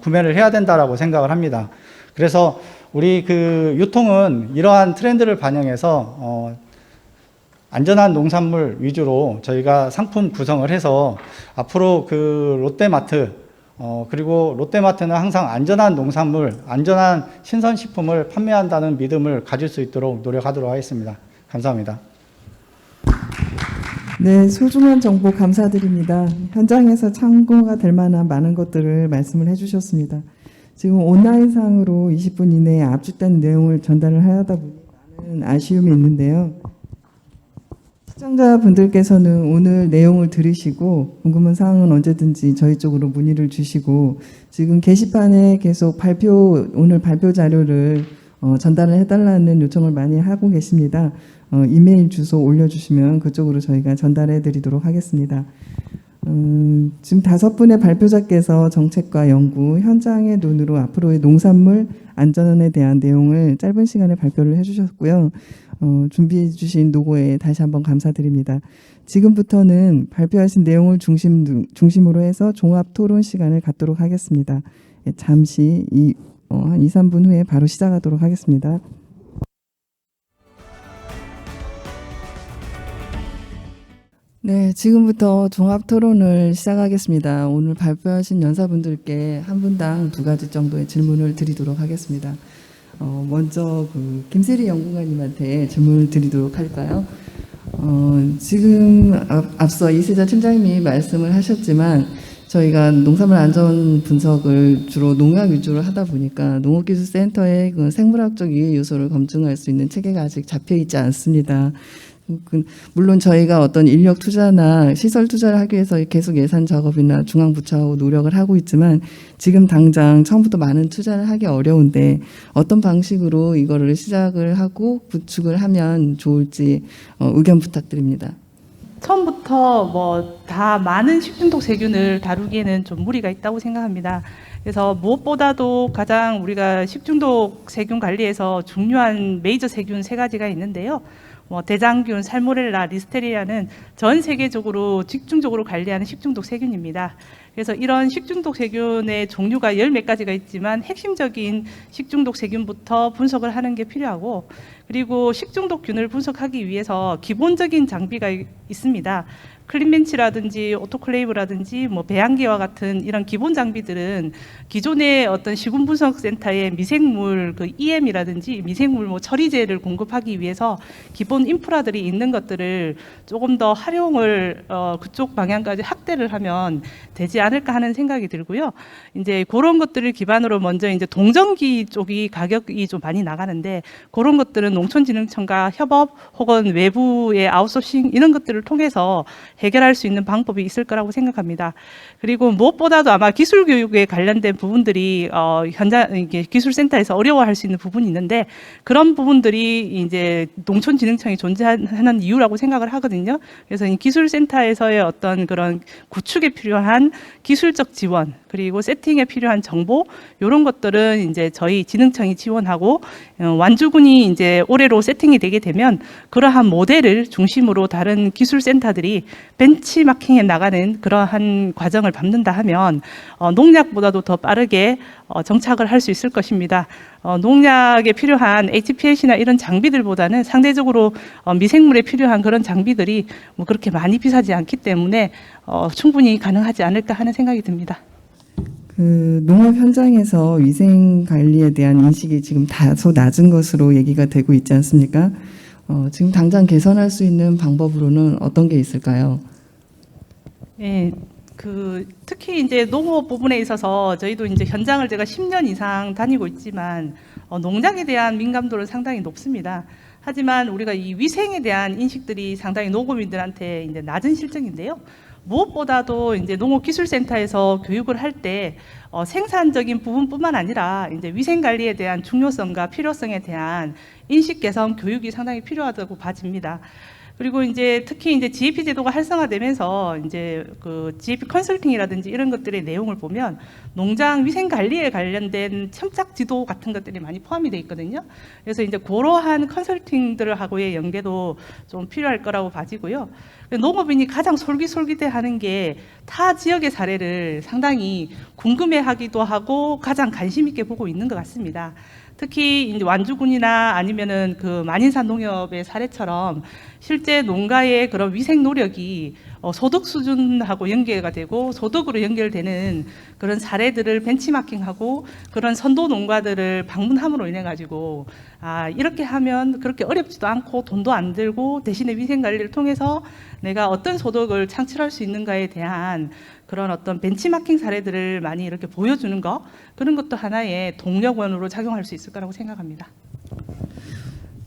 구매를 해야 된다라고 생각을 합니다. 그래서 우리 유통은 이러한 트렌드를 반영해서 안전한 농산물 위주로 저희가 상품 구성을 해서 앞으로 롯데마트 그리고 롯데마트는 항상 안전한 농산물, 안전한 신선식품을 판매한다는 믿음을 가질 수 있도록 노력하도록 하겠습니다. 감사합니다. 네, 소중한 정보 감사드립니다. 현장에서 참고가 될 만한 많은 것들을 말씀을 해주셨습니다. 지금 온라인상으로 20분 이내에 압축된 내용을 전달을 하다 보니 많은 아쉬움이 있는데요. 시청자분들께서는 오늘 내용을 들으시고 궁금한 사항은 언제든지 저희 쪽으로 문의를 주시고, 지금 게시판에 계속 오늘 발표 자료를 전달을 해달라는 요청을 많이 하고 계십니다. 이메일 주소 올려주시면 그쪽으로 저희가 전달해 드리도록 하겠습니다. 지금 5분의 발표자께서 정책과 연구, 현장의 눈으로 앞으로의 농산물 안전에 대한 내용을 짧은 시간에 발표를 해주셨고요. 준비해 주신 노고에 다시 한번 감사드립니다. 지금부터는 발표하신 내용을 중심으로 해서 종합 토론 시간을 갖도록 하겠습니다. 잠시 한 2, 3분 후에 바로 시작하도록 하겠습니다. 네, 지금부터 종합 토론을 시작하겠습니다. 오늘 발표하신 연사분들께 한 분당 2가지 정도의 질문을 드리도록 하겠습니다. 먼저 김세리 연구관님한테 질문을 드리도록 할까요? 지금 앞서 이세자 팀장님이 말씀을 하셨지만 저희가 농산물 안전 분석을 주로 농약 위주로 하다 보니까 농업기술센터의 그 생물학적 유해 요소를 검증할 수 있는 체계가 아직 잡혀 있지 않습니다. 물론 저희가 어떤 인력 투자나 시설 투자를 하기 위해서 계속 예산 작업이나 중앙부처하고 노력을 하고 있지만 지금 당장 처음부터 많은 투자를 하기 어려운데 어떤 방식으로 이거를 시작을 하고 구축을 하면 좋을지 의견 부탁드립니다. 처음부터 뭐 다 많은 식중독 세균을 다루기에는 좀 무리가 있다고 생각합니다. 그래서 무엇보다도 가장 우리가 식중독 세균 관리에서 중요한 메이저 세균 3가지가 있는데요. 대장균, 살모넬라, 리스테리아는 전 세계적으로 집중적으로 관리하는 식중독 세균입니다. 그래서 이런 식중독 세균의 종류가 10몇 가지가 있지만 핵심적인 식중독 세균부터 분석을 하는 게 필요하고, 그리고 식중독균을 분석하기 위해서 기본적인 장비가 있습니다. 클린벤치라든지 오토클레이브라든지 배양기와 같은 이런 기본 장비들은 기존의 어떤 시군 분석 센터의 미생물 EM이라든지 미생물 처리제를 공급하기 위해서 기본 인프라들이 있는 것들을 조금 더 활용을 그쪽 방향까지 확대를 하면 되지 않을까 하는 생각이 들고요. 이제 그런 것들을 기반으로 먼저 이제 동전기 쪽이 가격이 좀 많이 나가는데 그런 것들은 농촌진흥청과 협업 혹은 외부의 아웃소싱 이런 것들을 통해서 해결할 수 있는 방법이 있을 거라고 생각합니다. 그리고 무엇보다도 아마 기술 교육에 관련된 부분들이 현장 기술센터에서 어려워할 수 있는 부분이 있는데 그런 부분들이 이제 농촌진흥청이 존재하는 이유라고 생각을 하거든요. 그래서 이 기술센터에서의 어떤 그런 구축에 필요한 기술적 지원 그리고 세팅에 필요한 정보 이런 것들은 이제 저희 진흥청이 지원하고 완주군이 이제 올해로 세팅이 되게 되면 그러한 모델을 중심으로 다른 기술센터들이 벤치마킹에 나가는 그러한 과정을 밟는다 하면 농약보다도 더 빠르게 정착을 할 수 있을 것입니다. 농약에 필요한 HPLC나 이런 장비들보다는 상대적으로 미생물에 필요한 그런 장비들이 그렇게 많이 비싸지 않기 때문에 충분히 가능하지 않을까 하는 생각이 듭니다. 농업 현장에서 위생 관리에 대한 인식이 지금 다소 낮은 것으로 얘기가 되고 있지 않습니까? 지금 당장 개선할 수 있는 방법으로는 어떤 게 있을까요? 네, 특히 이제 농업 부분에 있어서 저희도 이제 현장을 제가 10년 이상 다니고 있지만 농약에 대한 민감도는 상당히 높습니다. 하지만 우리가 이 위생에 대한 인식들이 상당히 농업인들한테 이제 낮은 실정인데요. 무엇보다도 이제 농업기술센터에서 교육을 할 때 생산적인 부분뿐만 아니라 이제 위생 관리에 대한 중요성과 필요성에 대한 인식 개선 교육이 상당히 필요하다고 봐집니다. 그리고 이제 특히 이제 GAP 제도가 활성화되면서 이제 GAP 컨설팅이라든지 이런 것들의 내용을 보면 농장 위생 관리에 관련된 첨삭 지도 같은 것들이 많이 포함이 돼 있거든요. 그래서 이제 그러한 컨설팅들하고의 연계도 좀 필요할 거라고 봐지고요. 농업인이 가장 솔깃솔깃해하는 게 타 지역의 사례를 상당히 궁금해하기도 하고 가장 관심 있게 보고 있는 것 같습니다. 특히 이제 완주군이나 아니면은 만인산 농협의 사례처럼 실제 농가의 그런 위생 노력이 소득 수준하고 연계가 되고 소득으로 연결되는 그런 사례들을 벤치마킹하고 그런 선도 농가들을 방문함으로 인해 가지고 이렇게 하면 그렇게 어렵지도 않고 돈도 안 들고 대신에 위생 관리를 통해서 내가 어떤 소득을 창출할 수 있는가에 대한 그런 어떤 벤치마킹 사례들을 많이 이렇게 보여주는 거 그런 것도 하나의 동력원으로 작용할 수 있을 거라고 생각합니다.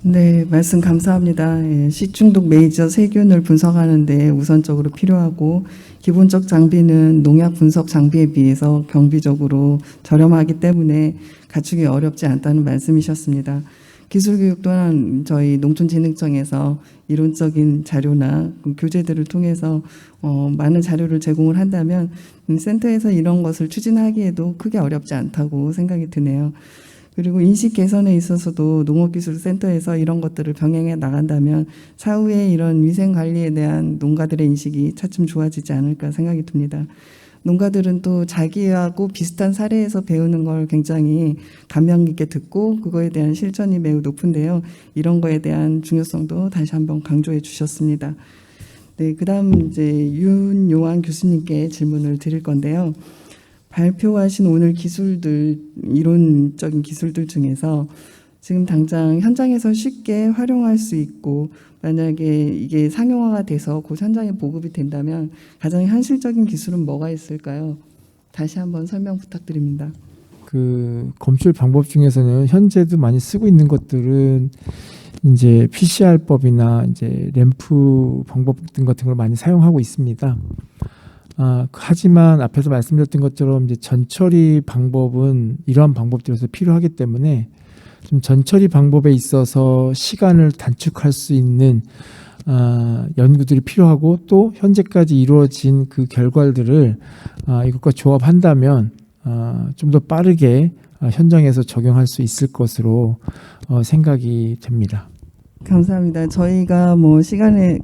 네, 말씀 감사합니다. 예, 식중독 메이저 세균을 분석하는 데 우선적으로 필요하고 기본적 장비는 농약 분석 장비에 비해서 경비적으로 저렴하기 때문에 갖추기 어렵지 않다는 말씀이셨습니다. 기술교육 또한 저희 농촌진흥청에서 이론적인 자료나 교재들을 통해서 많은 자료를 제공을 한다면 센터에서 이런 것을 추진하기에도 크게 어렵지 않다고 생각이 드네요. 그리고 인식 개선에 있어서도 농업기술센터에서 이런 것들을 병행해 나간다면 차후에 이런 위생 관리에 대한 농가들의 인식이 차츰 좋아지지 않을까 생각이 듭니다. 농가들은 또 자기하고 비슷한 사례에서 배우는 걸 굉장히 감명 깊게 듣고 그거에 대한 실천이 매우 높은데요. 이런 거에 대한 중요성도 다시 한번 강조해 주셨습니다. 네, 그다음 이제 윤요한 교수님께 질문을 드릴 건데요. 발표하신 오늘 기술들, 이론적인 기술들 중에서 지금 당장 현장에서 쉽게 활용할 수 있고 만약에 이게 상용화가 돼서 그 현장에 보급이 된다면 가장 현실적인 기술은 뭐가 있을까요? 다시 한번 설명 부탁드립니다. 그 검출 방법 중에서는 현재도 많이 쓰고 있는 것들은 이제 PCR법이나 이제 램프 방법 등 같은 걸 많이 사용하고 있습니다. 하지만 앞에서 말씀드렸던 것처럼 이제 전처리 방법은 이러한 방법들에서 필요하기 때문에 좀 전처리 방법에 있어서 시간을 단축할 수 있는 연구들이 필요하고 또 현재까지 이루어진 그 결과들을 이것과 조합한다면 좀 더 빠르게 현장에서 적용할 수 있을 것으로 생각이 됩니다. 감사합니다. 저희가 뭐 시간을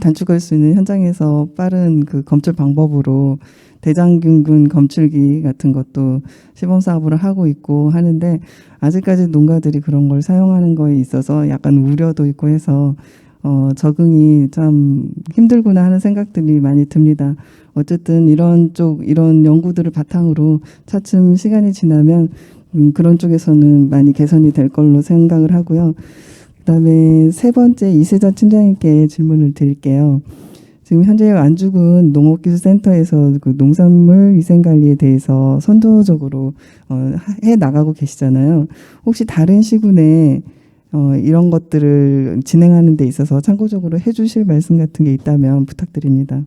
단축할 수 있는 현장에서 빠른 그 검출 방법으로 대장균군 검출기 같은 것도 시범 사업을 하고 있고 하는데 아직까지 농가들이 그런 걸 사용하는 거에 있어서 약간 우려도 있고 해서 적응이 참 힘들구나 하는 생각들이 많이 듭니다. 어쨌든 이런 연구들을 바탕으로 차츰 시간이 지나면 그런 쪽에서는 많이 개선이 될 걸로 생각을 하고요. 그다음에 세 번째 이세자 팀장님께 질문을 드릴게요. 지금 현재 완주군 농업기술센터에서 그 농산물 위생관리에 대해서 선도적으로 해 나가고 계시잖아요. 혹시 다른 시군에 이런 것들을 진행하는 데 있어서 참고적으로 해주실 말씀 같은 게 있다면 부탁드립니다.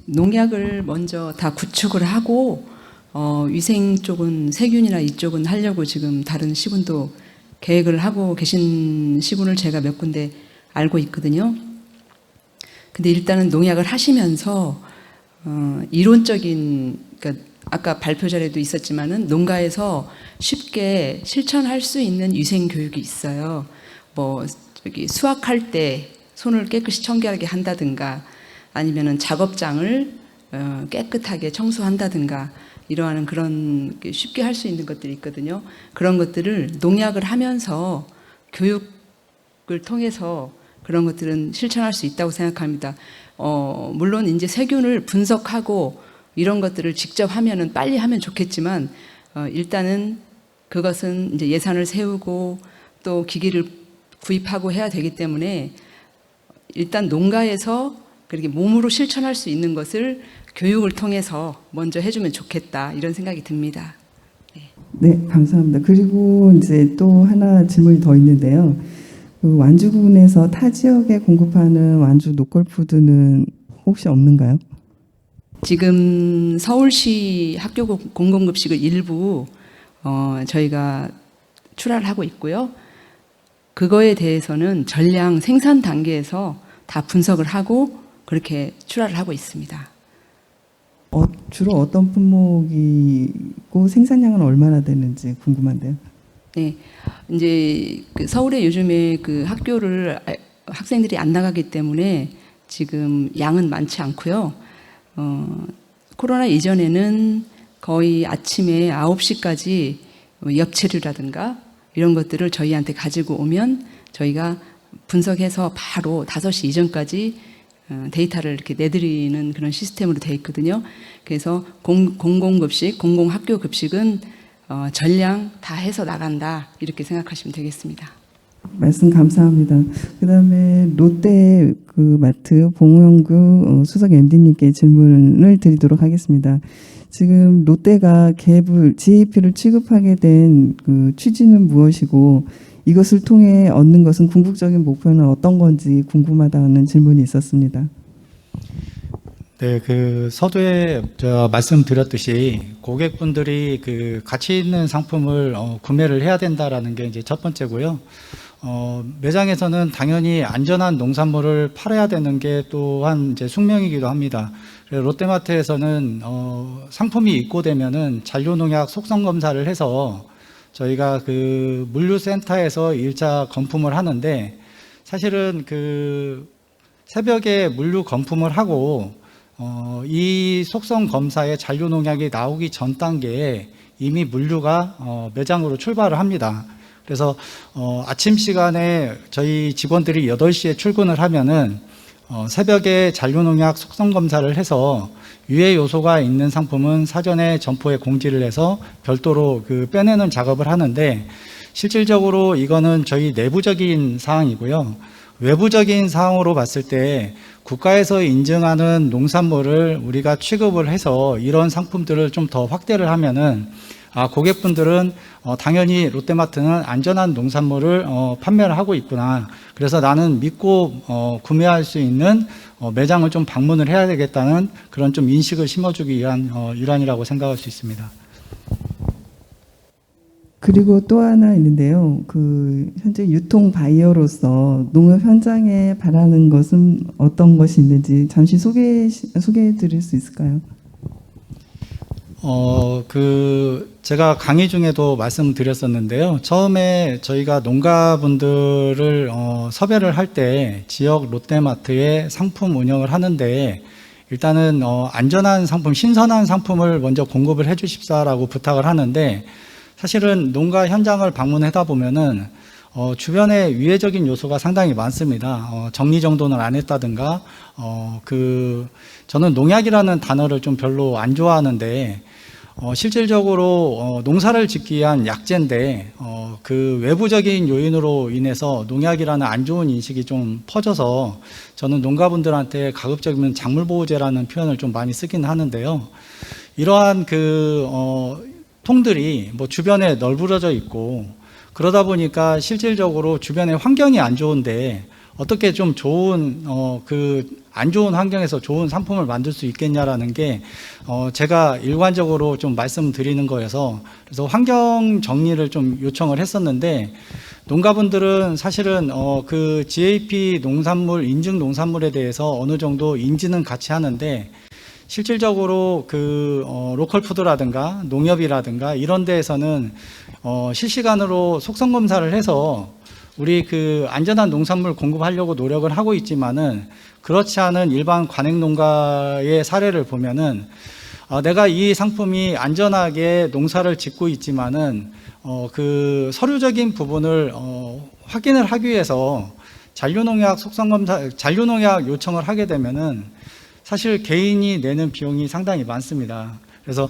농약을 먼저 다 구축을 하고 위생 쪽은 세균이나 이쪽은 하려고 지금 다른 시군도 계획을 하고 계신 시군을 제가 몇 군데 알고 있거든요. 근데 일단은 농약을 하시면서 이론적인, 그러니까 아까 발표 자료도 있었지만은 농가에서 쉽게 실천할 수 있는 위생 교육이 있어요. 뭐 저기 수확할 때 손을 깨끗이 청결하게 한다든가 아니면은 작업장을 깨끗하게 청소한다든가 이러한 그런 쉽게 할 수 있는 것들이 있거든요. 그런 것들을 농약을 하면서 교육을 통해서 그런 것들은 실천할 수 있다고 생각합니다. 물론 이제 세균을 분석하고 이런 것들을 직접 하면은 빨리 하면 좋겠지만 일단은 그것은 이제 예산을 세우고 또 기기를 구입하고 해야 되기 때문에 일단 농가에서 그렇게 몸으로 실천할 수 있는 것을 교육을 통해서 먼저 해주면 좋겠다 이런 생각이 듭니다. 네, 감사합니다. 그리고 이제 또 하나 질문이 더 있는데요. 그 완주군에서 타 지역에 공급하는 완주 노컬푸드는 혹시 없는가요? 지금 서울시 학교 공공급식을 일부 저희가 출하를 하고 있고요. 그거에 대해서는 전량 생산 단계에서 다 분석을 하고 그렇게 출하를 하고 있습니다. 주로 어떤 품목이고 생산량은 얼마나 되는지 궁금한데요. 네, 이제 그 서울에 요즘에 그 학교를 학생들이 안 나가기 때문에 지금 양은 많지 않고요. 코로나 이전에는 거의 아침에 9시까지 엽채류라든가 이런 것들을 저희한테 가지고 오면 저희가 분석해서 바로 5시 이전까지 데이터를 이렇게 내드리는 그런 시스템으로 되어 있거든요. 그래서 공공급식, 공공학교 급식은 전량 다 해서 나간다 이렇게 생각하시면 되겠습니다. 말씀 감사합니다. 그다음에 롯데 그 마트 봉영구 수석 MD님께 질문을 드리도록 하겠습니다. 지금 롯데가 GAP를 취급하게 된 그 취지는 무엇이고 이것을 통해 얻는 것은 궁극적인 목표는 어떤 건지 궁금하다는 질문이 있었습니다. 네, 그 서두에 말씀드렸듯이 고객분들이 그 가치 있는 상품을 구매를 해야 된다라는 게 이제 첫 번째고요. 매장에서는 당연히 안전한 농산물을 팔아야 되는 게 또한 이제 숙명이기도 합니다. 그래서 롯데마트에서는 상품이 입고되면은 잔류농약 속성 검사를 해서 저희가 그 물류센터에서 1차 검품을 하는데, 사실은 그 새벽에 물류 검품을 하고 이 속성 검사에 잔류 농약이 나오기 전 단계에 이미 물류가 매장으로 출발을 합니다. 그래서 아침 시간에 저희 직원들이 8시에 출근을 하면은 새벽에 잔류 농약 속성 검사를 해서 유해 요소가 있는 상품은 사전에 점포에 공지를 해서 별도로 그 빼내는 작업을 하는데, 실질적으로 이거는 저희 내부적인 사항이고요. 외부적인 사항으로 봤을 때 국가에서 인증하는 농산물을 우리가 취급을 해서 이런 상품들을 좀 더 확대를 하면은 고객분들은 당연히 롯데마트는 안전한 농산물을 판매를 하고 있구나. 그래서 나는 믿고 구매할 수 있는 매장을 좀 방문을 해야 되겠다는 그런 좀 인식을 심어주기 위한 일환이라고 생각할 수 있습니다. 그리고 또 하나 있는데요. 그 현재 유통 바이어로서 농업 현장에 바라는 것은 어떤 것이 있는지 잠시 소개해 드릴 수 있을까요? 제가 강의 중에도 말씀드렸었는데요. 처음에 저희가 농가분들을 섭외를 할 때 지역 롯데마트에 상품 운영을 하는데, 일단은 안전한 상품, 신선한 상품을 먼저 공급을 해 주십사라고 부탁을 하는데, 사실은 농가 현장을 방문하다 보면은 주변에 위해적인 요소가 상당히 많습니다. 정리정돈을 안 했다든가, 저는 농약이라는 단어를 좀 별로 안 좋아하는데, 실질적으로 농사를 짓기 위한 약재인데 그 외부적인 요인으로 인해서 농약이라는 안 좋은 인식이 좀 퍼져서 저는 농가분들한테 가급적이면 작물보호제라는 표현을 좀 많이 쓰긴 하는데요. 이러한 통들이 뭐 주변에 널브러져 있고 그러다 보니까 실질적으로 주변에 환경이 안 좋은데 어떻게 좀 좋은 안 좋은 환경에서 좋은 상품을 만들 수 있겠냐라는 게 제가 일관적으로 좀 말씀드리는 거여서, 그래서 환경 정리를 좀 요청을 했었는데, 농가분들은 사실은 그 GAP 농산물, 인증 농산물에 대해서 어느 정도 인지는 같이 하는데, 실질적으로 로컬 푸드라든가 농협이라든가 이런 데에서는 실시간으로 속성 검사를 해서 우리 안전한 농산물 공급하려고 노력을 하고 있지만은, 그렇지 않은 일반 관행 농가의 사례를 보면은 내가 이 상품이 안전하게 농사를 짓고 있지만은 서류적인 부분을 확인을 하기 위해서 잔류농약 속성 검사, 잔류농약 요청을 하게 되면은 사실 개인이 내는 비용이 상당히 많습니다. 그래서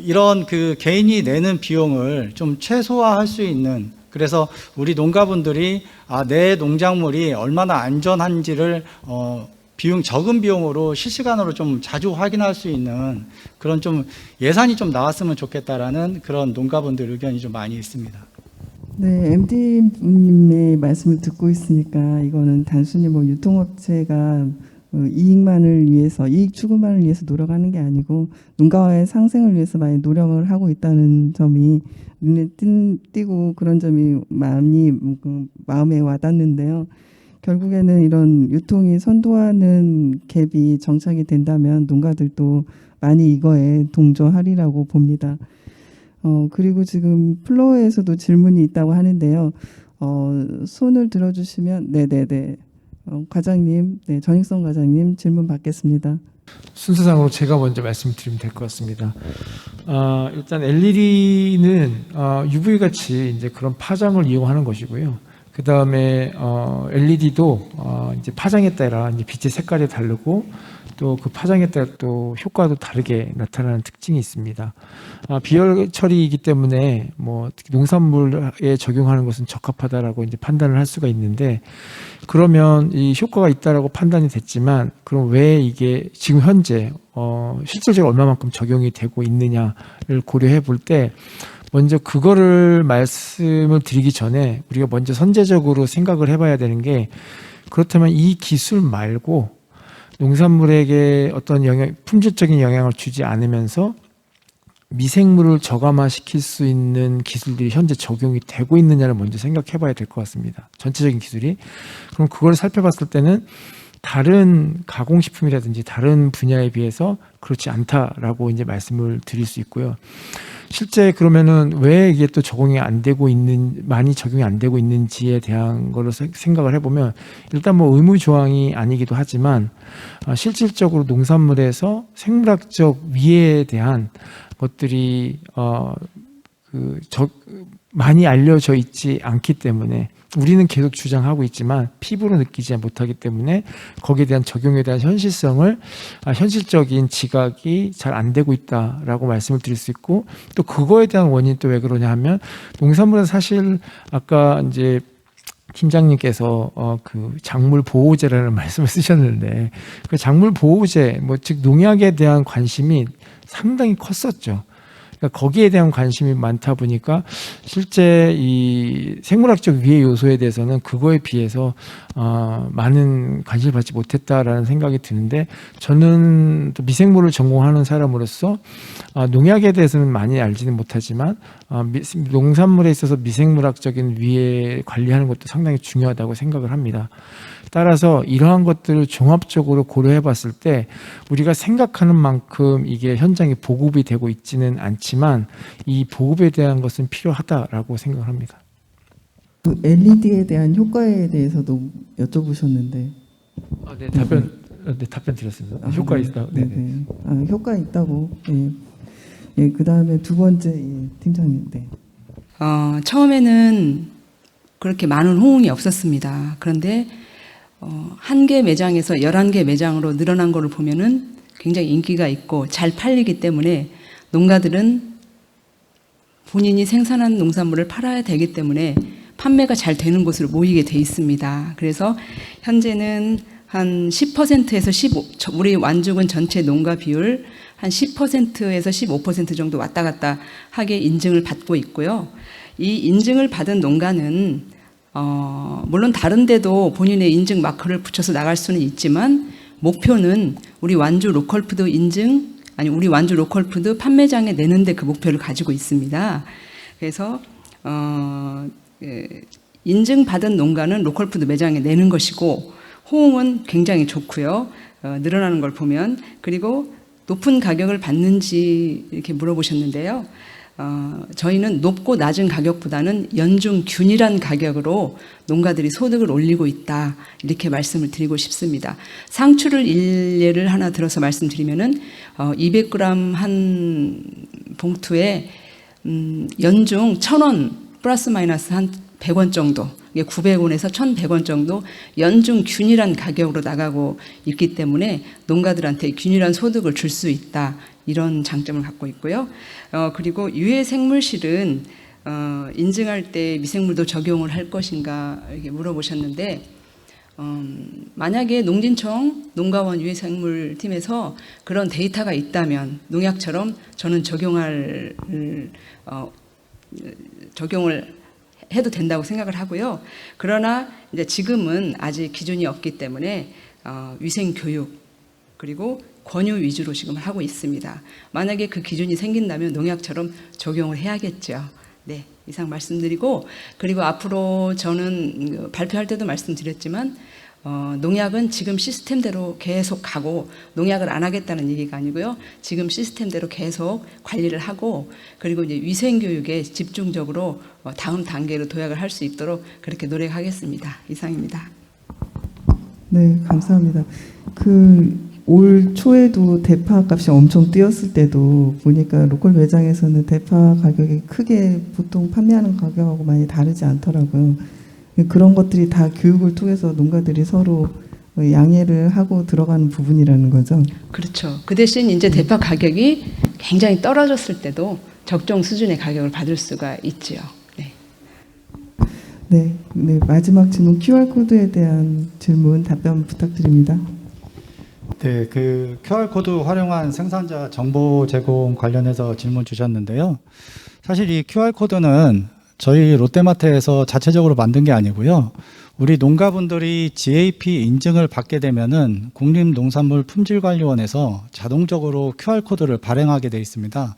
이런 개인이 내는 비용을 좀 최소화할 수 있는, 그래서 우리 농가분들이 내 농작물이 얼마나 안전한지를 적은 비용으로 실시간으로 좀 자주 확인할 수 있는 그런 좀 예산이 좀 나왔으면 좋겠다라는 그런 농가분들 의견이 좀 많이 있습니다. 네, MD님의 말씀을 듣고 있으니까 이거는 단순히 뭐 유통업체가 이익 추구만을 위해서 노력하는 게 아니고 농가와의 상생을 위해서 많이 노력을 하고 있다는 점이 눈에 띄고 그런 점이 마음에 와닿는데요. 결국에는 이런 유통이 선도하는 갭이 정착이 된다면 농가들도 많이 이거에 동조하리라고 봅니다. 그리고 지금 플로어에서도 질문이 있다고 하는데요. 손을 들어주시면 네네네. 과장님, 전익성 과장님 질문 받겠습니다. 순서상으로 제가 먼저 말씀드리면 될 것 같습니다. 일단 LED는 UV 같이 이제 그런 파장을 이용하는 것이고요. 그 다음에 LED도 이제 파장에 따라 이제 빛의 색깔이 다르고 또 그 파장에 따라 또 효과도 다르게 나타나는 특징이 있습니다. 비열 처리이기 때문에 뭐 특히 농산물에 적용하는 것은 적합하다라고 이제 판단을 할 수가 있는데, 그러면 이 효과가 있다라고 판단이 됐지만 그럼 왜 이게 지금 현재 실질적으로 얼마만큼 적용이 되고 있느냐를 고려해 볼 때 먼저 그거를 말씀을 드리기 전에 우리가 먼저 선제적으로 생각을 해봐야 되는 게, 그렇다면 이 기술 말고 농산물에게 어떤 품질적인 영향을 주지 않으면서 미생물을 저감화시킬 수 있는 기술들이 현재 적용이 되고 있느냐를 먼저 생각해 봐야 될 것 같습니다. 전체적인 기술이. 그럼 그걸 살펴봤을 때는 다른 가공식품이라든지 다른 분야에 비해서 그렇지 않다라고 이제 말씀을 드릴 수 있고요. 실제 그러면은 왜 이게 또 많이 적용이 안 되고 있는지에 대한 걸로 생각을 해보면, 일단 뭐 의무 조항이 아니기도 하지만 실질적으로 농산물에서 생물학적 위해에 대한 것들이 많이 알려져 있지 않기 때문에, 우리는 계속 주장하고 있지만 피부로 느끼지 못하기 때문에 거기에 대한 적용에 대한 현실적인 지각이 잘 안 되고 있다라고 말씀을 드릴 수 있고, 또 그거에 대한 원인이 또 왜 그러냐 하면, 농산물은 사실 아까 이제 팀장님께서 그 작물 보호제라는 말씀을 쓰셨는데, 그 작물 보호제, 즉 농약에 대한 관심이 상당히 컸었죠. 그러니까 거기에 대한 관심이 많다 보니까 실제 이 생물학적 위해 요소에 대해서는 그거에 비해서 많은 관심을 받지 못했다라는 생각이 드는데, 저는 또 미생물을 전공하는 사람으로서 농약에 대해서는 많이 알지는 못하지만 농산물에 있어서 미생물학적인 위해 관리하는 것도 상당히 중요하다고 생각을 합니다. 따라서 이러한 것들을 종합적으로 고려해 봤을 때 우리가 생각하는 만큼 이게 현장에 보급이 되고 있지는 않지만 이 보급에 대한 것은 필요하다라고 생각을 합니다. 그 LED에 대한 효과에 대해서도 여쭤보셨는데. 네, 답변 드렸습니다. 효과 있다. 네. 효과 있다고. 네. 예, 그 다음에 두 번째, 팀장님. 네. 처음에는 그렇게 많은 호응이 없었습니다. 그런데 1개 매장에서 11개 매장으로 늘어난 거를 보면은 굉장히 인기가 있고 잘 팔리기 때문에 농가들은 본인이 생산한 농산물을 팔아야 되기 때문에 판매가 잘 되는 곳으로 모이게 돼 있습니다. 그래서 현재는 한 10%에서 15%, 우리 완주군 전체 농가 비율 한 10%에서 15% 정도 왔다 갔다 하게 인증을 받고 있고요. 이 인증을 받은 농가는 물론 다른 데도 본인의 인증 마크를 붙여서 나갈 수는 있지만, 목표는 우리 완주 로컬푸드 우리 완주 로컬푸드 판매장에 내는데 그 목표를 가지고 있습니다. 그래서 인증받은 농가는 로컬푸드 매장에 내는 것이고, 호응은 굉장히 좋고요. 늘어나는 걸 보면. 그리고 높은 가격을 받는지 이렇게 물어보셨는데요. 저희는 높고 낮은 가격보다는 연중 균일한 가격으로 농가들이 소득을 올리고 있다, 이렇게 말씀을 드리고 싶습니다. 상추를 일례를 하나 들어서 말씀드리면은 200g 한 봉투에 연중 1,000원 플러스 마이너스 한 100원 정도, 900원에서 1,100원 정도 연중 균일한 가격으로 나가고 있기 때문에 농가들한테 균일한 소득을 줄 수 있다, 이런 장점을 갖고 있고요. 그리고 유해 생물실은 인증할 때 미생물도 적용을 할 것인가 이렇게 물어보셨는데, 만약에 농진청 농가원 유해 생물 팀에서 그런 데이터가 있다면 농약처럼 저는 적용을 해도 된다고 생각을 하고요. 그러나 이제 지금은 아직 기준이 없기 때문에 위생 교육 그리고 권유 위주로 지금 하고 있습니다. 만약에 그 기준이 생긴다면 농약처럼 적용을 해야겠죠. 네, 이상 말씀드리고, 그리고 앞으로 저는 발표할 때도 말씀드렸지만 농약은 지금 시스템대로 계속 가고, 농약을 안 하겠다는 얘기가 아니고요. 지금 시스템대로 계속 관리를 하고, 그리고 이제 위생 교육에 집중적으로 다음 단계로 도약을 할 수 있도록 그렇게 노력하겠습니다. 이상입니다. 네, 감사합니다. 올 초에도 대파 값이 엄청 뛰었을 때도 보니까 로컬 매장에서는 대파 가격이 크게 보통 판매하는 가격하고 많이 다르지 않더라고요. 그런 것들이 다 교육을 통해서 농가들이 서로 양해를 하고 들어가는 부분이라는 거죠. 그렇죠. 그 대신 이제 대파 가격이 굉장히 떨어졌을 때도 적정 수준의 가격을 받을 수가 있지요. 네, 마지막 질문 QR코드에 대한 질문 답변 부탁드립니다. 네, 그 QR코드 활용한 생산자 정보 제공 관련해서 질문 주셨는데요. 사실 이 QR코드는 저희 롯데마트에서 자체적으로 만든 게 아니고요. 우리 농가분들이 GAP 인증을 받게 되면은 국립농산물품질관리원에서 자동적으로 QR코드를 발행하게 되어 있습니다.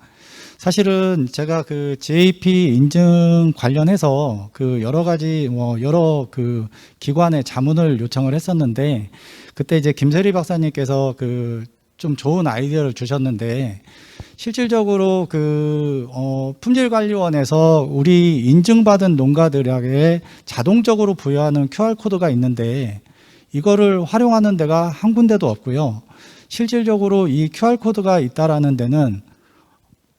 사실은 제가 그 GAP 인증 관련해서 그 여러 가지 여러 그 기관에 자문을 요청을 했었는데, 그때 이제 김세리 박사님께서 그 좀 좋은 아이디어를 주셨는데, 실질적으로 그 품질관리원에서 우리 인증받은 농가들에게 자동적으로 부여하는 QR코드가 있는데, 이거를 활용하는 데가 한 군데도 없고요. 실질적으로 이 QR코드가 있다라는 데는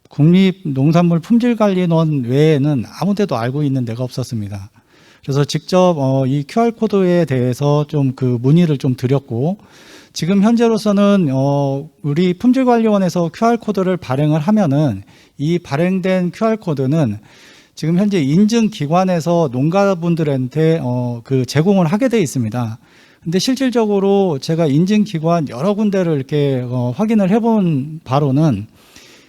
국립농산물품질관리원 외에는 아무 데도 알고 있는 데가 없었습니다. 그래서 직접 이 QR코드에 대해서 좀 그 문의를 좀 드렸고, 지금 현재로서는 우리 품질관리원에서 QR코드를 발행을 하면은 이 발행된 QR코드는 지금 현재 인증기관에서 농가분들한테 그 제공을 하게 돼 있습니다. 근데 실질적으로 제가 인증기관 여러 군데를 이렇게 확인을 해본 바로는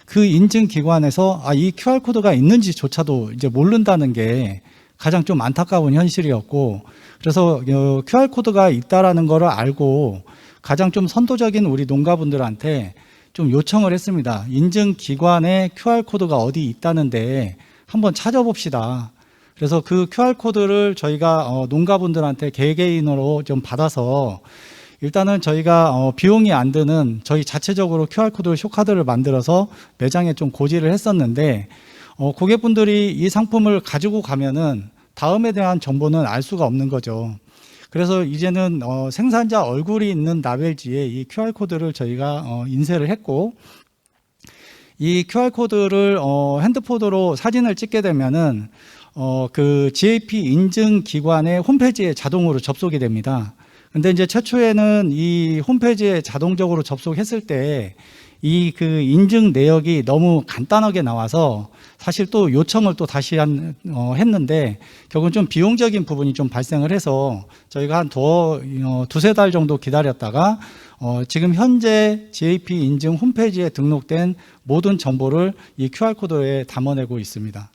그 인증기관에서 이 QR코드가 있는지조차도 이제 모른다는 게 가장 좀 안타까운 현실이었고, 그래서 QR코드가 있다라는 거를 알고 가장 좀 선도적인 우리 농가분들한테 좀 요청을 했습니다. 인증기관에 QR코드가 어디 있다는데 한번 찾아봅시다. 그래서 그 QR코드를 저희가 농가분들한테 개개인으로 좀 받아서, 일단은 저희가 비용이 안 드는 저희 자체적으로 QR코드 쇼카드를 만들어서 매장에 좀 고지를 했었는데, 고객분들이 이 상품을 가지고 가면은 다음에 대한 정보는 알 수가 없는 거죠. 그래서 이제는 생산자 얼굴이 있는 라벨지에 이 QR코드를 저희가 인쇄를 했고, 이 QR코드를 핸드폰으로 사진을 찍게 되면은 그 GAP 인증 기관의 홈페이지에 자동으로 접속이 됩니다. 근데 이제 최초에는 이 홈페이지에 자동적으로 접속했을 때 이 그 인증 내역이 너무 간단하게 나와서 사실 또 요청을 또 다시 했는데, 결국은 좀 비용적인 부분이 좀 발생을 해서 저희가 한 두세 달 정도 기다렸다가 지금 현재 GAP 인증 홈페이지에 등록된 모든 정보를 이 QR코드에 담아내고 있습니다.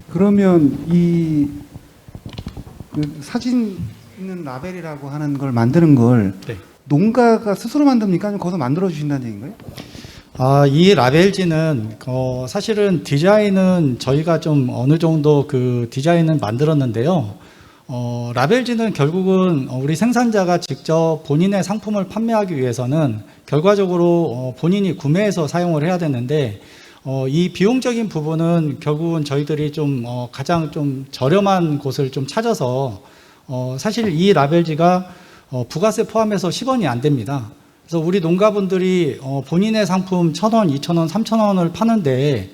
그러면 이 그 사진 있는 라벨이라고 하는 걸 만드는 걸 네. 농가가 스스로 만듭니까? 아니면 거기서 만들어 주신다는 얘기인가요? 이 라벨지는 사실은 디자인은 저희가 좀 어느 정도 그 디자인을 만들었는데요. 라벨지는 결국은 우리 생산자가 직접 본인의 상품을 판매하기 위해서는 결과적으로 본인이 구매해서 사용을 해야 되는데, 이 비용적인 부분은 결국은 저희들이 좀 가장 좀 저렴한 곳을 좀 찾아서, 사실 이 라벨지가 부가세 포함해서 10원이 안 됩니다. 그래서 우리 농가분들이 본인의 상품 1,000원, 2,000원, 3,000원을 파는데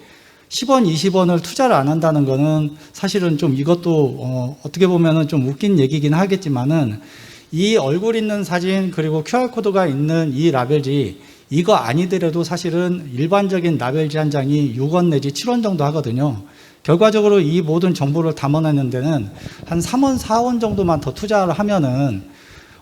10원, 20원을 투자를 안 한다는 거는 사실은 좀 이것도 어떻게 보면은 좀 웃긴 얘기긴 하겠지만은, 이 얼굴 있는 사진 그리고 QR코드가 있는 이 라벨지, 이거 아니더라도 사실은 일반적인 라벨지 한 장이 6원 내지 7원 정도 하거든요. 결과적으로 이 모든 정보를 담아내는 데는 한 3원, 4원 정도만 더 투자를 하면은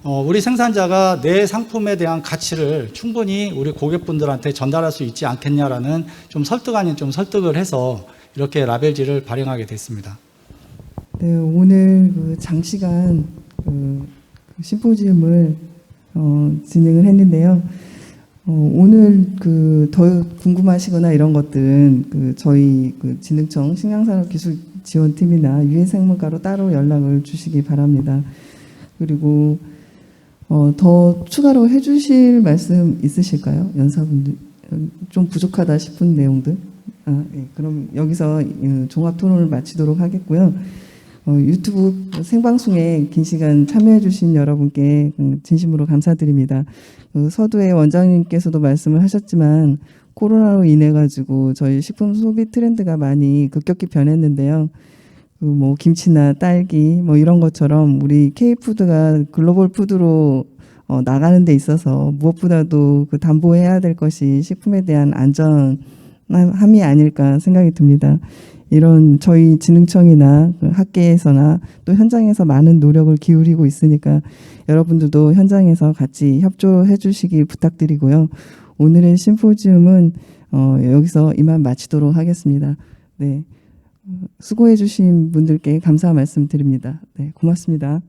우리 생산자가 내 상품에 대한 가치를 충분히 우리 고객분들한테 전달할 수 있지 않겠냐라는 좀 설득 아닌 좀 설득을 해서 이렇게 라벨지를 발행하게 됐습니다. 네, 오늘 그 장시간 그 심포지움을 진행을 했는데요. 오늘 그 더 궁금하시거나 이런 것들은 그 저희 그 진흥청 식량산업기술지원팀이나 유해생물과로 따로 연락을 주시기 바랍니다. 그리고 더 추가로 해주실 말씀 있으실까요? 연사분들 좀 부족하다 싶은 내용들. 네, 그럼 여기서 종합 토론을 마치도록 하겠고요. 유튜브 생방송에 긴 시간 참여해주신 여러분께 진심으로 감사드립니다. 서두에 원장님께서도 말씀을 하셨지만 코로나로 인해 가지고 저희 식품 소비 트렌드가 많이 급격히 변했는데요. 뭐 김치나 딸기 뭐 이런 것처럼 우리 K푸드가 글로벌 푸드로 나가는 데 있어서 무엇보다도 그 담보해야 될 것이 식품에 대한 안전함이 아닐까 생각이 듭니다. 이런 저희 진흥청이나 그 학계에서나 또 현장에서 많은 노력을 기울이고 있으니까 여러분들도 현장에서 같이 협조해 주시기 부탁드리고요. 오늘의 심포지움은 여기서 이만 마치도록 하겠습니다. 네, 수고해 주신 분들께 감사 말씀드립니다. 네, 고맙습니다.